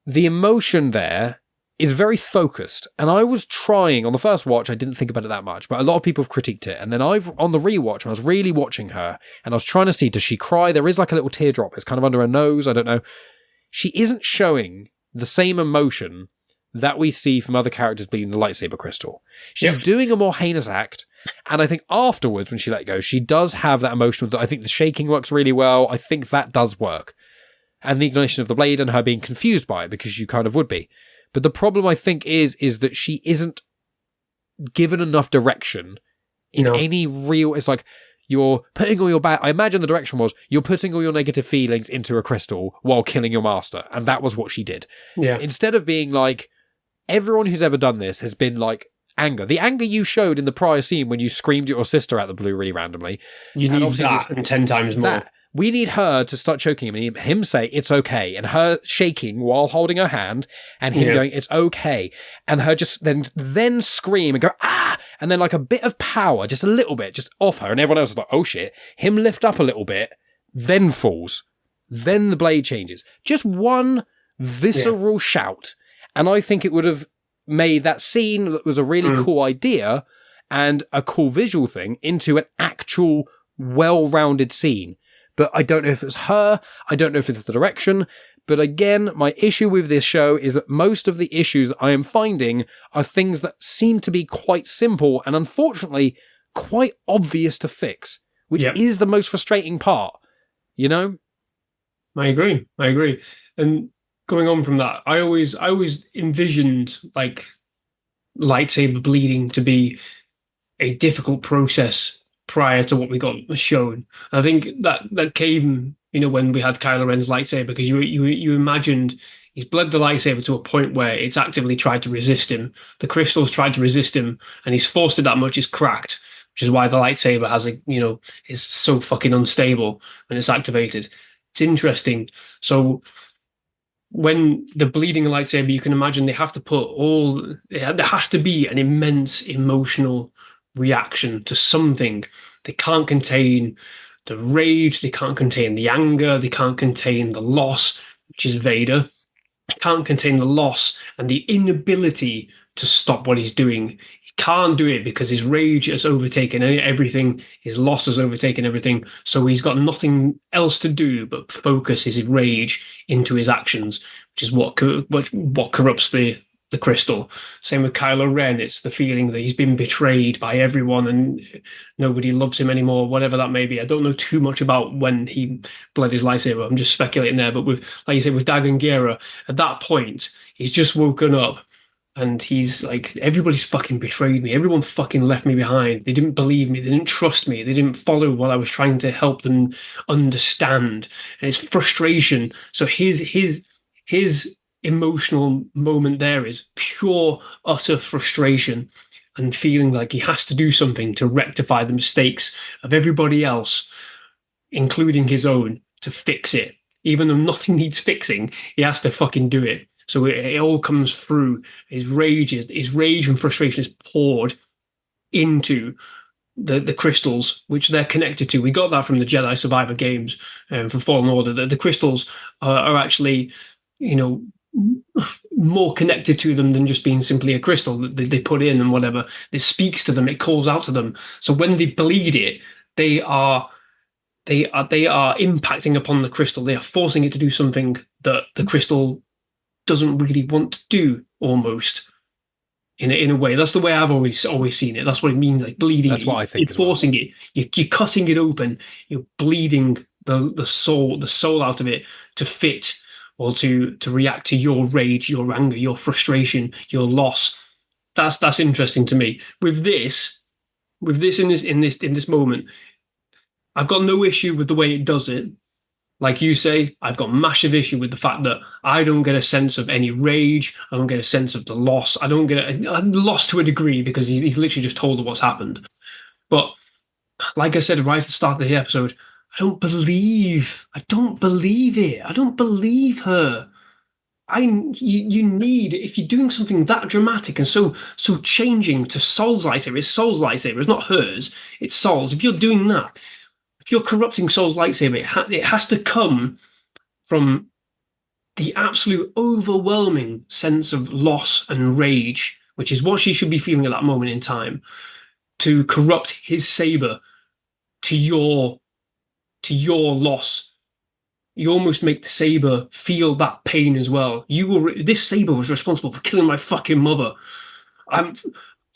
the emotion there is very focused. And I was trying, on the first watch, I didn't think about it that much, but a lot of people have critiqued it. And then on the rewatch, when I was really watching her, and I was trying to see, does she cry? There is like a little teardrop. It's kind of under her nose. I don't know. She isn't showing the same emotion that we see from other characters bleeding the lightsaber crystal. She's doing a more heinous act, and I think afterwards, when she let go, she does have that emotional. I think the shaking works really well. I think that does work. And the ignition of the blade and her being confused by it, because you kind of would be. But the problem, I think, is that she isn't given enough direction in any real... It's like, you're putting all your bad... I imagine the direction was, you're putting all your negative feelings into a crystal while killing your master. And that was what she did. Yeah. Instead of being like... Everyone who's ever done this has been like anger. The anger you showed in the prior scene when you screamed at your sister out the blue really randomly. You need that and 10 times more. We need her to start choking him and him say, it's okay. And her shaking while holding her hand and him going, it's okay. And her just then scream and go, ah! And then like a bit of power, just a little bit, just off her. And everyone else is like, oh shit. Him lift up a little bit, then falls. Then the blade changes. Just one visceral shout. And I think it would have made that scene that was a really cool idea and a cool visual thing into an actual well-rounded scene. But I don't know if it's her. I don't know if it's the direction. But again, my issue with this show is that most of the issues that I am finding are things that seem to be quite simple and unfortunately quite obvious to fix, which is the most frustrating part, you know? I agree. And going on from that, I always envisioned like lightsaber bleeding to be a difficult process prior to what we got shown. I think that came, when we had Kylo Ren's lightsaber, because you imagined he's bled the lightsaber to a point where it's actively tried to resist him. The crystals tried to resist him, and he's forced it that much, it's cracked, which is why the lightsaber is so fucking unstable when it's activated. It's interesting. So when the bleeding lightsaber, you can imagine they have to there has to be an immense emotional reaction to something. They can't contain the rage, they can't contain the anger, they can't contain the loss, which is Vader. They can't contain the loss and the inability to stop what he's doing. He can't do it because his rage has overtaken everything, his loss has overtaken everything, so he's got nothing else to do but focus his rage into his actions, which is what corrupts the crystal. Same with Kylo Ren. It's the feeling that he's been betrayed by everyone and nobody loves him anymore, whatever that may be. I don't know too much about when he bled his lightsaber. I'm just speculating there. But like you said, with Dagan Gera, at that point, he's just woken up and he's like, everybody's fucking betrayed me. Everyone fucking left me behind. They didn't believe me. They didn't trust me. They didn't follow what I was trying to help them understand. And it's frustration. So his emotional moment there is pure, utter frustration and feeling like he has to do something to rectify the mistakes of everybody else, including his own, to fix it. Even though nothing needs fixing, he has to fucking do it. So it all comes through. His rage and frustration is poured into the crystals, which they're connected to. We got that from the Jedi Survivor games for Fallen Order. The crystals are actually, more connected to them than just being simply a crystal that they put in and whatever. It speaks to them. It calls out to them. So when they bleed it, they are impacting upon the crystal. They are forcing it to do something that the crystal doesn't really want to do, almost. In a way, that's the way I've always seen it. That's what it means, like bleeding. That's what I think. You're forcing it. You're cutting it open. You're bleeding the soul out of it to fit, or to react to your rage, your anger, your frustration, your loss. That's interesting to me. With this in this moment, I've got no issue with the way it does it. Like you say, I've got massive issue with the fact that I don't get a sense of any rage. I don't get a sense of the loss. I don't get I'm lost to a degree because he's literally just told her what's happened. But like I said right at the start of the episode, I don't believe it. I don't believe her. You need, if you're doing something that dramatic and so changing to Sol's lightsaber, it's Sol's lightsaber, it's not hers, it's Sol's. If you're doing that, if you're corrupting Sol's lightsaber, it has to come from the absolute overwhelming sense of loss and rage, which is what she should be feeling at that moment in time, to corrupt his saber to your loss. You almost make the saber feel that pain as well. This saber was responsible for killing my fucking mother.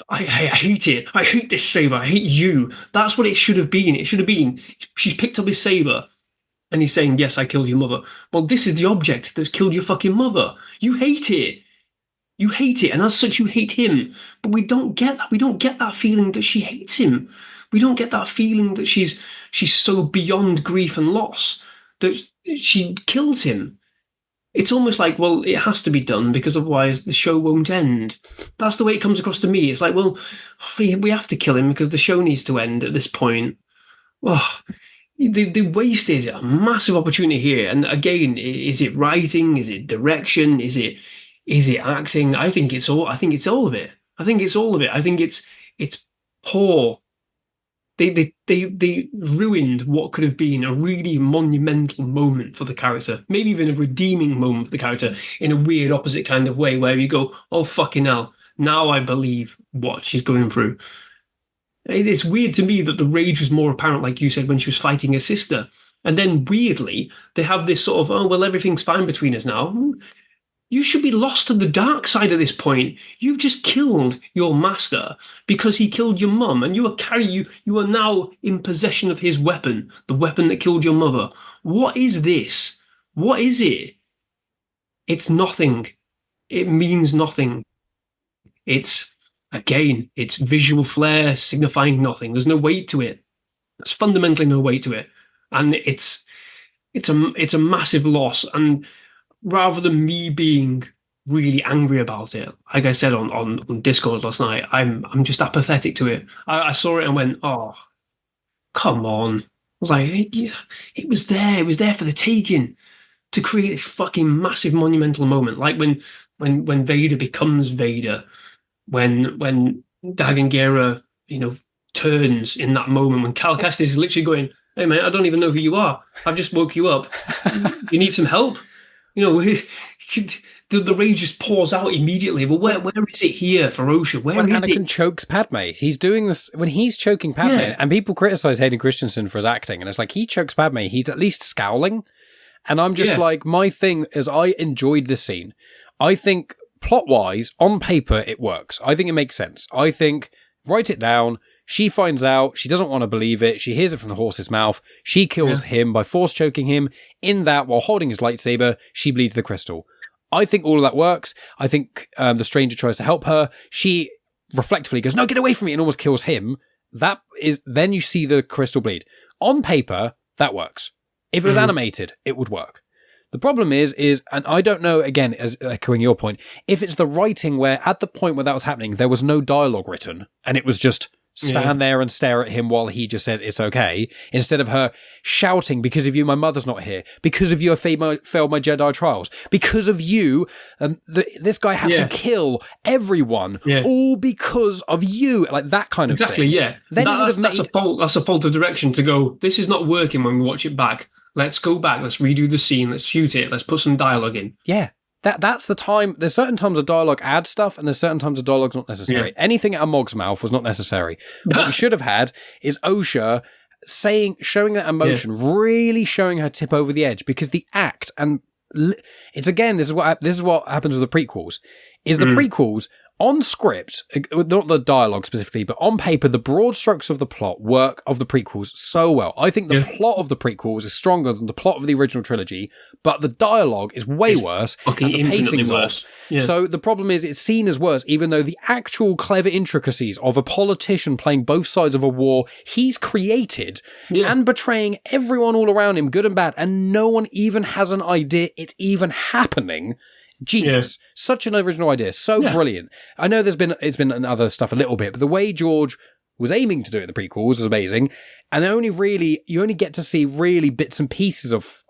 I hate it. I hate this saber. I hate you. That's what it should have been. It should have been, she's picked up his saber and he's saying, yes, I killed your mother. Well, this is the object that's killed your fucking mother. You hate it. You hate it. And as such, you hate him. But we don't get that. We don't get that feeling that she hates him. We don't get that feeling that she's so beyond grief and loss that she kills him. It's almost like, well, it has to be done because otherwise the show won't end. That's the way it comes across to me. It's like, well, we have to kill him because the show needs to end at this point. Oh, they wasted a massive opportunity here. And again, is it writing? Is it direction? Is it acting? I think it's all of it. I think it's poor. They ruined what could have been a really monumental moment for the character, maybe even a redeeming moment for the character in a weird opposite kind of way where you go, oh, fucking hell, now I believe what she's going through. It's weird to me that the rage was more apparent, like you said, when she was fighting her sister. And then weirdly, they have this sort of, oh, well, everything's fine between us now. You should be lost to the dark side at this point. You've just killed your master because he killed your mum, and you are now in possession of his weapon, the weapon that killed your mother. What is this? What is it? it's nothing. It means nothing. It's visual flair signifying nothing. There's no weight to it. There's fundamentally no weight to it, and it's a massive loss. And rather than me being really angry about it, like I said on Discord last night, I'm just apathetic to it. I saw it and went, oh, come on. I was like, it was there. It was there for the taking to create this fucking massive monumental moment. Like when Vader becomes Vader, when Dagan Gera, turns in that moment, when Cal Kestis is literally going, hey man, I don't even know who you are. I've just woke you up. You need some help? The rage just pours out immediately. Well, where is it here for Osha? When Anakin chokes Padme, he's doing this when he's choking Padme, and people criticize Hayden Christensen for his acting, and it's like he chokes Padme, he's at least scowling. And I'm just like, my thing is, I enjoyed this scene. I think plot-wise, on paper, it works. I think it makes sense. I think, write it down. She finds out. She doesn't want to believe it. She hears it from the horse's mouth. She kills him by force choking him. In that, while holding his lightsaber, she bleeds the crystal. I think all of that works. I think the stranger tries to help her. She reflectively goes, no, get away from me, and almost kills him. Then you see the crystal bleed. On paper, that works. If it was animated, it would work. The problem is, and I don't know, again, as echoing your point, if it's the writing where at the point where that was happening, there was no dialogue written, and it was just stand there and stare at him while he just says it's okay, instead of her shouting, because of you, my mother's not here, because of you, I failed my Jedi trials, because of you, this guy had to kill everyone, all because of you, like that kind of thing. Exactly, yeah. Then that's a fault of direction to go, this is not working when we watch it back. Let's go back, let's redo the scene, let's shoot it, let's put some dialogue in. Yeah. That's the time. There's certain times of dialogue add stuff, and there's certain times of dialogue's not necessary. Yeah. Anything at a Mog's mouth was not necessary. What we should have had is Osha showing that emotion, really showing her tip over the edge, because the act, and it's again, this is what happens with the prequels, is the prequels on script, not the dialogue specifically, but on paper, the broad strokes of the plot work of the prequels so well. I think the plot of the prequels is stronger than the plot of the original trilogy, but the dialogue is way worse, and the pacing's off. Yeah. So the problem is, it's seen as worse, even though the actual clever intricacies of a politician playing both sides of a war he's created and betraying everyone all around him, good and bad, and no one even has an idea it's even happening. Genius. Such an original idea. So brilliant. I know it's been in other stuff a little bit, but the way George was aiming to do it in the prequels was amazing. And you only get to see really bits and pieces of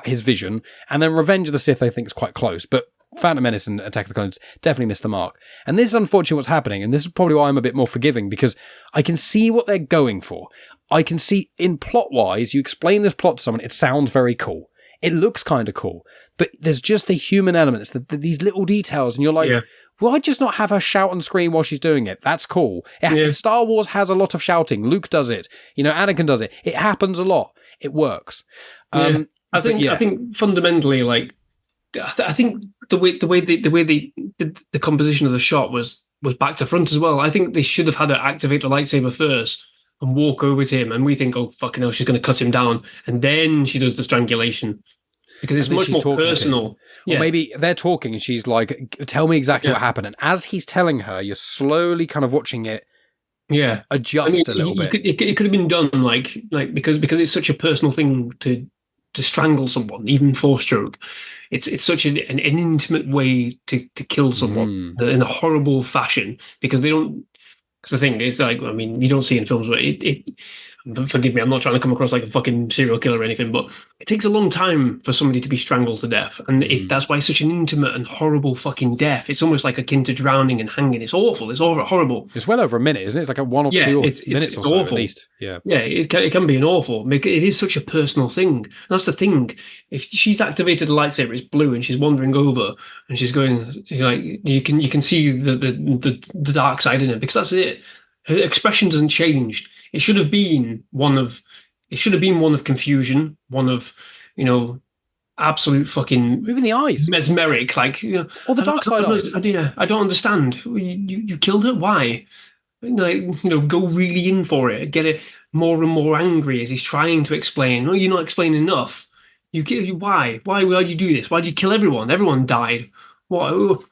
his vision. And then Revenge of the Sith, I think, is quite close. But Phantom Menace and Attack of the Clones definitely missed the mark. And this is unfortunately what's happening. And this is probably why I'm a bit more forgiving, because I can see what they're going for. I can see, in plot-wise, you explain this plot to someone, it sounds very cool. It looks kind of cool, but there's just the human elements, these little details, and you're like, why just not have her shout and scream while she's doing it? That's cool. Star Wars has a lot of shouting. Luke does it. Anakin does it. It happens a lot. It works. I think fundamentally, like, I think the way the composition of the shot was back to front as well. I think they should have had her activate the lightsaber first and walk over to him, and we think, oh, fucking hell, she's going to cut him down. And then she does the strangulation. Because it's much more personal. Or maybe they're talking and she's like, tell me exactly what happened. And as he's telling her, you're slowly kind of watching it adjust a little bit. It could have been done because it's such a personal thing to strangle someone, even force choke. It's such an intimate way to kill someone in a horrible fashion, because they don't. Because the thing is, like, I mean, you don't see in films, but forgive me, I'm not trying to come across like a fucking serial killer or anything, but it takes a long time for somebody to be strangled to death. And that's why it's such an intimate and horrible fucking death. It's almost like akin to drowning and hanging. It's awful. It's horrible. It's well over a minute, isn't it? It's like a 1 or 2 minutes or so, awful. At least. Yeah. Yeah, it can be an awful. It is such a personal thing. And that's the thing. If she's activated the lightsaber, it's blue, and she's wandering over, and she's going, like, you can see the dark side in it, because that's it. Her expression doesn't change. It should have been one of confusion, one of, absolute fucking, even the eyes, mesmeric, like, or the dark side eyes. I don't understand. You killed her. Why? Like, go really in for it. Get it more and more angry as he's trying to explain. No, you're not explaining enough. Why? Why'd you do this? Why'd you kill everyone? Everyone died. What?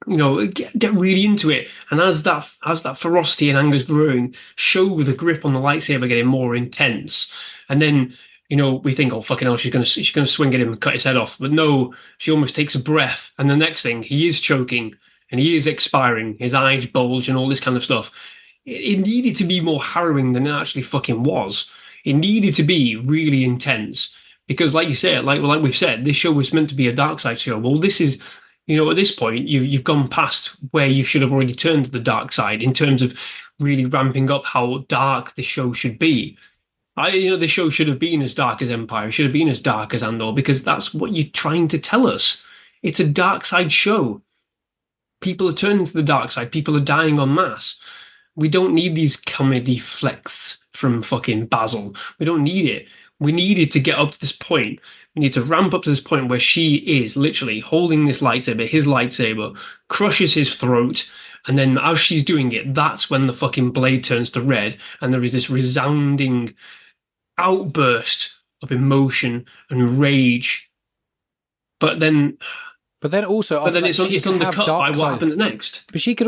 Get really into it. And as that ferocity and anger's growing, show the grip on the lightsaber getting more intense. And then, we think, oh fucking hell, she's gonna swing at him and cut his head off. But no, she almost takes a breath, and the next thing, he is choking and he is expiring. His eyes bulge and all this kind of stuff. It needed to be more harrowing than it actually fucking was. It needed to be really intense. Because like you said, like we've said, this show was meant to be a dark side show. Well, this is, at this point, you've gone past where you should have already turned to the dark side in terms of really ramping up how dark the show should be. The show should have been as dark as Empire, should have been as dark as Andor, because that's what you're trying to tell us. It's a dark side show. People are turning to the dark side. People are dying en masse. We don't need these comedy flicks from fucking Bazil. We don't need it. We needed to get up to this point. We need to ramp up to this point where she is literally holding this lightsaber, his lightsaber, crushes his throat, and then as she's doing it, that's when the fucking blade turns to red, and there is this resounding outburst of emotion and rage. But then also, it's undercut by what happens next. But she could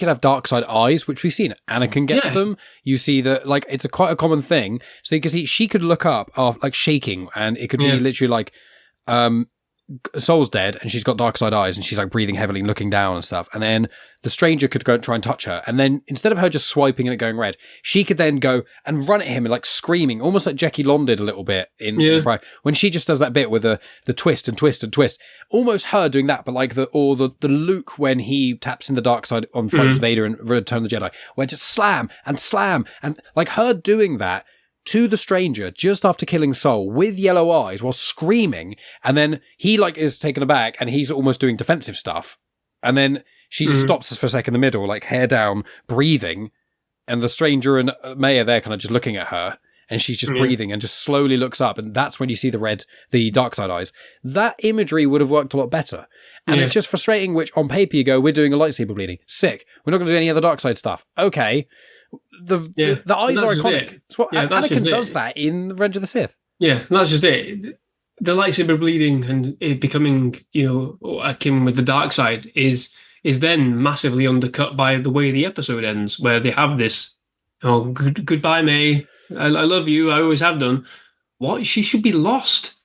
have dark side eyes, which we've seen. Anakin gets them. You see that, like, it's quite a common thing. So you can see she could look up, like shaking, and it could be literally like, Soul's dead, and she's got dark side eyes, and she's like breathing heavily, looking down and stuff. And then the stranger could go and try and touch her, and then instead of her just swiping and it going red, she could then go and run at him and like screaming, almost like Jackie Lon did a little bit in when she just does that bit with the twist and twist and twist, almost her doing that, but like the Luke when he taps in the dark side on fights Vader and Return of the Jedi, where just slam and like her doing that to the stranger just after killing Soul with yellow eyes while screaming, and then he like is taken aback and he's almost doing defensive stuff, and then she just stops for a second in the middle, like hair down, breathing, and the stranger and Mae are there kind of just looking at her, and she's just breathing and just slowly looks up, and that's when you see the dark side eyes. That imagery would have worked a lot better, and it's just frustrating, which on paper you go, we're doing a lightsaber bleeding, sick, we're not going to do any other dark side stuff, okay. The eyes are iconic. It's what Anakin does that in Revenge of the Sith. Yeah, that's just it. The lightsaber bleeding and it becoming, akin with the dark side is then massively undercut by the way the episode ends, where they have this, goodbye, Mae. I love you. I always have done. What? She should be lost.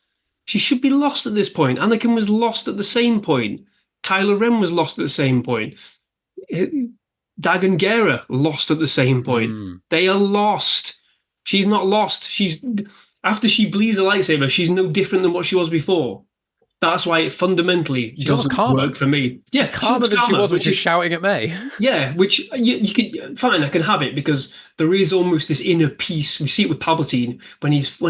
She should be lost at this point. Anakin was lost at the same point. Kylo Ren was lost at the same point. Dagon Gera lost at the same point. They are lost. She's not lost. After she bleeds a lightsaber, she's no different than what she was before. That's why it fundamentally doesn't work for me. Yeah, she's calmer than she was when she was shouting at Mae. Yeah, which you could fine. I can have it because there is almost this inner peace. We see it with Palpatine when he's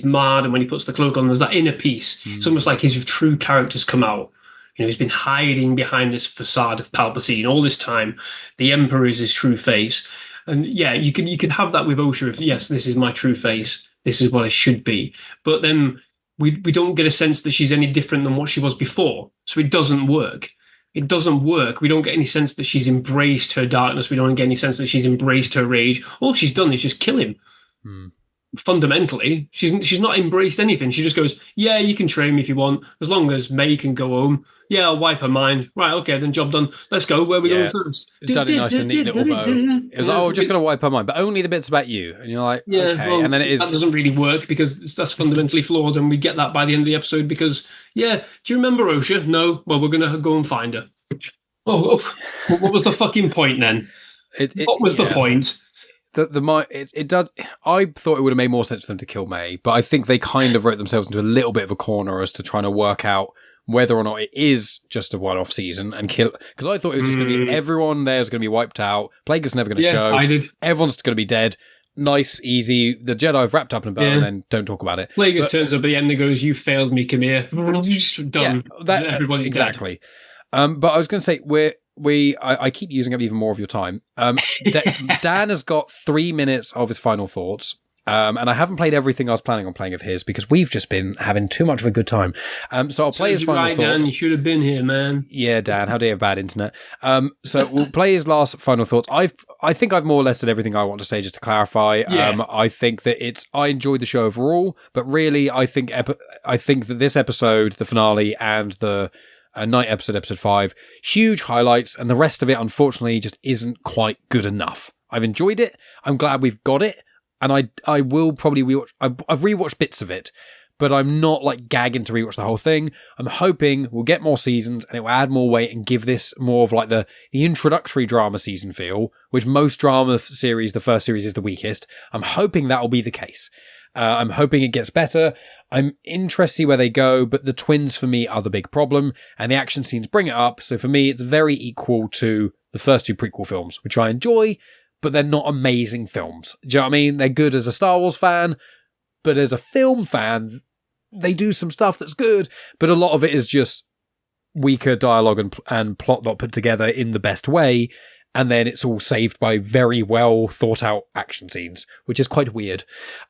mad and when he puts the cloak on. There's that inner peace. It's almost like his true character's come out. He's been hiding behind this facade of Palpatine all this time. The Emperor is his true face. And yeah, you can have that with Osha if, yes, this is my true face. This is what I should be. But then we don't get a sense that she's any different than what she was before. So it doesn't work. It doesn't work. We don't get any sense that she's embraced her darkness. We don't get any sense that she's embraced her rage. All she's done is just kill him. Fundamentally, she's not embraced anything. She just goes, yeah, you can train me if you want, as long as Mae can go home. Yeah, I'll wipe her mind. Right, okay, then job done. Let's go. Where are we going first? It's done a nice and neat little bow. It was like, we're just going to wipe her mind, but only the bits about you. And you're like, okay. Well, and then that doesn't really work because that's fundamentally flawed, and we get that by the end of the episode because, do you remember Osha? No? Well, we're going to go and find her. What was the fucking point then? What was the point? It does. I thought it would have made more sense for them to kill Mae, but I think they kind of wrote themselves into a little bit of a corner as to trying to work out whether or not it is just a one-off season and kill. Because I thought it was just going to be everyone there is going to be wiped out. Plagueis never going to show. I did. Everyone's going to be dead. Nice, easy. The Jedi have wrapped up in a bow and then don't talk about it. Plagueis turns up at the end and goes, "You failed me, Qimir." You're just done. Yeah, everybody's exactly. Dead. But I was going to say I keep using up even more of your time. Dan has got 3 minutes of his final thoughts. And I haven't played everything I was planning on playing of his because we've just been having too much of a good time. So I'll play his final thoughts. Dan, you should have been here, man. Yeah, Dan, how dare you have bad internet? So we'll play his last final thoughts. I think I've more or less said everything I want to say, just to clarify. Yeah. I think that I enjoyed the show overall, but really I think that this episode, the finale, and the night episode 5, huge highlights, and the rest of it, unfortunately, just isn't quite good enough. I've enjoyed it. I'm glad we've got it. And I will probably rewatch. I've rewatched bits of it, but I'm not like gagging to rewatch the whole thing. I'm hoping we'll get more seasons and it will add more weight and give this more of like the introductory drama season feel, which most drama series, the first series is the weakest. I'm hoping that will be the case. I'm hoping it gets better. I'm interested to see where they go, but the twins for me are the big problem, and the action scenes bring it up. So for me, it's very equal to the first 2 prequel films, which I enjoy, but they're not amazing films. Do you know what I mean? They're good as a Star Wars fan, but as a film fan, they do some stuff that's good, but a lot of it is just weaker dialogue and plot not put together in the best way, and then it's all saved by very well thought out action scenes, which is quite weird.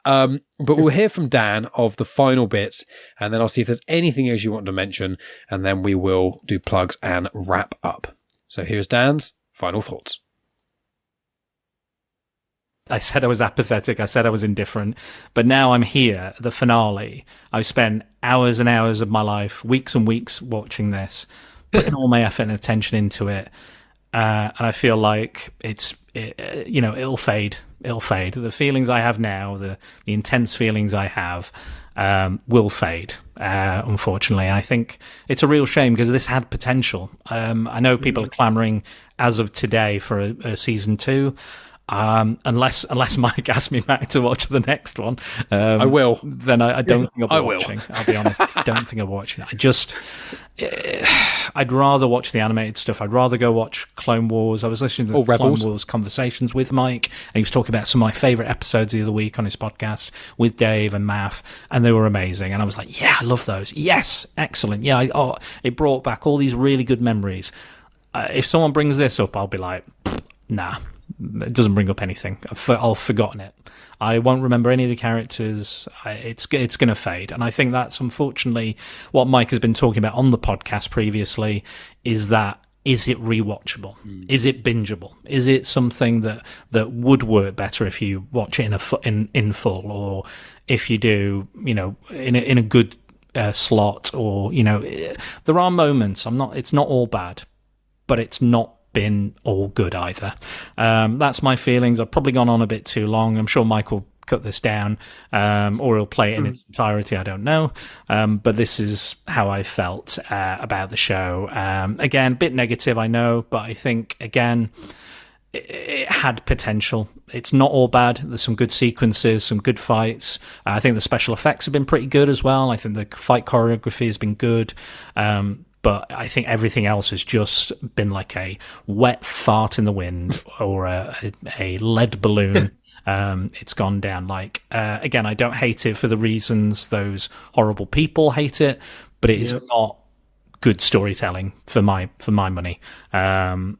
But we'll hear from Dan of the final bits, and then I'll see if there's anything else you want to mention, and then we will do plugs and wrap up. So here's Dan's final thoughts. I said I was apathetic, I said I was indifferent, but now I'm here at the finale. I've spent hours and hours of my life, weeks and weeks watching this, putting all my effort and attention into it, and I feel like it'll fade. It'll fade. The feelings I have now, the intense feelings I have, will fade, unfortunately. And I think it's a real shame because this had potential. I know people are clamouring as of today for a season 2. Unless Mike asks me back to watch the next one, I will. Then I don't think I'll be watching. I'll be honest, I don't think I'll watch it. I'd rather watch the animated stuff. I'd rather go watch Clone Wars. I was listening to the Clone Wars conversations with Mike, and he was talking about some of my favourite episodes the other week on his podcast with Dave and Math, and they were amazing. And I was like, yeah, I love those. Yes, excellent. Yeah, it brought back all these really good memories. If someone brings this up, I'll be like, nah. It doesn't bring up anything. I've forgotten it. I won't remember any of the characters. It's going to fade. And I think that's unfortunately what Mike has been talking about on the podcast previously, is it rewatchable? Is it bingeable? Is it something that would work better if you watch it in full, or if you do, in a good slot, or, there are moments. It's not all bad, but it's not been all good either. That's my feelings. I've probably gone on a bit too long. I'm sure Mike will cut this down, or he'll play it in its entirety. I don't know. But this is how I felt about the show. Again, a bit negative, I know, but I think, again, it had potential. It's not all bad. There's some good sequences, some good fights. I think the special effects have been pretty good as well. I think the fight choreography has been good. But I think everything else has just been like a wet fart in the wind, or a lead balloon. It's gone down. Again, I don't hate it for the reasons those horrible people hate it, but it is not good storytelling for my money. Again,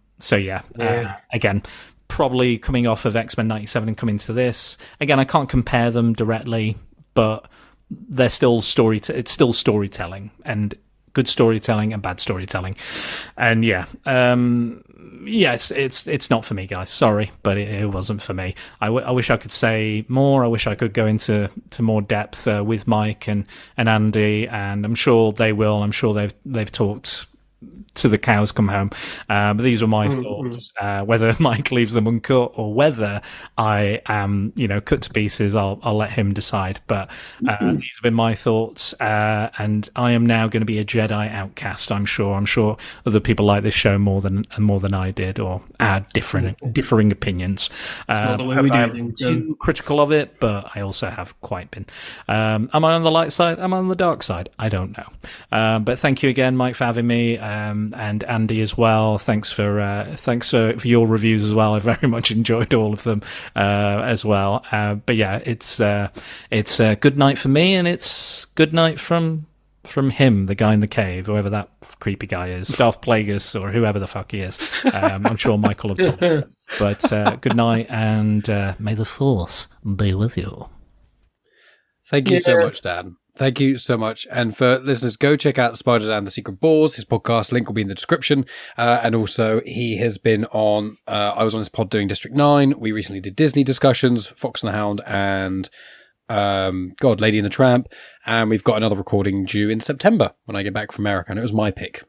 probably coming off of X-Men 97 and coming to this. Again, I can't compare them directly, but they're still it's still storytelling, and good storytelling and bad storytelling. And it's not for me, guys. Sorry, but it wasn't for me. I wish I could say more. I wish I could go into more depth with Mike and Andy, and I'm sure they will. I'm sure they've talked to the cows come home. But these were my thoughts. Whether Mike leaves them uncut or whether I am, cut to pieces, I'll let him decide. But these have been my thoughts, and I am now going to be a Jedi outcast. I'm sure other people like this show more than I did, or had differing opinions. I'm too critical of it, but I also have quite been. Am I on the light side? Am I on the dark side? I don't know. But thank you again, Mike, for having me. And Andy as well. Thanks for your reviews as well. I very much enjoyed all of them as well. But yeah, it's a good night for me, and it's good night from him, the guy in the cave, whoever that creepy guy is, Darth Plagueis or whoever the fuck he is. I'm sure Michael will have told us. But good night, and may the Force be with you. Thank you so much, Dan. Thank you so much. And for listeners, go check out Spider-Dan The Secret Bores, his podcast. Link will be in the description. And also, he has been on, I was on his pod doing District 9. We recently did Disney discussions, Fox and the Hound, and Lady and the Tramp. And we've got another recording due in September when I get back from America. And it was my pick.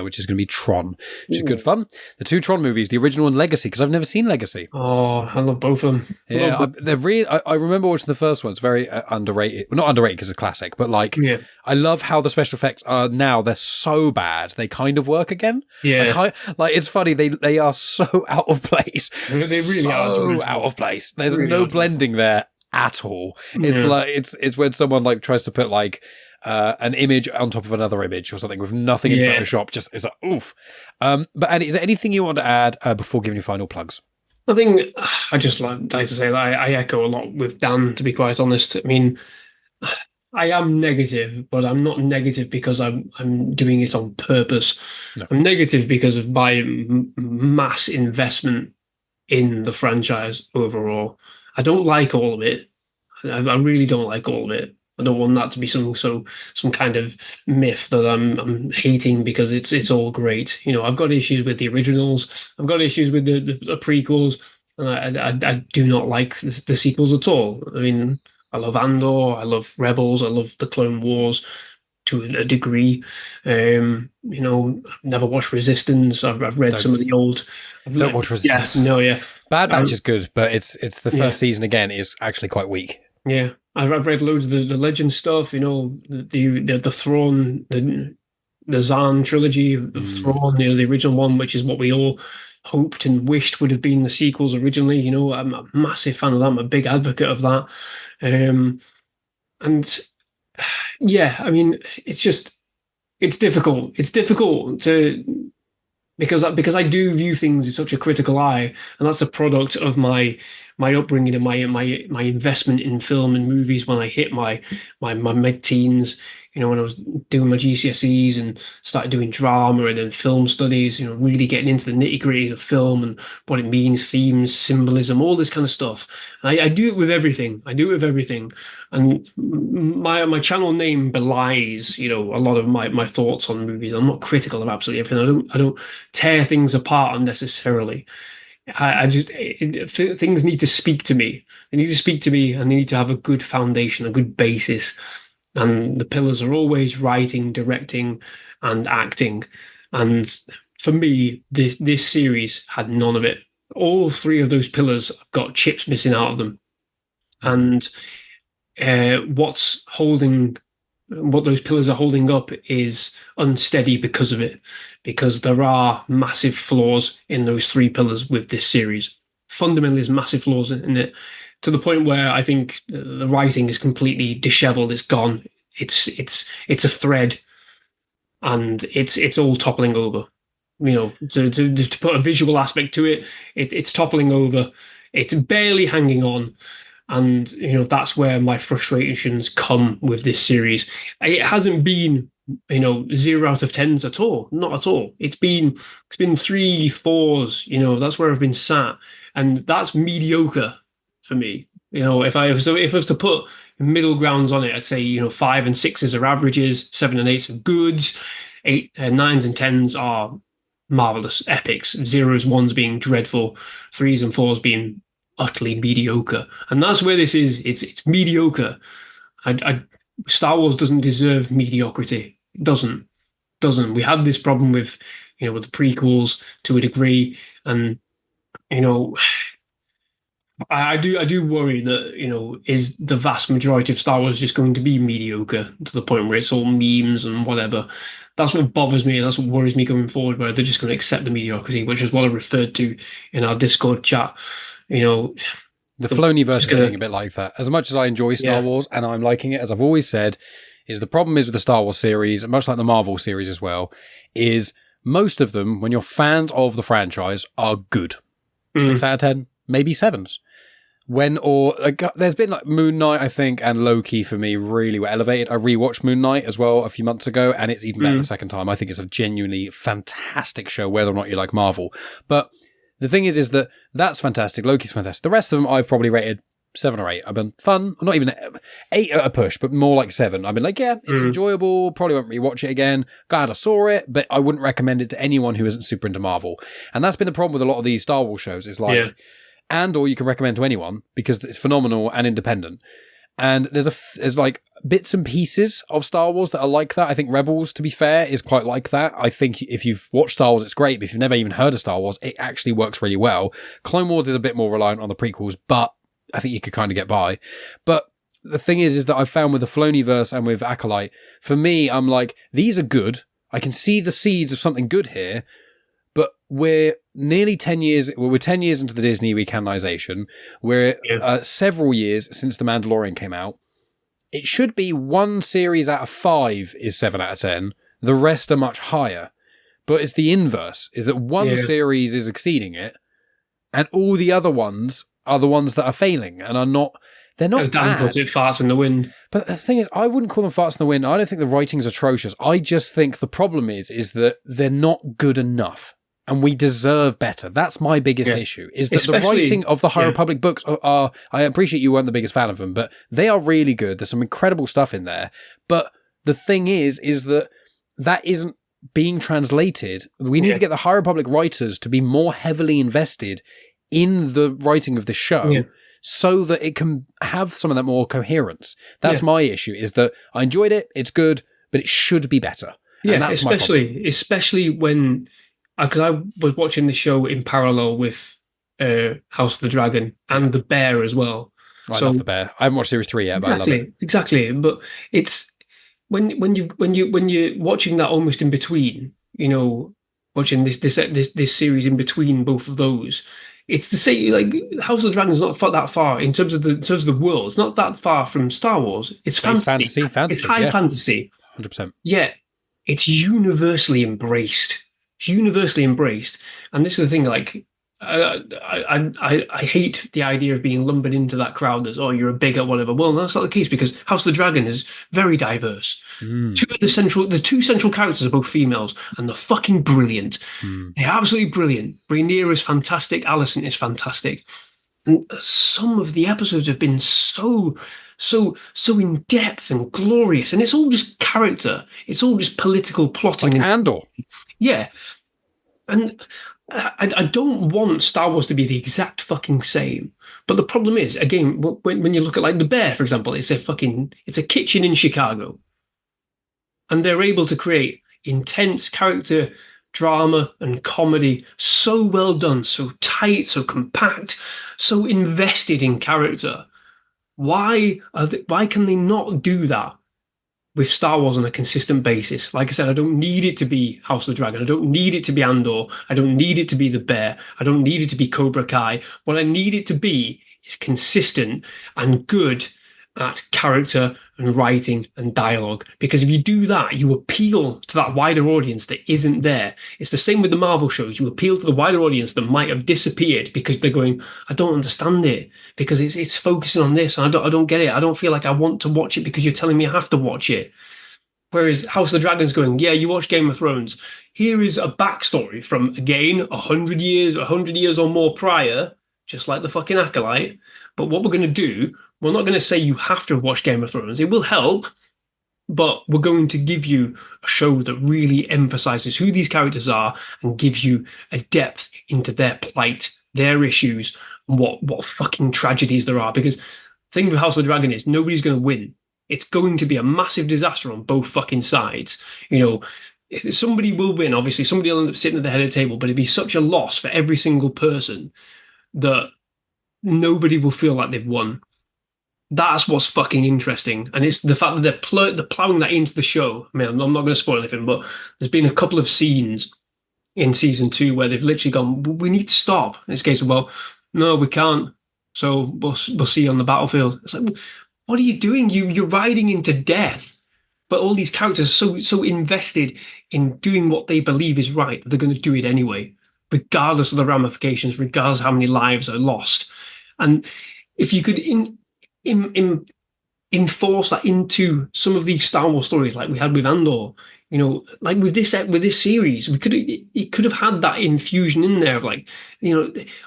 Which is going to be Tron, which is good fun. The two Tron movies, the original and Legacy, because I've never seen Legacy. Oh, I love both of them. Yeah, they're really. I remember watching the first one. It's very underrated. Well, not underrated because it's a classic, but I love how the special effects are now. They're so bad, they kind of work again. Yeah, it's funny. They are so out of place. They really so out of place. There's really no blending there at all. It's like it's when someone tries to put an image on top of another image or something with nothing in Photoshop. Just it's like oof. But Andy, is there anything you want to add before giving your final plugs? I think I just like to say that I echo a lot with Dan, to be quite honest. I mean, I am negative, but I'm not negative because I'm doing it on purpose. No. I'm negative because of my mass investment in the franchise overall. I don't like all of it. I really don't like all of it. I don't want that to be some kind of myth that I'm hating because it's all great. I've got issues with the originals. I've got issues with the prequels, and I do not like the sequels at all. I mean, I love Andor, I love Rebels, I love the Clone Wars to a degree. I've never watched Resistance. I've read some of the old. Don't watch Resistance. Bad Batch is good, but it's the first season again is actually quite weak. Yeah, I've read loads of the Legend stuff. The Throne, the Zahn trilogy of Throne, the original one, which is what we all hoped and wished would have been the sequels originally. I'm a massive fan of that. I'm a big advocate of that. I mean, it's difficult. It's difficult to because I do view things with such a critical eye, and that's a product of my upbringing and my investment in film and movies when I hit my mid-teens. When I was doing my GCSEs and started doing drama and then film studies, really getting into the nitty-gritty of film and what it means, themes, symbolism, all this kind of stuff. I do it with everything. And my channel name belies, a lot of my thoughts on movies. I'm not critical of absolutely everything. I don't tear things apart unnecessarily. Things need to speak to me. They need to speak to me, and they need to have a good foundation, a good basis. And the pillars are always writing, directing, and acting. And for me, this series had none of it. All three of those pillars have got chips missing out of them. And what those pillars are holding up is unsteady because of it. Because there are massive flaws in those three pillars with this series. Fundamentally, there's massive flaws in it. To the point where I think the writing is completely disheveled. It's gone. It's a thread, and it's all toppling over. To put a visual aspect to it, it's toppling over. It's barely hanging on, and that's where my frustrations come with this series. It hasn't been 0 out of 10s at all. Not at all. It's been 3, 4s. That's where I've been sat, and that's mediocre. For me, if I was to put middle grounds on it, I'd say 5 and 6s are averages, 7 and 8s are goods, 8, 9s and 10s are marvelous epics, 0s, 1s being dreadful, 3s and 4s being utterly mediocre, and that's where this is. It's mediocre. Star Wars doesn't deserve mediocrity. It doesn't. We had this problem with with the prequels to a degree, and I do worry that, is the vast majority of Star Wars just going to be mediocre to the point where it's all memes and whatever. That's what bothers me. That's what worries me going forward, where they're just going to accept the mediocrity, which is what I referred to in our Discord chat. The Filoniverse is getting a bit like that. As much as I enjoy Star Wars, and I'm liking it, as I've always said, is the problem is with the Star Wars series, much like the Marvel series as well, is most of them, when you're fans of the franchise, are good. 6 out of 10, maybe 7s. There's been Moon Knight, I think, and Loki for me really were elevated. I rewatched Moon Knight as well a few months ago, and it's even better the second time. I think it's a genuinely fantastic show, whether or not you like Marvel. But the thing is that that's fantastic. Loki's fantastic. The rest of them I've probably rated 7 or 8. I've been fun. Not even 8 at a push, but more like 7. I've been like, yeah, it's enjoyable. Probably won't rewatch it again. Glad I saw it, but I wouldn't recommend it to anyone who isn't super into Marvel. And that's been the problem with a lot of these Star Wars shows. Is like, or you can recommend to anyone because it's phenomenal and independent. And there's like bits and pieces of Star Wars that are like that. I think Rebels, to be fair, is quite like that. I think if you've watched Star Wars, it's great. But if you've never even heard of Star Wars, it actually works really well. Clone Wars is a bit more reliant on the prequels, but I think you could kind of get by. But the thing is that I've found with the Filoniverse and with Acolyte, for me, I'm like, these are good. I can see the seeds of something good here, but we're nearly 10 years, we're 10 years into the Disney recanonization. We're several years since The Mandalorian came out. It should be 1 series out of 5 is 7 out of 10. The rest are much higher. But it's the inverse, is that one series is exceeding it, and all the other ones are the ones that are failing and are not, they're not bad. Dan puts it, farts in the wind. But the thing is, I wouldn't call them farts in the wind. I don't think the writing's atrocious. I just think the problem is that they're not good enough. And we deserve better. That's my biggest issue, is that the writing of the High Republic books are, I appreciate you weren't the biggest fan of them, but they are really good. There's some incredible stuff in there. But the thing is that isn't being translated. We need to get the High Republic writers to be more heavily invested in the writing of the show so that it can have some of that more coherence. That's my issue, is that I enjoyed it, it's good, but it should be better. Yeah, and that's especially when... Because I was watching the show in parallel with House of the Dragon and The Bear as well. I love The Bear. I haven't watched series 3 yet, but I love it. Exactly. But it's when you're watching that almost in between, watching this series in between both of those. It's the same. Like House of the Dragon is not that far in terms of the world. It's not that far from Star Wars. It's fantasy. It's high fantasy. 100%. Yeah, it's universally embraced. It's universally embraced, and this is the thing. Like, I hate the idea of being lumbered into that crowd as, you're a bigot, whatever. Well, that's not the case, because House of the Dragon is very diverse. The two central characters are both females, and they're fucking brilliant. They're absolutely brilliant. Rhaenyra is fantastic. Alicent is fantastic, and some of the episodes have been so in depth and glorious, and it's all just character. It's all just political plotting. Like Andor. Yeah. And I don't want Star Wars to be the exact fucking same. But the problem is, again, when you look at like The Bear, for example, it's a kitchen in Chicago. And they're able to create intense character drama and comedy so well done, so tight, so compact, so invested in character. Why can they not do that with Star Wars on a consistent basis? Like I said, I don't need it to be House of the Dragon. I don't need it to be Andor. I don't need it to be The Bear. I don't need it to be Cobra Kai. What I need it to be is consistent and good at character and writing and dialogue. Because if you do that, you appeal to that wider audience that isn't there. It's the same with the Marvel shows. You appeal to the wider audience that might have disappeared because they're going, I don't understand it, because it's focusing on this, and I don't get it. I don't feel like I want to watch it because you're telling me I have to watch it. Whereas House of the Dragon's going, yeah, you watch Game of Thrones. Here is a backstory from, again, 100 years or more prior, just like the fucking Acolyte. But what we're going to do, we're not going to say you have to watch Game of Thrones. It will help, but we're going to give you a show that really emphasizes who these characters are and gives you a depth into their plight, their issues, and what fucking tragedies there are. Because the thing with House of the Dragon is nobody's going to win. It's going to be a massive disaster on both fucking sides. If somebody will win, obviously somebody will end up sitting at the head of the table, but it'd be such a loss for every single person that nobody will feel like they've won. That's what's fucking interesting. And it's the fact that they're plowing that into the show. I mean, I'm not going to spoil anything, but there's been a couple of scenes in season 2 where they've literally gone, we need to stop. In this case, well, no, we can't. So we'll see you on the battlefield. It's like, what are you doing? You're riding into death. But all these characters are so invested in doing what they believe is right that they're going to do it anyway, regardless of the ramifications, regardless of how many lives are lost. And if you could enforce that into some of these Star Wars stories, like we had with Andor, like with this series, it could have had that infusion in there of like,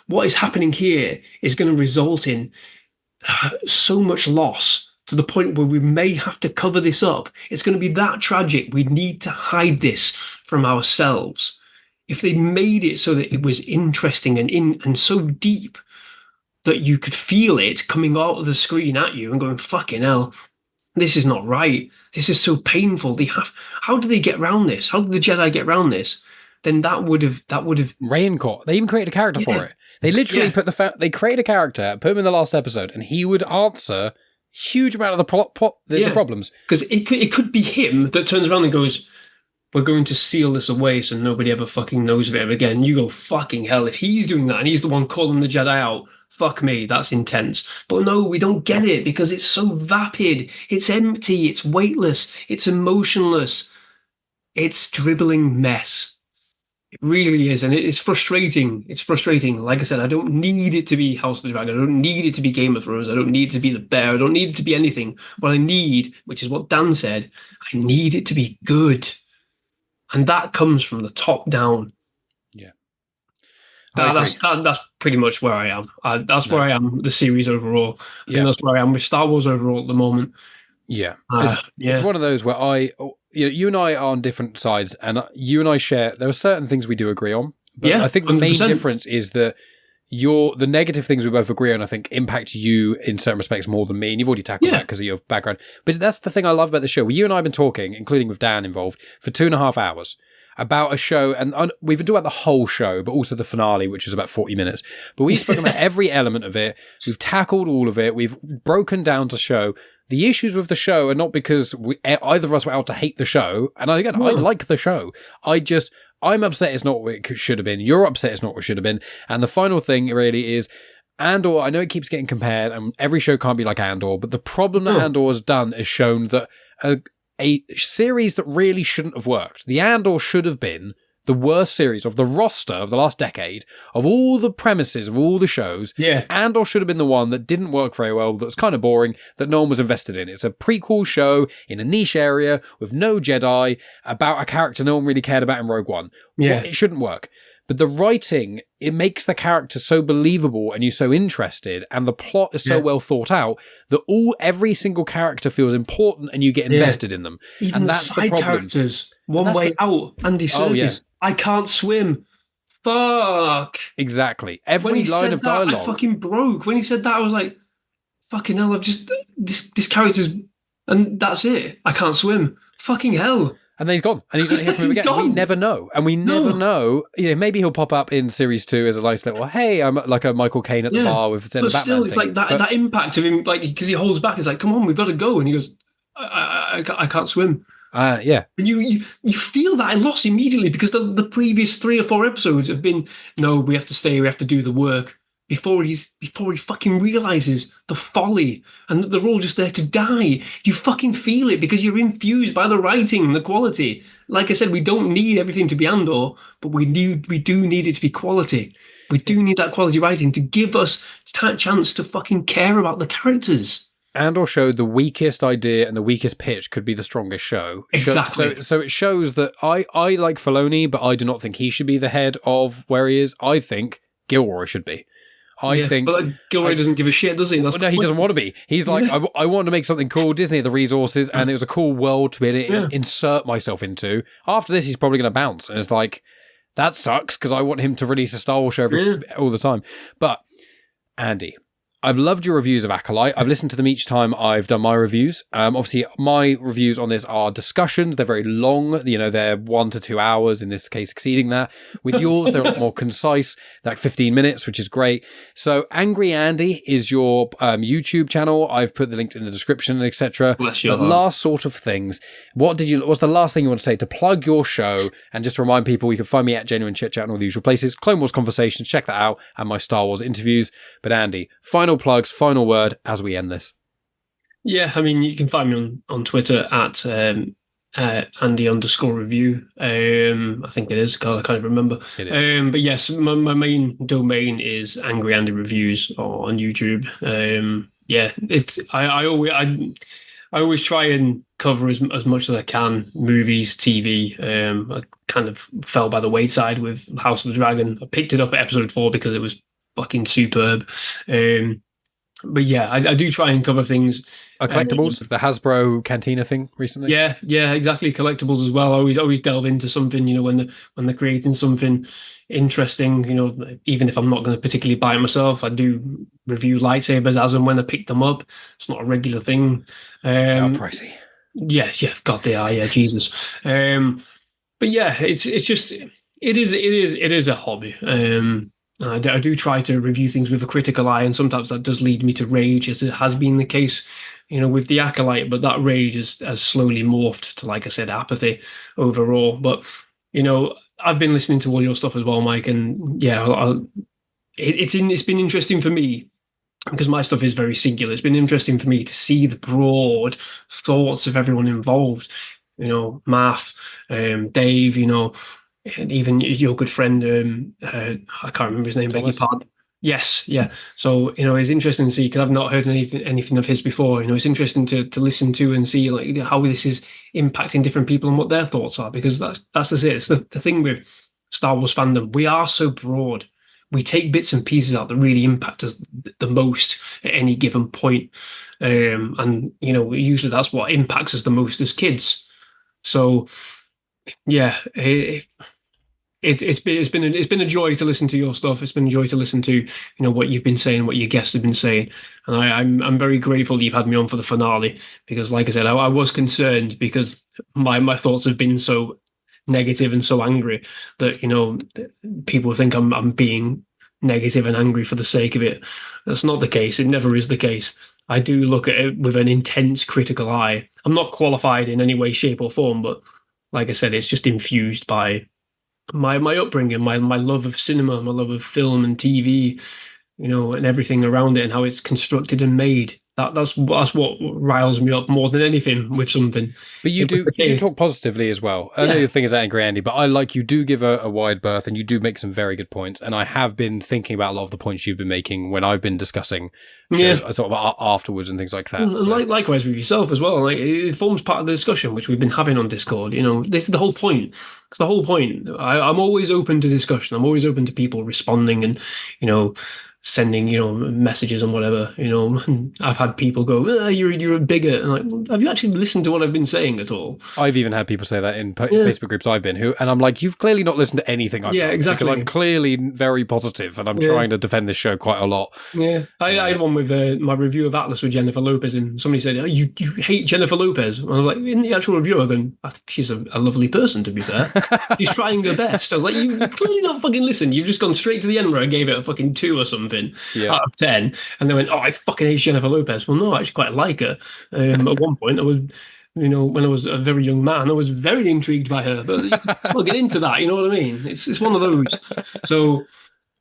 what is happening here is going to result in so much loss to the point where we may have to cover this up. It's going to be that tragic. We need to hide this from ourselves. If they made it so that it was interesting and so deep that you could feel it coming out of the screen at you and going, fucking hell, this is not right. This is so painful. How do they get around this? How did the Jedi get around this? Then that would have Rayencourt. They even created a character for it. They literally they create a character, put him in the last episode, and he would answer huge amount of the problems. Because it could be him that turns around and goes, we're going to seal this away so nobody ever fucking knows of it ever again. You go, fucking hell, if he's doing that and he's the one calling the Jedi out, fuck me, that's intense. But no, we don't get it because it's so vapid. It's empty. It's weightless. It's emotionless. It's dribbling mess. It really is. And it's frustrating. It's frustrating. Like I said, I don't need it to be House of the Dragon. I don't need it to be Game of Thrones. I don't need it to be The Bear. I don't need it to be anything. What I need, which is what Dan said, I need it to be good. And that comes from the top down. Yeah. That's pretty much where I am. That's where I am with the series overall. I think that's where I am with Star Wars overall at the moment. Yeah. It's one of those where you and I are on different sides, and you and I there are certain things we do agree on. But I think the 100%. Main difference is that the negative things we both agree on, I think, impact you in certain respects more than me. And you've already tackled that because of your background. But that's the thing I love about the show. You and I have been talking, including with Dan involved, for 2.5 hours about a show. And we've been talking about the whole show, but also the finale, which is about 40 minutes. But we've spoken about every element of it. We've tackled all of it. We've broken down to show. The issues with the show are not because either of us were out to hate the show. And I like the show. I'm upset it's not what it should have been. You're upset it's not what it should have been. And the final thing really is Andor. I know it keeps getting compared and every show can't be like Andor, but the problem that Andor has done is shown that a series that really shouldn't have worked. The Andor should have been the worst series of the roster of the last decade, of all the premises of all the shows. Yeah. Andor should have been the one that didn't work very well, that was kind of boring, that no one was invested in. It's a prequel show in a niche area with no Jedi about a character no one really cared about in Rogue One. Yeah. It shouldn't work. But the writing, it makes the character so believable and you're so interested and the plot is so well thought out that every single character feels important and you get invested in them. Even and that's the problem. Characters. One Way Out, Andy Serkis. I can't swim. Fuck. Exactly. Every line of dialogue. I fucking broke. When he said that, I was like, fucking hell, I've just... This character's... And that's it. I can't swim. Fucking hell. And then he's gone. And you don't hear from him again. We never know. And we never know. Maybe he'll pop up in series 2 as a nice little, hey, I'm like a Michael Caine at the bar with the Batman. But still, it's like that impact of him, like, because he holds back. It's like, come on, we've got to go. And he goes, I can't swim. Yeah. And you feel that loss immediately because the previous 3 or 4 episodes have been, no, we have to stay, we have to do the work before he fucking realizes the folly and that they're all just there to die. You fucking feel it because you're infused by the writing and the quality. Like I said, we don't need everything to be Andor, but we do need it to be quality. We do need that quality writing to give us a chance to fucking care about the characters. Andor showed the weakest idea and the weakest pitch could be the strongest show. Exactly. So it shows that I like Filoni, but I do not think he should be the head of where he is. I think Gilroy should be. I think... But Gilroy doesn't give a shit, does he? No, he doesn't want to be. He's like, I want to make something cool. Disney had the reason, and it was a cool world to be able to insert myself into. After this, he's probably going to bounce. And it's like, that sucks, because I want him to release a Star Wars show all the time. But, Andy... I've loved your reviews of Acolyte. I've listened to them each time I've done my reviews. Obviously, my reviews on this are discussions. They're very long. They're 1 to 2 hours, in this case, exceeding that. With yours, they're a lot more concise, like 15 minutes, which is great. So, Angry Andy is your YouTube channel. I've put the links in the description, etc. But last sort of things. What's the last thing you want to say to plug your show? And just to remind people, you can find me at Genuine Chit-Chat and all the usual places. Clone Wars Conversations, check that out. And my Star Wars interviews. But Andy, final plugs, final word as we end this. Yeah, I mean, you can find me on Twitter at Andy_review. I think it is. I can't remember. It is. But yes, my main domain is Angry Andy Reviews on YouTube. I always try and cover as much as I can, movies, TV. I kind of fell by the wayside with House of the Dragon. I picked it up at episode 4 because it was fucking superb. but yeah, I do try and cover things. Collectibles, the Hasbro Cantina thing recently. Yeah, exactly. Collectibles as well. I always delve into something, when they're creating something interesting. Even if I'm not going to particularly buy it myself, I do review lightsabers as and when I pick them up. It's not a regular thing. They are pricey. Yeah, God, they are. Yeah, Jesus. But yeah, it's just it is a hobby. I do try to review things with a critical eye, and sometimes that does lead me to rage, as it has been the case, with the Acolyte. But that rage has slowly morphed to, like I said, apathy overall. But I've been listening to all your stuff as well, Mike, and yeah, it's been interesting for me because my stuff is very singular. It's been interesting for me to see the broad thoughts of everyone involved. Math, Dave, and even your good friend, I can't remember his name, beg your pardon. Yes, yeah. So, it's interesting to see, because I've not heard anything of his before. It's interesting to listen to and see like how this is impacting different people and what their thoughts are, because that's it. It's the thing with Star Wars fandom. We are so broad. We take bits and pieces out that really impact us the most at any given point. And usually that's what impacts us the most as kids. So, yeah, it's been a joy to listen to your stuff. It's been a joy to listen to what you've been saying, what your guests have been saying, and I'm very grateful you've had me on for the finale, because, like I said, I was concerned because my thoughts have been so negative and so angry that people think I'm being negative and angry for the sake of it. That's not the case. It never is the case. I do look at it with an intense critical eye. I'm not qualified in any way, shape, or form, but like I said, it's just infused by my upbringing, my love of cinema, my love of film and TV, and everything around it and how it's constructed and made. That's what riles me up more than anything with something. But you do talk positively as well. I know the thing is angry, Andy, but I like you do give a wide berth and you do make some very good points. And I have been thinking about a lot of the points you've been making when I've been discussing shows, sort of afterwards and things like that. And likewise with yourself as well. Like, it forms part of the discussion which we've been having on Discord. This is the whole point. It's the whole point. I'm always open to discussion. I'm always open to people responding and sending messages and whatever. I've had people go, you're a bigot, and like, have you actually listened to what I've been saying at all? I've even had people say that in Facebook groups I've been and I'm like, you've clearly not listened to anything I've done, exactly, because I'm clearly very positive and I'm trying to defend this show quite a lot. I had one with my review of Atlas with Jennifer Lopez, and somebody said, oh, you hate Jennifer Lopez, and I was like, in the actual review I'm going, I think she's a lovely person, to be fair. She's trying her best. I was like, you clearly not fucking listened. You've just gone straight to the end where I gave it a fucking 2 or something out of 10, and they went, oh, I fucking hate Jennifer Lopez. Well, no, I actually quite like her. At one point I was, when I was a very young man, I was very intrigued by her, but we'll get into that, you know what I mean? It's one of those. So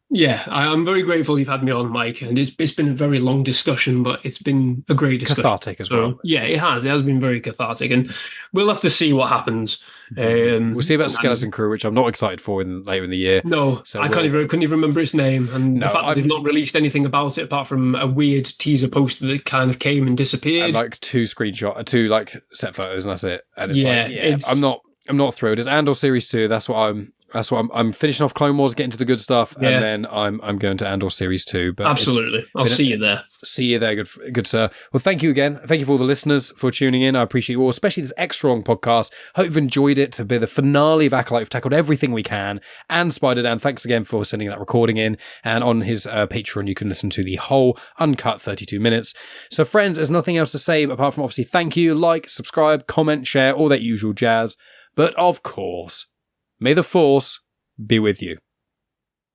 yeah, I'm very grateful you've had me on, Mike, and it's been a very long discussion, but it's been a great discussion. Cathartic as well. Yeah, it has been very cathartic, and we'll have to see what happens. We'll see about Skeleton Crew, which I'm not excited for later in the year. No, so I couldn't even remember its name, and the fact that they've not released anything about it apart from a weird teaser poster that kind of came and disappeared, and like 2 set photos, and that's it. And it's I'm not thrilled. It's Andor Series 2. That's what I'm finishing off Clone Wars, getting to the good stuff, and then I'm going to Andor Series 2. But absolutely, I'll see you there. See you there, good sir. Well, thank you again. Thank you for all the listeners for tuning in. I appreciate you all, especially this extra long podcast. Hope you've enjoyed it. To be the finale of Acolyte, we've tackled everything we can. And Spider-Dan, thanks again for sending that recording in. And on his Patreon, you can listen to the whole uncut 32 minutes. So, friends, there's nothing else to say apart from obviously thank you, like, subscribe, comment, share, all that usual jazz. But of course, may the Force be with you.